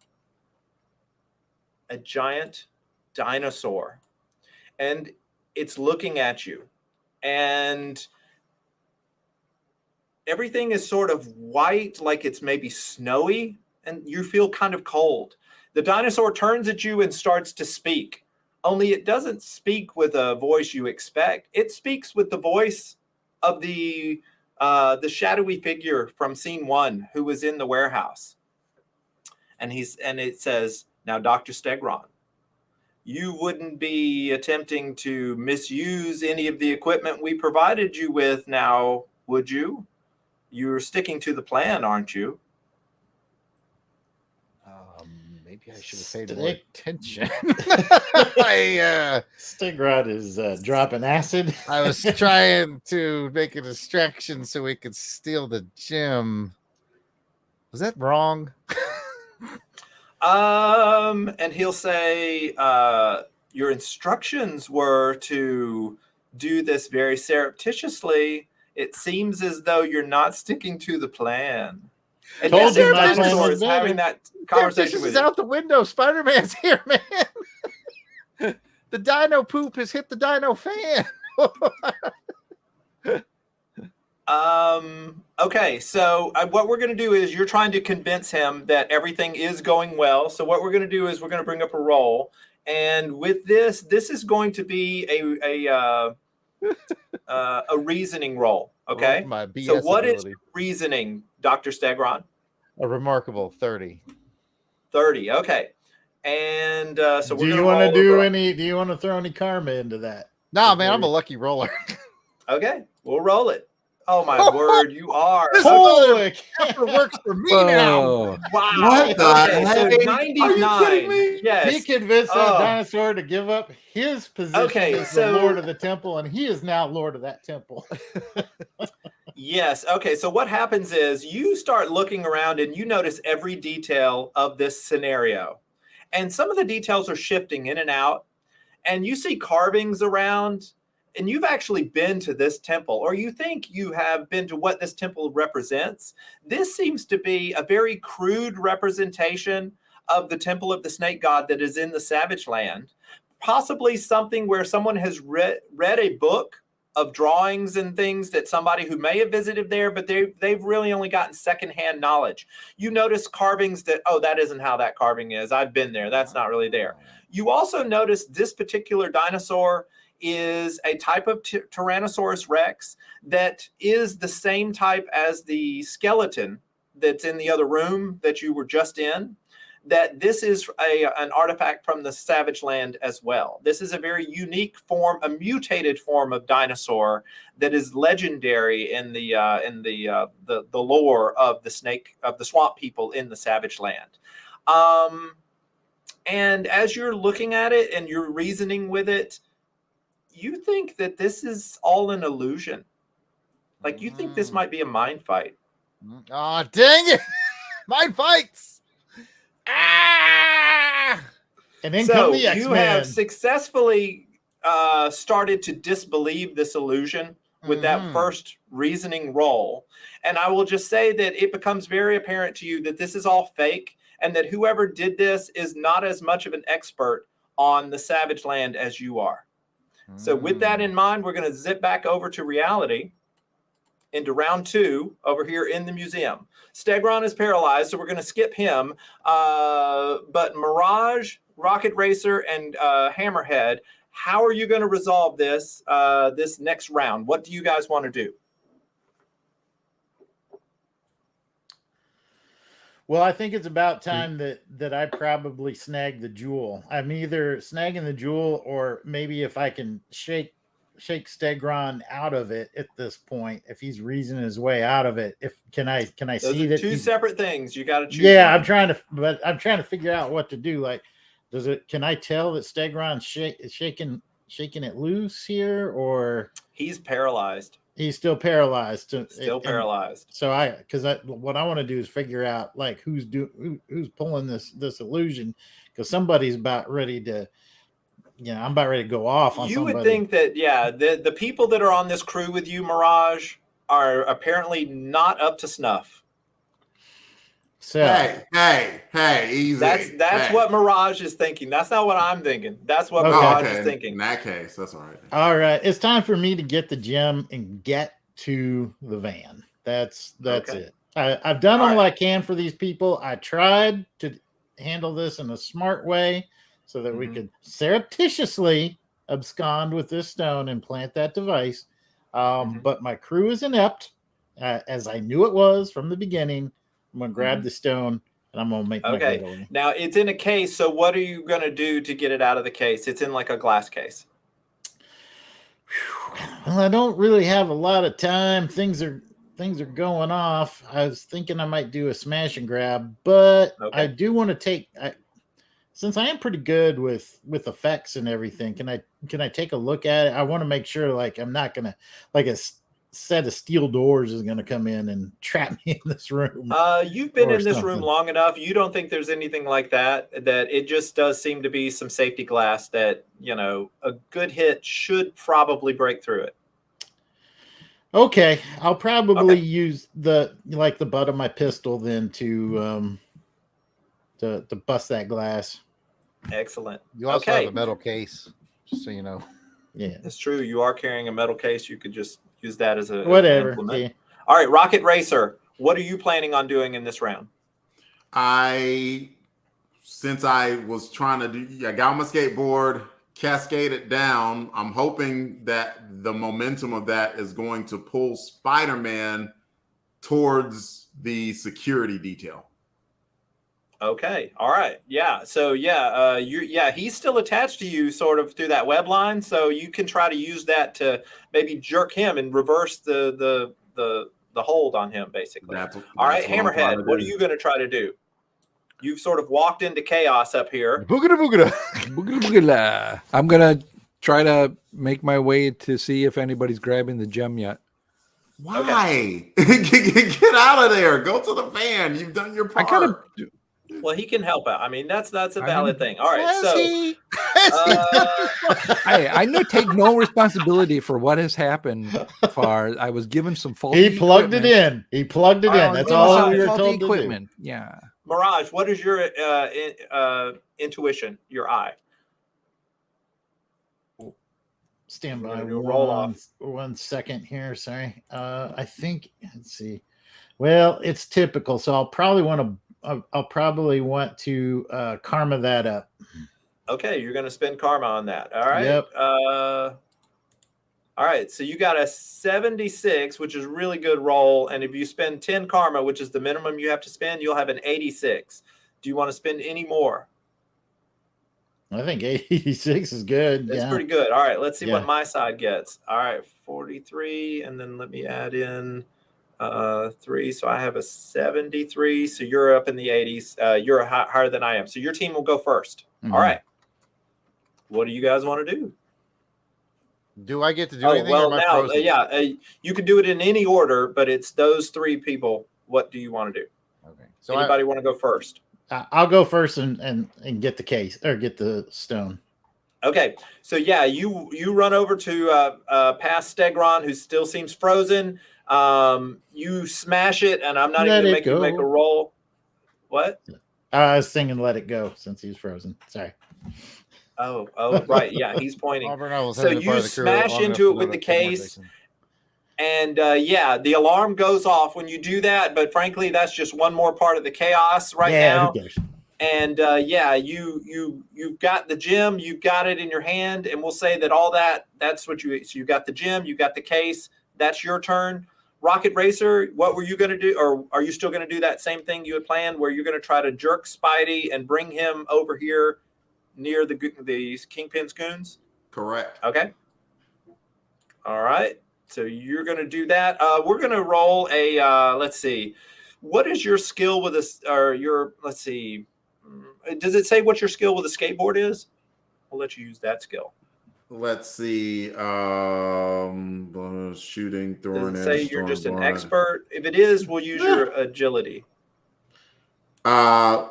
Speaker 2: a giant dinosaur. And it's looking at you. And everything is sort of white, like it's maybe snowy, and you feel kind of cold. The dinosaur turns at you and starts to speak, only it doesn't speak with a voice you expect. It speaks with the voice of the shadowy figure from scene 1 who was in the warehouse. And it says, "Now, Dr. Stegron, you wouldn't be attempting to misuse any of the equipment we provided you with now, would you? You're sticking to the plan, aren't you?"
Speaker 1: Maybe I should have paid more attention.
Speaker 3: Stigrod is dropping acid.
Speaker 1: I was trying to make a distraction so we could steal the gem. Was that wrong?
Speaker 2: And he'll say, your instructions were to do this very surreptitiously. It seems as though you're not sticking to the plan. And
Speaker 3: Told you my
Speaker 2: dinosaur
Speaker 3: plan was
Speaker 2: is having
Speaker 3: better.
Speaker 2: that conversation
Speaker 1: This
Speaker 2: with
Speaker 1: is
Speaker 2: you.
Speaker 1: out the window. Spider-Man's here, man. The dino poop has hit the dino fan.
Speaker 2: Okay, so what we're going to do is you're trying to convince him that everything is going well. So what we're going to do is we're going to bring up a roll. And with this is going to be a reasoning roll. Okay.
Speaker 1: My BS
Speaker 2: so what
Speaker 1: ability.
Speaker 2: is reasoning, Dr. Stegron?
Speaker 1: A remarkable 30.
Speaker 2: 30. Okay. And so
Speaker 3: do you want to throw any karma into that?
Speaker 1: No, man, I'm a lucky roller.
Speaker 2: Okay, we'll roll it. Oh my word, you are.
Speaker 1: This
Speaker 3: Holy
Speaker 1: Chapter works for me now.
Speaker 5: Oh,
Speaker 2: Wow.
Speaker 4: What the
Speaker 2: Okay, so
Speaker 4: heck?
Speaker 2: 99.
Speaker 4: Are you kidding me?
Speaker 2: Yes.
Speaker 3: He convinced that dinosaur to give up his position as the Lord of the Temple, and he is now Lord of that temple.
Speaker 2: Yes. Okay. So what happens is you start looking around and you notice every detail of this scenario. And some of the details are shifting in and out. And you see carvings around. and you've actually been to this temple, or you think you have been to what this temple represents, this seems to be a very crude representation of the temple of the snake god that is in the Savage Land. Possibly something where someone has read a book of drawings and things that somebody who may have visited there, but they've really only gotten secondhand knowledge. You notice carvings that, oh, that isn't how that carving is. I've been there. That's not really there. You also notice this particular dinosaur is a type of Tyrannosaurus Rex that is the same type as the skeleton that's in the other room that you were just in. That this is an artifact from the Savage Land as well. This is a very unique form, a mutated form of dinosaur that is legendary in the lore of the swamp people in the Savage Land. And as you're looking at it and you're reasoning with it, you think that this is all an illusion. Like, you think this might be a mind fight.
Speaker 1: Oh, dang it! Mind fights. Ah!
Speaker 3: And then come the X-Men.
Speaker 2: You have successfully started to disbelieve this illusion with that first reasoning roll. And I will just say that it becomes very apparent to you that this is all fake, and that whoever did this is not as much of an expert on the Savage Land as you are. So with that in mind, we're going to zip back over to reality into round 2 over here in the museum. Stegron is paralyzed, so we're going to skip him. But Mirage, Rocket Racer, and Hammerhead, how are you going to resolve this this next round? What do you guys want to do?
Speaker 3: Well, I think it's about time that I probably snag the jewel. I'm either snagging the jewel, or maybe if I can shake Stegron out of it at this point, if he's reasoning his way out of it. Can I
Speaker 2: Those
Speaker 3: see
Speaker 2: are
Speaker 3: that?
Speaker 2: Two separate things. You got to choose.
Speaker 3: Yeah,
Speaker 2: one.
Speaker 3: I'm trying to figure out what to do. Like, can I tell that Stegron's shaking it loose here, or
Speaker 2: he's paralyzed?
Speaker 3: He's still paralyzed.
Speaker 2: Paralyzed.
Speaker 3: So what I want to do is figure out like who's pulling this illusion, because somebody's about ready to, I'm about ready to go off on somebody.
Speaker 2: You would think that, the people that are on this crew with you, Mirage, are apparently not up to snuff.
Speaker 3: So
Speaker 4: hey, easy.
Speaker 2: That's what Mirage is thinking. That's not what I'm thinking. That's what Mirage is thinking.
Speaker 4: In that case, that's all right.
Speaker 3: All right, it's time for me to get the gem and get to the van. That's it. I've done all I can for these people. I tried to handle this in a smart way so that we could surreptitiously abscond with this stone and plant that device. But my crew is inept, as I knew it was from the beginning. I'm going to grab the stone, and I'm going to make my way over.
Speaker 2: Now, it's in a case, so what are you going to do to get it out of the case? It's in like a glass case.
Speaker 3: Well, I don't really have a lot of time. Things are going off. I was thinking I might do a smash and grab, but I do want to take... since I am pretty good with effects and everything, can I take a look at it? I want to make sure, like, I'm not going to... like a set of steel doors is going to come in and trap me in this room.
Speaker 2: You've been in this room long enough. You don't think there's anything like that it just does seem to be some safety glass that, a good hit should probably break through it.
Speaker 3: Okay. I'll probably use the butt of my pistol then to bust that glass.
Speaker 2: Excellent.
Speaker 1: You also have a metal case, just so you know.
Speaker 3: Yeah.
Speaker 2: It's true. You are carrying a metal case. You could just use that as a
Speaker 3: whatever.
Speaker 2: Yeah. All right, Rocket Racer, what are you planning on doing in this round?
Speaker 4: Since I was trying to I got on my skateboard, cascaded down. I'm hoping that the momentum of that is going to pull Spider-Man towards the security detail.
Speaker 2: Okay. All right. Yeah. So he's still attached to you sort of through that web line. So you can try to use that to maybe jerk him and reverse the hold on him, basically. All right, Hammerhead, what are you going to try to do? You've sort of walked into chaos up here.
Speaker 1: Boogada.
Speaker 5: I'm going to try to make my way to see if anybody's grabbing the gem yet.
Speaker 4: Why? Okay. Get out of there. Go to the van. You've done your part.
Speaker 2: Well, he can help out. I mean, that's a valid thing. All right,
Speaker 1: Has
Speaker 2: so
Speaker 1: he? Has he
Speaker 5: I take no responsibility for what has happened. I was given some faulty.
Speaker 3: He plugged
Speaker 5: equipment.
Speaker 3: it in. He plugged it
Speaker 2: All right,
Speaker 3: in. That's
Speaker 5: Given
Speaker 3: all
Speaker 5: some
Speaker 3: we were
Speaker 5: faulty
Speaker 3: told to do.
Speaker 5: equipment. Yeah.
Speaker 2: Mirage, what is your intuition? Your eye.
Speaker 3: Stand
Speaker 2: We're
Speaker 3: by
Speaker 2: gonna do a roll off.
Speaker 3: 1 second here. Sorry. I think. Let's see. Well, it's typical, so I'll probably want to karma that up.
Speaker 2: Okay, you're going to spend karma on that. All right.
Speaker 3: Yep.
Speaker 2: All right. So you got a 76, which is a really good roll. And if you spend 10 karma, which is the minimum you have to spend, you'll have an 86. Do you want to spend any more?
Speaker 3: I think 86 is good.
Speaker 2: That's pretty good. All right. Let's see what my side gets. All right. 43. And then let me add in 3. So I have a 73. So you're up in the 80s. You're higher than I am. So your team will go first.
Speaker 3: Mm-hmm.
Speaker 2: All right. What do you guys want to do?
Speaker 1: Do I get to do anything?
Speaker 2: Well, now, you can do it in any order, but it's those 3 people. What do you want to do?
Speaker 1: Okay. So
Speaker 2: anybody want to go first?
Speaker 3: I'll go first and get the case or get the stone.
Speaker 2: Okay. So yeah, you run over to past Stegron, who still seems frozen. You smash it, and I'm not even going to make you make a roll. What?
Speaker 3: I was singing "Let It Go" since he's frozen. Sorry.
Speaker 2: Oh, right. Yeah, he's pointing.
Speaker 1: So
Speaker 2: you smash into it with the case, and the alarm goes off when you do that. But frankly, that's just one more part of the chaos now. And you've got the gem, you've got it in your hand, and we'll say that that's what you. So you got the gem, you got the case. That's your turn. Rocket Racer, what were you going to do? Or are you still going to do that same thing you had planned where you're going to try to jerk Spidey and bring him over here near the Kingpin's goons?
Speaker 4: Correct.
Speaker 2: Okay. All right. So you're going to do that. We're going to roll a, let's see. What is your skill with this, or your, let's see. Does it say what your skill with a skateboard is? We'll let you use that skill.
Speaker 4: Let's see. Shooting, throwing.
Speaker 2: Does it say you're just an expert? If it is, we'll use your agility.
Speaker 4: Let's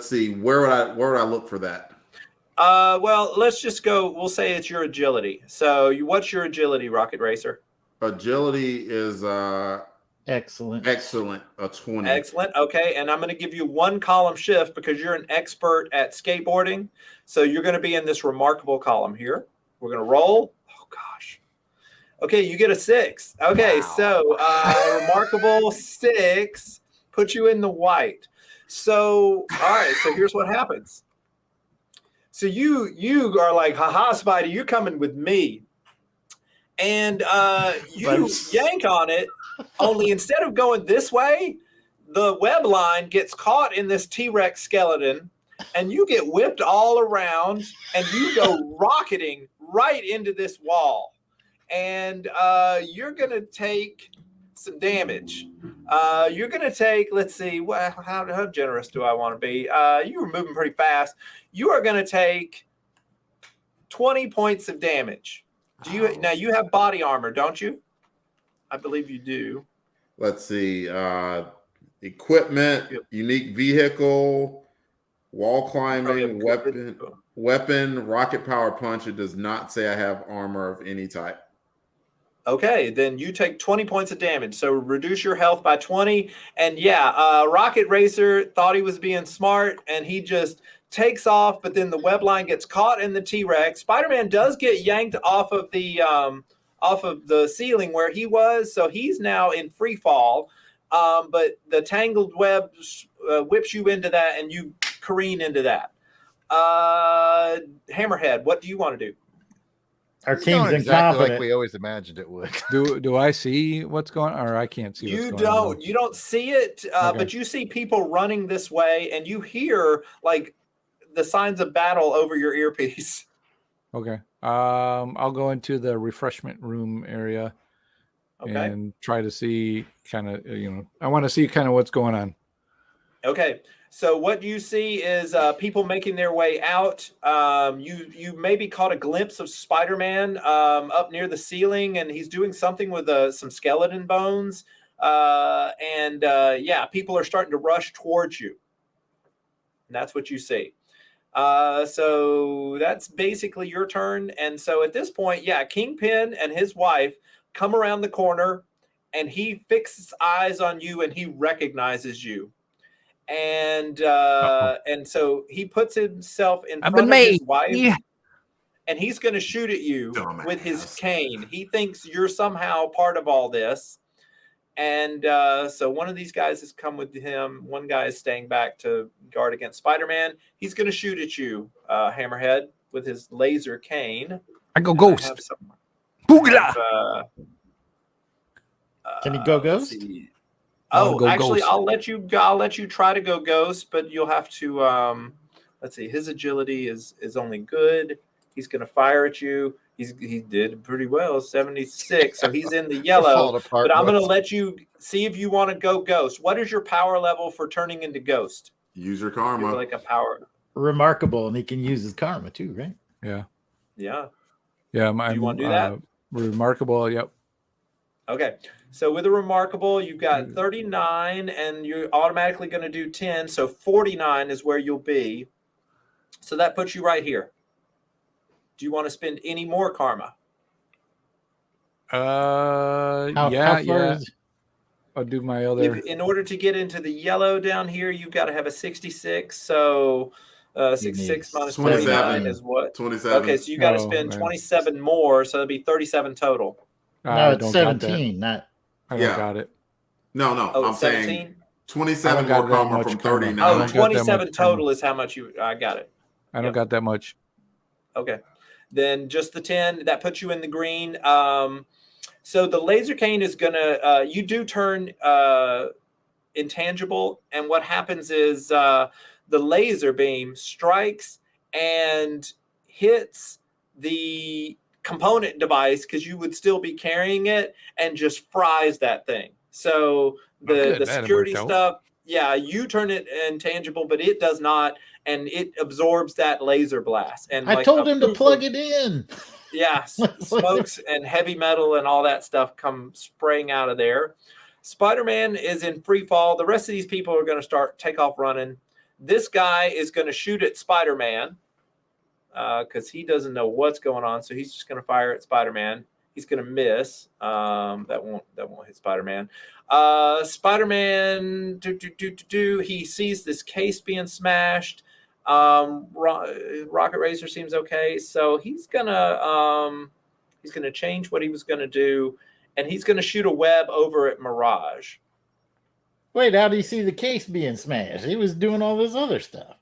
Speaker 4: see. Where would I look for that?
Speaker 2: Well, let's just go. We'll say it's your agility. So, what's your agility, Rocket Racer?
Speaker 4: Agility is
Speaker 3: excellent.
Speaker 4: A 20.
Speaker 2: Excellent. Okay, and I'm going to give you 1 column shift because you're an expert at skateboarding. So you're going to be in this remarkable column here. We're going to roll. Oh gosh. Okay, you get a 6. Okay, wow. So remarkable 6 puts you in the white. So all right. So here's what happens. So you are like, haha, Spidey, you're coming with me. And you yank on it, only instead of going this way, the web line gets caught in this T-Rex skeleton, and you get whipped all around, and you go rocketing right into this wall. And you're going to take some damage. You're going to take, let's see, how generous do I want to be? You were moving pretty fast. You are going to take 20 points of damage. Now you have body armor, don't you? I believe you do.
Speaker 4: Let's see. Equipment, unique vehicle, wall climbing, weapon, rocket power punch. It does not say I have armor of any type.
Speaker 2: Okay, then you take 20 points of damage. So reduce your health by 20. And Rocket Racer thought he was being smart, and he just takes off, but then the web line gets caught in the T-Rex. Spider-Man does get yanked off of the ceiling where he was, so he's now in free fall. But the tangled web whips you into that, and you careen into that. Hammerhead, what do you want to do?
Speaker 3: Our team's incompetent.
Speaker 1: Like we always imagined it would.
Speaker 5: Do I see what's going on, or I can't see what's going on?
Speaker 2: You don't see it, okay. But you see people running this way, and you hear like the signs of battle over your earpiece.
Speaker 5: Okay. I'll go into the refreshment room area and try to see kind of, I want to see kind of what's going on.
Speaker 2: Okay. So what you see is people making their way out. You maybe caught a glimpse of Spider-Man up near the ceiling, and he's doing something with some skeleton bones. People are starting to rush towards you. And that's what you see. So that's basically your turn. And so at this point, yeah, Kingpin and his wife come around the corner, and he fixes eyes on you, and he recognizes you. And so he puts himself in front of his wife, and he's going to shoot at you with his cane. He thinks you're somehow part of all this. And so one of these guys has come with him. One guy is staying back to guard against Spider-Man. He's going to shoot at you, Hammerhead, with his laser cane.
Speaker 5: I go Ghost. Boogla!
Speaker 3: Can he go Ghost?
Speaker 2: Actually,
Speaker 5: Ghost.
Speaker 2: I'll let you try to go Ghost, but you'll have to. Let's see. His agility is only good. He's going to fire at you. He did pretty well, 76. So he's in the yellow. But I'm going to let you see if you want to go Ghost. What is your power level for turning into Ghost?
Speaker 4: Use your karma.
Speaker 2: Like a power.
Speaker 3: Remarkable, and he can use his karma too, right?
Speaker 5: Yeah.
Speaker 2: Yeah.
Speaker 5: Yeah.
Speaker 2: Do you want to do that?
Speaker 5: Remarkable. Yep.
Speaker 2: Okay. So with a remarkable, you've got 39, and you're automatically going to do 10. So 49 is where you'll be. So that puts you right here. Do you want to spend any more karma?
Speaker 5: Yeah. I'll do my other.
Speaker 2: In order to get into the yellow down here, you've got to have a 66. So 66 minus 29 is what?
Speaker 4: 27.
Speaker 2: Okay, so you got to spend 27 more. So it'll be 37 total.
Speaker 3: No, it's 17. Not.
Speaker 5: I don't got it.
Speaker 4: No. I'm
Speaker 2: 17?
Speaker 4: saying 27 more karma from 39.
Speaker 2: Oh, 27 total is how much you. I got it.
Speaker 5: I don't got that much.
Speaker 2: Okay. Then just the 10, that puts you in the green. So the laser cane is going to, you do turn intangible. And what happens is the laser beam strikes and hits the component device, because you would still be carrying it, and just fries that thing. So the security stuff, yeah, you turn it intangible, but it does not. And it absorbs that laser blast. And
Speaker 3: I told him to plug it in.
Speaker 2: Yeah, smokes and heavy metal and all that stuff come spraying out of there. Spider-Man is in free fall. The rest of these people are going to take off running. This guy is going to shoot at Spider-Man because he doesn't know what's going on. So he's just going to fire at Spider-Man. He's going to miss. That won't hit Spider-Man. Spider-Man, he sees this case being smashed. Rocket Racer seems okay, so he's gonna change what he was gonna do, and he's gonna shoot a web over at Mirage.
Speaker 3: Wait, how do you see the case being smashed? He was doing all this other stuff.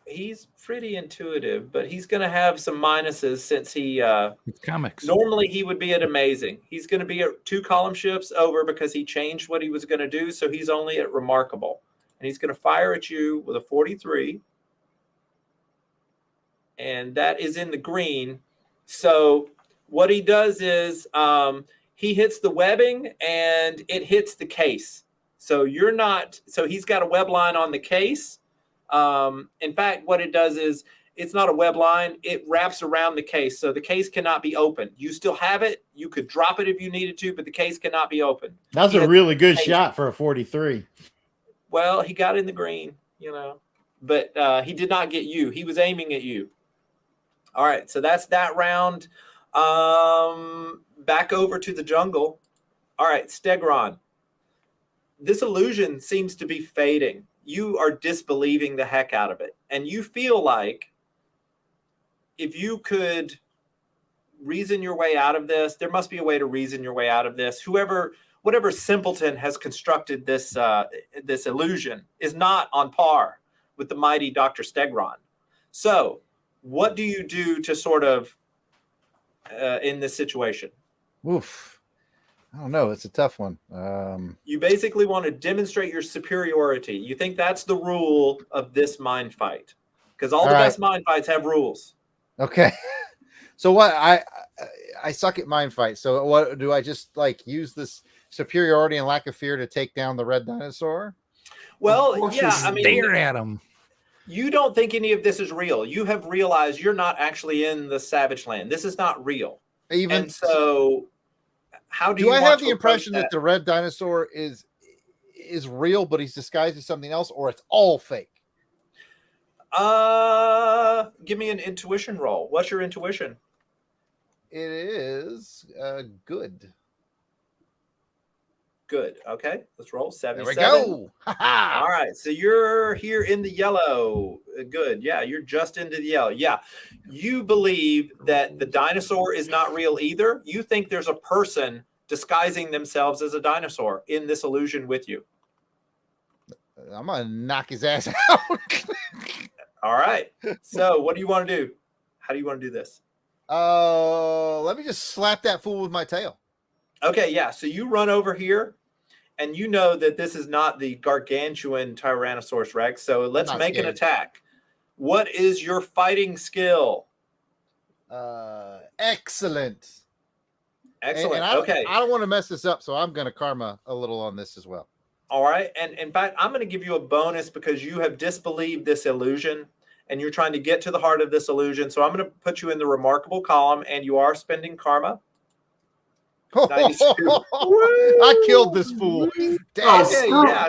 Speaker 2: He's pretty intuitive, but he's gonna have some minuses since
Speaker 5: it's comics.
Speaker 2: Normally he would be at amazing. He's gonna be at 2 column shifts over because he changed what he was gonna do, so he's only at remarkable, and he's gonna fire at you with a 43. And that is in the green. So what he does is he hits the webbing and it hits the case. So he's got a web line on the case. In fact, what it does is it's not a web line. It wraps around the case. So the case cannot be opened. You still have it. You could drop it if you needed to, but the case cannot be opened.
Speaker 3: That's a really good shot for a 43.
Speaker 2: Well, he got in the green, but he did not get you. He was aiming at you. All right, so that's that round. Back over to the jungle. All right, Stegron. This illusion seems to be fading. You are disbelieving the heck out of it. And you feel like if you could reason your way out of this, there must be a way to reason your way out of this. Whatever simpleton has constructed this illusion is not on par with the mighty Dr. Stegron. So what do you do to sort of in this situation?
Speaker 1: Oof. I don't know. It's a tough one.
Speaker 2: You basically want to demonstrate your superiority. You think that's the rule of this mind fight, because all the best mind fights have rules.
Speaker 1: Okay. So what? I suck at mind fights. So what do I just use this superiority and lack of fear to take down the red dinosaur?
Speaker 2: Well, yeah. I mean,
Speaker 5: stare at him.
Speaker 2: You don't think any of this is real. You have realized you're not actually in the Savage Land. This is not real. And so how do you
Speaker 1: have the impression that the red dinosaur is real, but he's disguised as something else, or it's all fake?
Speaker 2: Give me an intuition roll. What's your intuition?
Speaker 1: It is good.
Speaker 2: Good. Okay, let's roll. 77.
Speaker 1: There we go.
Speaker 2: All right, so you're here in the yellow. Good. Yeah, you're just into the yellow. Yeah. You believe that the dinosaur is not real either. You think there's a person disguising themselves as a dinosaur in this illusion with you.
Speaker 1: I'm gonna knock his ass out.
Speaker 2: All right. So what do you want to do? How do you want to do this?
Speaker 1: Let me just slap that fool with my tail.
Speaker 2: Okay, yeah. So you run over here, and you know that this is not the gargantuan Tyrannosaurus Rex. So let's make an attack. What is your fighting skill?
Speaker 1: Excellent.
Speaker 2: Excellent.
Speaker 1: And
Speaker 2: okay.
Speaker 1: I don't want to mess this up, so I'm going to karma a little on this as well.
Speaker 2: All right. And in fact, I'm going to give you a bonus because you have disbelieved this illusion and you're trying to get to the heart of this illusion. So I'm going to put you in the remarkable column, and you are spending karma.
Speaker 1: I killed this fool.
Speaker 4: Oh,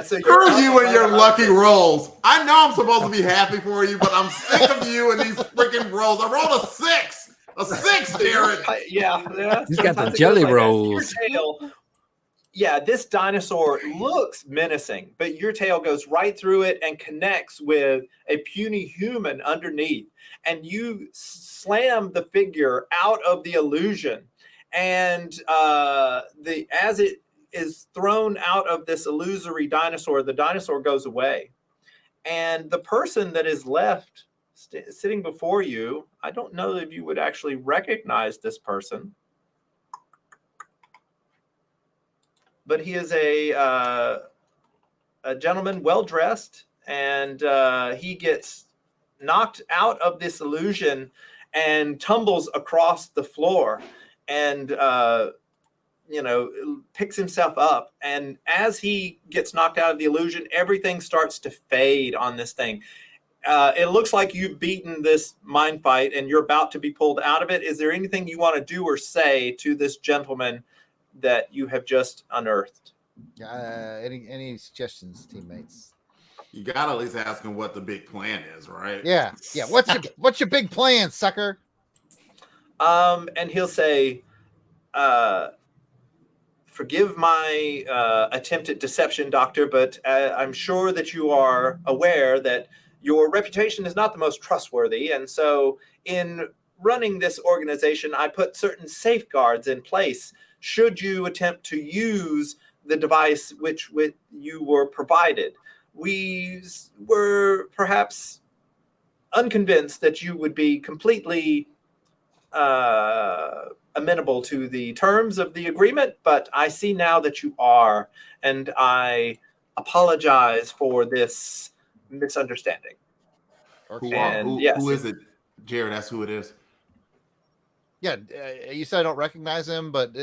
Speaker 2: so
Speaker 4: screw you and your lucky rolls. I know I'm supposed to be happy for you, but I'm sick of you and these freaking rolls. I rolled a 6. A 6, Jared.
Speaker 2: Yeah.
Speaker 5: He's got the jelly rolls.
Speaker 2: Yeah, this dinosaur looks menacing, but your tail goes right through it and connects with a puny human underneath. And you slam the figure out of the illusion. And as it is thrown out of this illusory dinosaur, the dinosaur goes away. And the person that is left sitting before you, I don't know if you would actually recognize this person. But he is a gentleman, well-dressed, and he gets knocked out of this illusion and tumbles across the floor and, picks himself up. And as he gets knocked out of the illusion, everything starts to fade on this thing. It looks like you've beaten this mind fight and you're about to be pulled out of it. Is there anything you want to do or say to this gentleman that you have just unearthed?
Speaker 1: Any suggestions, teammates?
Speaker 4: You gotta at least ask him what the big plan is, right?
Speaker 1: Yeah. What's your big plan, sucker?
Speaker 2: And he'll say, "Forgive my attempt at deception, Doctor, but I'm sure that you are aware that your reputation is not the most trustworthy, and so in running this organization, I put certain safeguards in place should you attempt to use the device which you were provided. We were perhaps unconvinced that you would be completely amenable to the terms of the agreement, but I see now that you are, and I apologize for this misunderstanding."
Speaker 4: Who is it? Jared, that's who it is.
Speaker 1: Yeah, you said I don't recognize him, but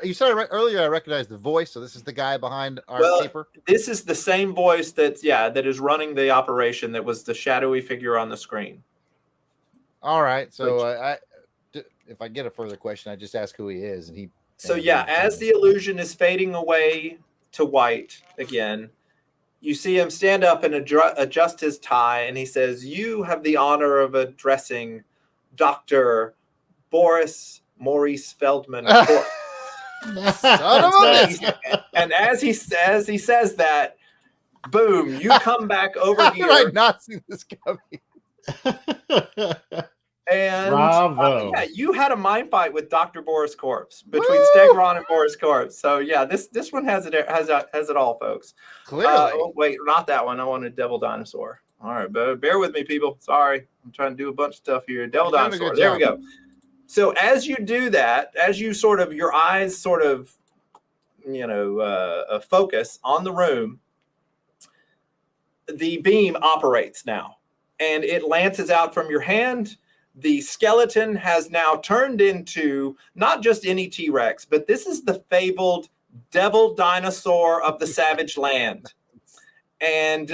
Speaker 1: you said earlier I recognized the voice, so this is the guy behind our paper?
Speaker 2: This is the same voice that is running the operation that was the shadowy figure on the screen.
Speaker 1: All right, so if I get a further question, I just ask who he is, and he...
Speaker 2: So as the illusion is fading away to white again, you see him stand up and adjust his tie, and he says, "You have the honor of addressing Dr. Boris Maurice Feldman."
Speaker 1: Son of a bitch.
Speaker 2: And as he says that, boom, you come back over here.
Speaker 1: How did I not see this coming?
Speaker 2: And
Speaker 3: Bravo.
Speaker 2: you had a mind fight with Dr. Boris Corpse between Stegron and Boris Corpse. So yeah, this one has it all, folks.
Speaker 1: Clearly.
Speaker 2: Wait, not that one. I wanted Devil Dinosaur. All right, but bear with me, people. Sorry, I'm trying to do a bunch of stuff here. Devil Dinosaur. There we go. So as you do that, as you your eyes focus on the room, the beam operates now, and it lances out from your hand. The skeleton has now turned into not just any T-Rex, but this is the fabled devil dinosaur of the Savage Land. And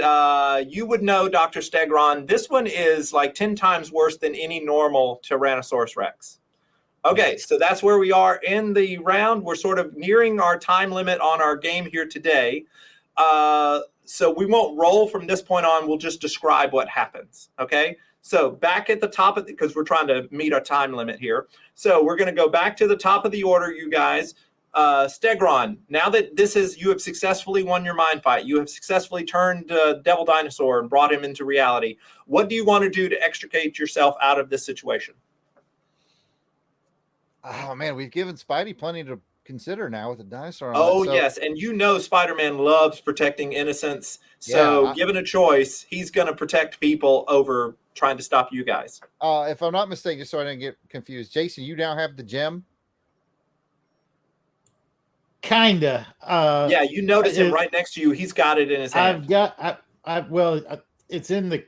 Speaker 2: you would know, Dr. Stegron, this one is like 10 times worse than any normal Tyrannosaurus Rex. Okay, so that's where we are in the round. We're sort of nearing our time limit on our game here today. So we won't roll from this point on. We'll just describe what happens. Okay. So back at the top of because we're trying to meet our time limit here. So we're going to go back to the top of the order, you guys. Stegron, now that you have successfully won your mind fight, you have successfully turned Devil Dinosaur and brought him into reality. What do you want to do to extricate yourself out of this situation?
Speaker 1: Oh man, we've given Spidey plenty to consider now with the dinosaur on
Speaker 2: Oh
Speaker 1: it, so,
Speaker 2: yes, and you know Spider-Man loves protecting innocence. So
Speaker 1: Yeah,
Speaker 2: given a choice, he's going to protect people over trying to stop you guys.
Speaker 1: if I'm not mistaken, just so I didn't get confused, Jason, you now have the gem.
Speaker 3: Kinda.
Speaker 2: Yeah, you notice him right next to you. He's got it in his hand.
Speaker 3: It's in the.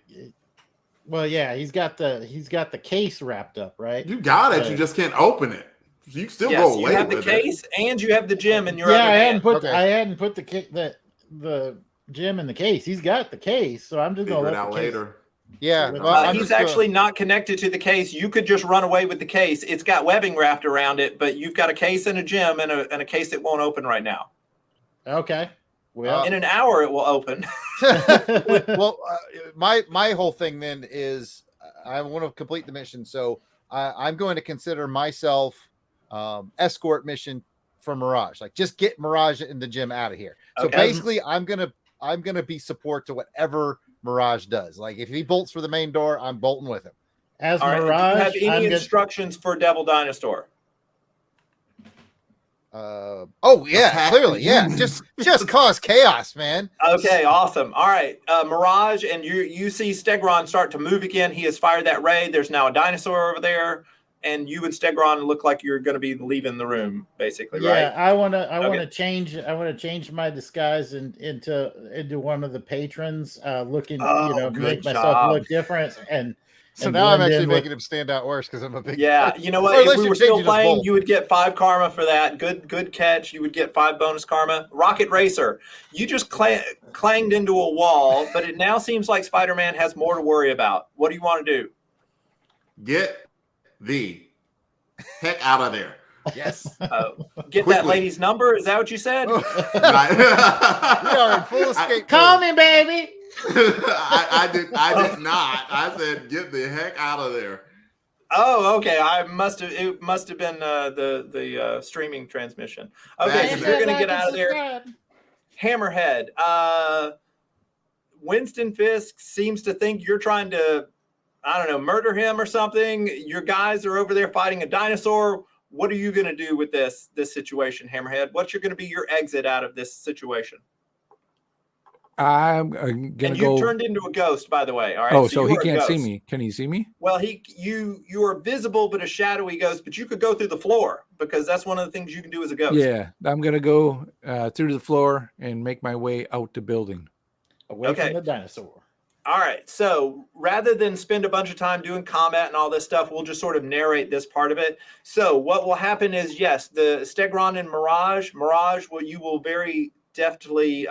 Speaker 3: Well, yeah, he's got the case wrapped up, right?
Speaker 4: You got it. You just can't open it. You still go away.
Speaker 2: You have the
Speaker 4: with
Speaker 2: case and you have the gem in your
Speaker 3: Yeah,
Speaker 2: other hand.
Speaker 3: I hadn't put the gem in the case. He's got the case, so I'm just
Speaker 4: Figure
Speaker 3: gonna
Speaker 4: it out later.
Speaker 1: Yeah, well,
Speaker 2: he's actually not connected to the case. You could just run away with the case. It's got webbing wrapped around it, but you've got a case and a gem and a case that won't open right now.
Speaker 3: Okay. Well,
Speaker 2: in an hour it will open.
Speaker 1: well, my whole thing then is I want to complete the mission, so I'm going to consider myself escort mission for Mirage. Like, just get Mirage and the gym out of here. So basically, I'm gonna be support to whatever Mirage does. Like, if he bolts for the main door, I'm bolting with him.
Speaker 3: As
Speaker 2: All right,
Speaker 3: Mirage,
Speaker 2: do you have any instructions for Devil Dinosaur?
Speaker 1: Oh yeah, clearly, yeah. Just cause chaos, man.
Speaker 2: Okay, awesome. All right, Mirage, and you see Stegron start to move again. He has fired that ray. There's now a dinosaur over there, and you and Stegron look like you're going to be leaving the room, basically, right?
Speaker 3: Yeah, I want to change my disguise into one of the patrons, looking, make myself look different and.
Speaker 1: So now I'm actually making him stand out worse because I'm a big.
Speaker 2: Yeah, you know what? If we were still playing, you would get 5 karma for that. Good catch. You would get 5 bonus karma. Rocket Racer, you just clanged into a wall, but it now seems like Spider-Man has more to worry about. What do you want to do?
Speaker 4: Get the heck out of there.
Speaker 1: Yes.
Speaker 2: Get that lady's number. Is that what you said?
Speaker 1: We are in full escape.
Speaker 3: Call me, baby.
Speaker 4: I did not. I said, get the heck out of there.
Speaker 2: Oh, okay. It must have been the streaming transmission. Okay, so you're gonna get out of there. Hammerhead. Winston Fisk seems to think you're trying to, I don't know, murder him or something. Your guys are over there fighting a dinosaur. What are you gonna do with this situation, Hammerhead? What's going to be your exit out of this situation?
Speaker 5: I'm gonna
Speaker 2: go. You turned into a ghost, by the way. All right.
Speaker 5: Oh, so he can't see me. Can he see me?
Speaker 2: Well, you are visible, but a shadowy ghost. But you could go through the floor because that's one of the things you can do as a ghost.
Speaker 5: Yeah, I'm gonna go through the floor and make my way out the building,
Speaker 3: away from the dinosaur.
Speaker 2: All right. So rather than spend a bunch of time doing combat and all this stuff, we'll just sort of narrate this part of it. So what will happen is, yes, the Stegron and Mirage, you will very deftly.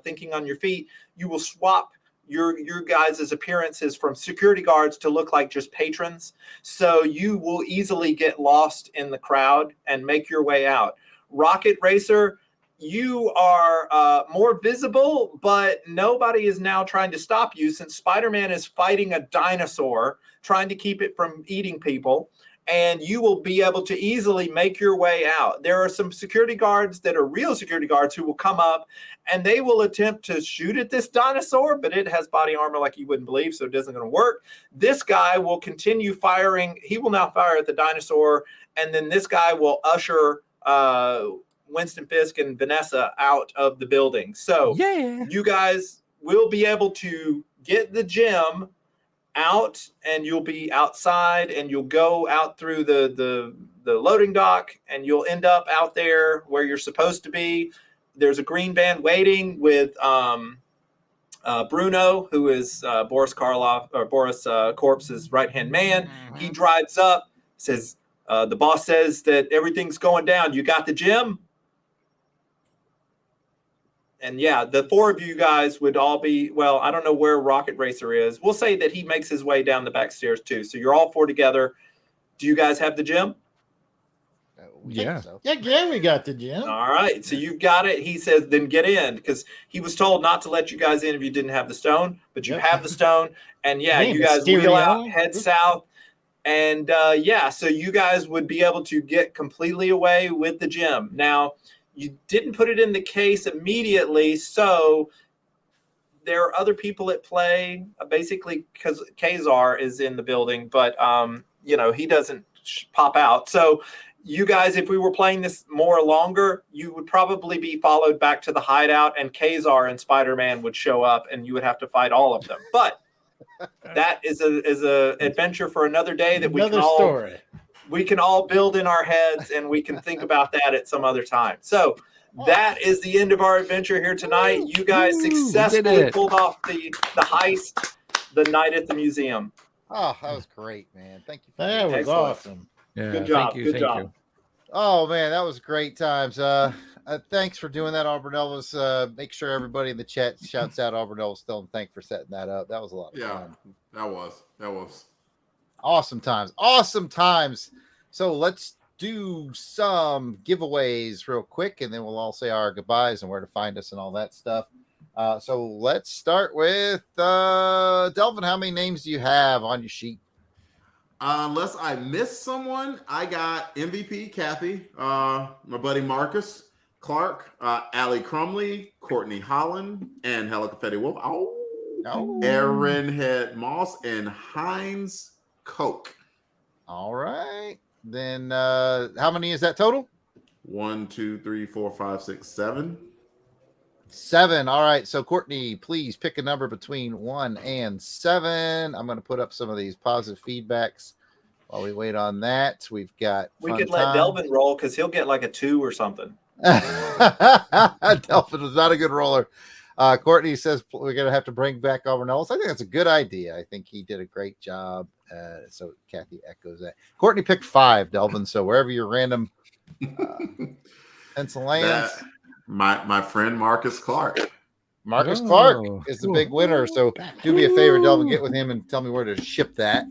Speaker 2: Thinking on your feet, you will swap your guys' appearances from security guards to look like just patrons. So you will easily get lost in the crowd and make your way out. Rocket Racer, you are more visible, but nobody is now trying to stop you since Spider-Man is fighting a dinosaur, trying to keep it from eating people. And you will be able to easily make your way out. There are some security guards that are real security guards who will come up and they will attempt to shoot at this dinosaur, but it has body armor like you wouldn't believe, so it isn't going to work. This guy will continue firing. He will now fire at the dinosaur, and then this guy will usher Winston Fisk and Vanessa out of the building. So you guys will be able to get the gem out, and you'll be outside, and you'll go out through the loading dock, and you'll end up out there where you're supposed to be. There's a green van waiting with Bruno, who is Boris Korp's right-hand man. Mm-hmm. He drives up, says, the boss says that everything's going down. You got the gem? And yeah, the 4 of you guys would all be, well, I don't know where Rocket Racer is. We'll say that he makes his way down the back stairs too. So you're all 4 together. Do you guys have the gem?
Speaker 1: We
Speaker 5: Yeah.
Speaker 1: think so.
Speaker 3: Yeah, we got the gym.
Speaker 2: All right, so you've got it. He says, then get in, because he was told not to let you guys in if you didn't have the stone, but you
Speaker 3: Yep.
Speaker 2: have the stone. And yeah,
Speaker 3: Hey,
Speaker 2: you guys wheel out,
Speaker 3: Mysterio.
Speaker 2: head south. And yeah, so you guys would be able to get completely away with the gem. Now, you didn't put it in the case immediately, so there are other people at play, basically, because Kazar is in the building, but he doesn't pop out. So you guys, if we were playing this more longer, you would probably be followed back to the hideout, and Kazar and Spider-Man would show up, and you would have to fight all of them. But that is a adventure for another day that we can all build in our heads, and we can think about that at some other time. So that is the end of our adventure here tonight. You guys successfully pulled off the heist the night at the museum.
Speaker 1: Oh, that was great, man. Thank you.
Speaker 3: That was
Speaker 2: Excellent.
Speaker 3: awesome.
Speaker 5: Yeah,
Speaker 2: Good job. Good job.
Speaker 5: You.
Speaker 1: Oh man, that was great times. Thanks for doing that, Auburn Elvis. Make sure everybody in the chat shouts out Auburn Elvis still, and thanks for setting that up. That was a lot of fun.
Speaker 4: That was
Speaker 1: Awesome times. Awesome times. So let's do some giveaways real quick, and then we'll all say our goodbyes and where to find us and all that stuff. So let's start with Delvin. How many names do you have on your sheet?
Speaker 4: Unless I missed someone, I got MVP Kathy, my buddy Marcus Clark, Allie Crumley, Courtney Holland, and Hella Confetti Wolf. Aaron Head Moss and Heinz Coke.
Speaker 1: All right. Then how many is that total?
Speaker 4: 1, 2, 3, 4, 5, 6, 7.
Speaker 1: 7. All right. So Courtney, please pick a number between 1 and 7. I'm going to put up some of these positive feedbacks while we wait on that. We've got.
Speaker 2: We could let Delvin roll, because he'll get like a 2 or something.
Speaker 1: Delvin was not a good roller. Courtney says we're going to have to bring back Auburn Ellis. I think that's a good idea. I think he did a great job. So Kathy echoes that. Courtney picked 5, Delvin. So wherever your random pencil lands.
Speaker 4: My friend Marcus Clark.
Speaker 1: Marcus Clark is the big winner. So do me a favor, Delvin, get with him and tell me where to ship that.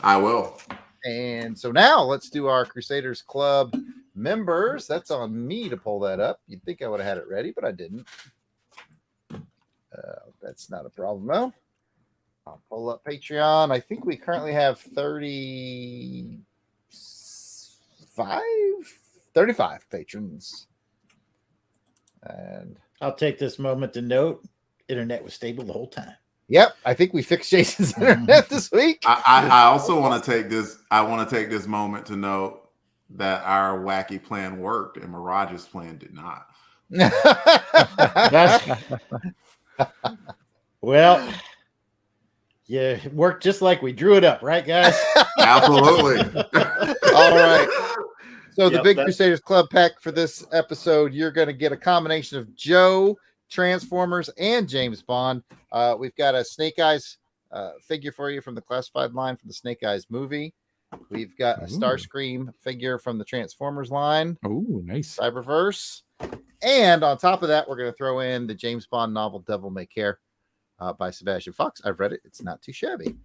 Speaker 4: I will.
Speaker 1: And so now let's do our Crusaders Club members. That's on me to pull that up. You'd think I would have had it ready, but I didn't. That's not a problem, though. I'll pull up Patreon. I think we currently have 35 patrons. And
Speaker 3: I'll take this moment to note, internet was stable the whole time.
Speaker 1: Yep, I think we fixed Jason's internet this week.
Speaker 4: I also want to take this. I want to take this moment to note that our wacky plan worked and Mirage's plan did not.
Speaker 3: Well, yeah, it worked just like we drew it up, right, guys?
Speaker 4: Absolutely.
Speaker 1: All right. So the Big Crusaders Club pack for this episode, you're going to get a combination of Joe, Transformers, and James Bond. We've got a Snake Eyes figure for you from the classified line from the Snake Eyes movie. We've got a Starscream figure from the Transformers line.
Speaker 5: Oh, nice.
Speaker 1: Cyberverse. And on top of that, we're going to throw in the James Bond novel Devil May Care by Sebastian Fox. I've read it. It's not too shabby.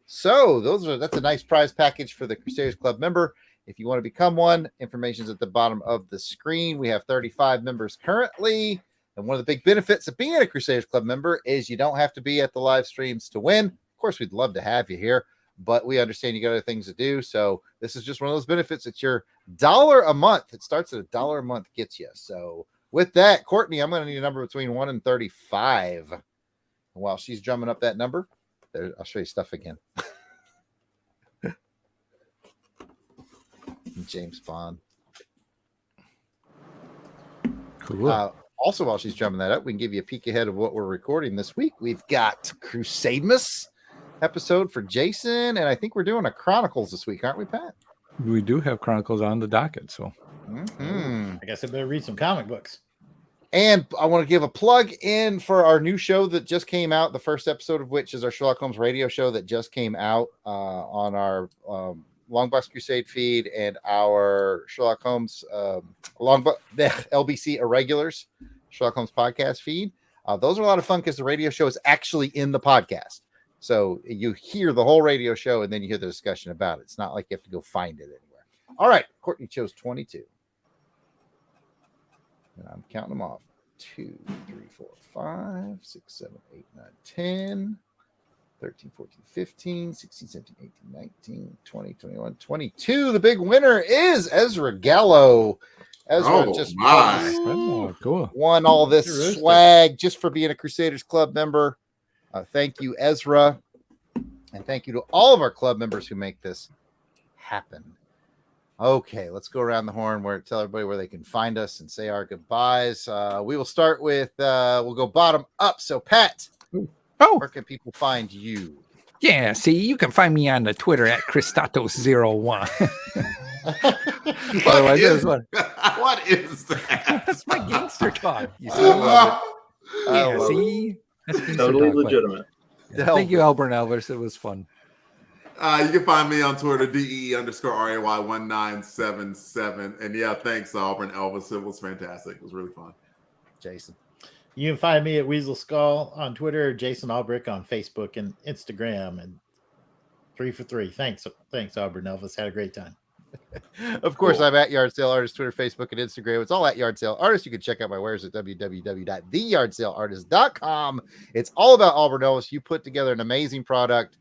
Speaker 1: So that's a nice prize package for the Crusaders Club member. If you want to become one, information is at the bottom of the screen. We have 35 members currently. And one of the big benefits of being a Crusaders Club member is you don't have to be at the live streams to win. Of course, we'd love to have you here, but we understand you got other things to do. So this is just one of those benefits. It's your $1 a month. It starts at $1 a month, gets you. So with that, Courtney, I'm going to need a number between 1 and 35. And while she's drumming up that number, I'll show you stuff again. James Bond.
Speaker 5: Cool.
Speaker 1: Also, while she's drumming that up, we can give you a peek ahead of what we're recording this week. We've got Crusademus episode for Jason, and I think we're doing a Chronicles this week, aren't we, Pat?
Speaker 5: We do have Chronicles on the docket, so
Speaker 3: I guess I better read some comic books.
Speaker 1: And I want to give a plug in for our new show that just came out, the first episode of which is our Sherlock Holmes radio show that just came out on our Longbox Crusade feed and our Sherlock Holmes the LBC Irregulars Sherlock Holmes podcast feed. Those are a lot of fun because the radio show is actually in the podcast. So you hear the whole radio show and then you hear the discussion about it. It's not like you have to go find it anywhere. All right, Courtney chose 22. And I'm counting them off. 2, 3, 4, 5, 6, 7, 8, 9, 10, 13, 14, 15, 16, 17, 18, 19, 20, 21, 22. The big winner is Ezra Gallo. Ezra just
Speaker 5: Oh, cool.
Speaker 1: won all this swag just for being a Crusaders Club member. Thank you, Ezra. And thank you to all of our club members who make this happen. Okay, let's go around the horn tell everybody where they can find us and say our goodbyes. We will start with we'll go bottom up. So Pat, where can people find you?
Speaker 5: Yeah, see, you can find me on the Twitter at Christatos01.
Speaker 4: What is that?
Speaker 5: That's my gangster talk. You see?
Speaker 1: I
Speaker 5: Yeah,
Speaker 1: love
Speaker 5: see? That's gangster
Speaker 2: Totally
Speaker 5: talk, but-
Speaker 2: legitimate.
Speaker 5: Thank you, Albert Elvis. It was fun.
Speaker 4: You can find me on Twitter, DE_RAY1977. And yeah, thanks, Auburn Elvis. It was fantastic. It was really fun.
Speaker 1: Jason.
Speaker 3: You can find me at Weasel Skull on Twitter, Jason Albrick on Facebook and Instagram, and 3 for 3. Thanks, Auburn Elvis. Had a great time.
Speaker 1: Of course, I'm at Yard Sale Artist, Twitter, Facebook, and Instagram. It's all at Yard Sale Artist. You can check out my wares at www.theyardsaleartist.com. It's all about Auburn Elvis. You put together an amazing product.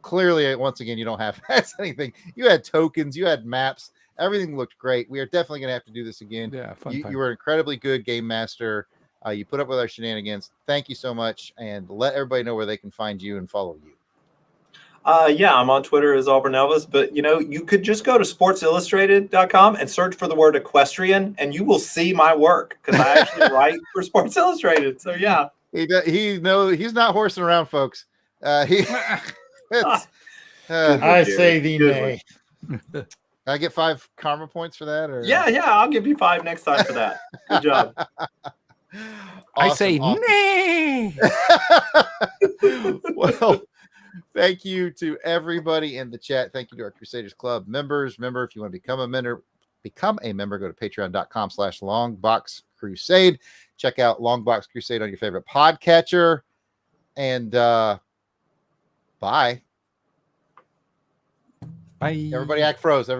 Speaker 1: Clearly, once again, you don't have anything. You had tokens, you had maps. Everything looked great. We are definitely going to have to do this again.
Speaker 5: Yeah, fun
Speaker 1: You
Speaker 5: time.
Speaker 1: were incredibly good game master. You put up with our shenanigans. Thank you so much. And let everybody know where they can find you and follow you.
Speaker 2: Yeah, I'm on Twitter as Auburn Elvis, but you could just go to sportsillustrated.com and search for the word equestrian, and you will see my work because I actually write for Sports Illustrated. So yeah,
Speaker 1: He's not horsing around, folks. I
Speaker 3: say thee nay.
Speaker 1: I get 5 karma points for that? Or
Speaker 2: yeah, I'll give you 5 next time for that. Good job.
Speaker 5: I say
Speaker 1: awesome.
Speaker 5: nay.
Speaker 1: Well, thank you to everybody in the chat. Thank you to our Crusaders Club members. Remember, if you want to become a member, go to patreon.com/Longbox Crusade. Check out Longbox Crusade on your favorite podcatcher. And bye.
Speaker 5: Bye.
Speaker 1: Everybody act froze.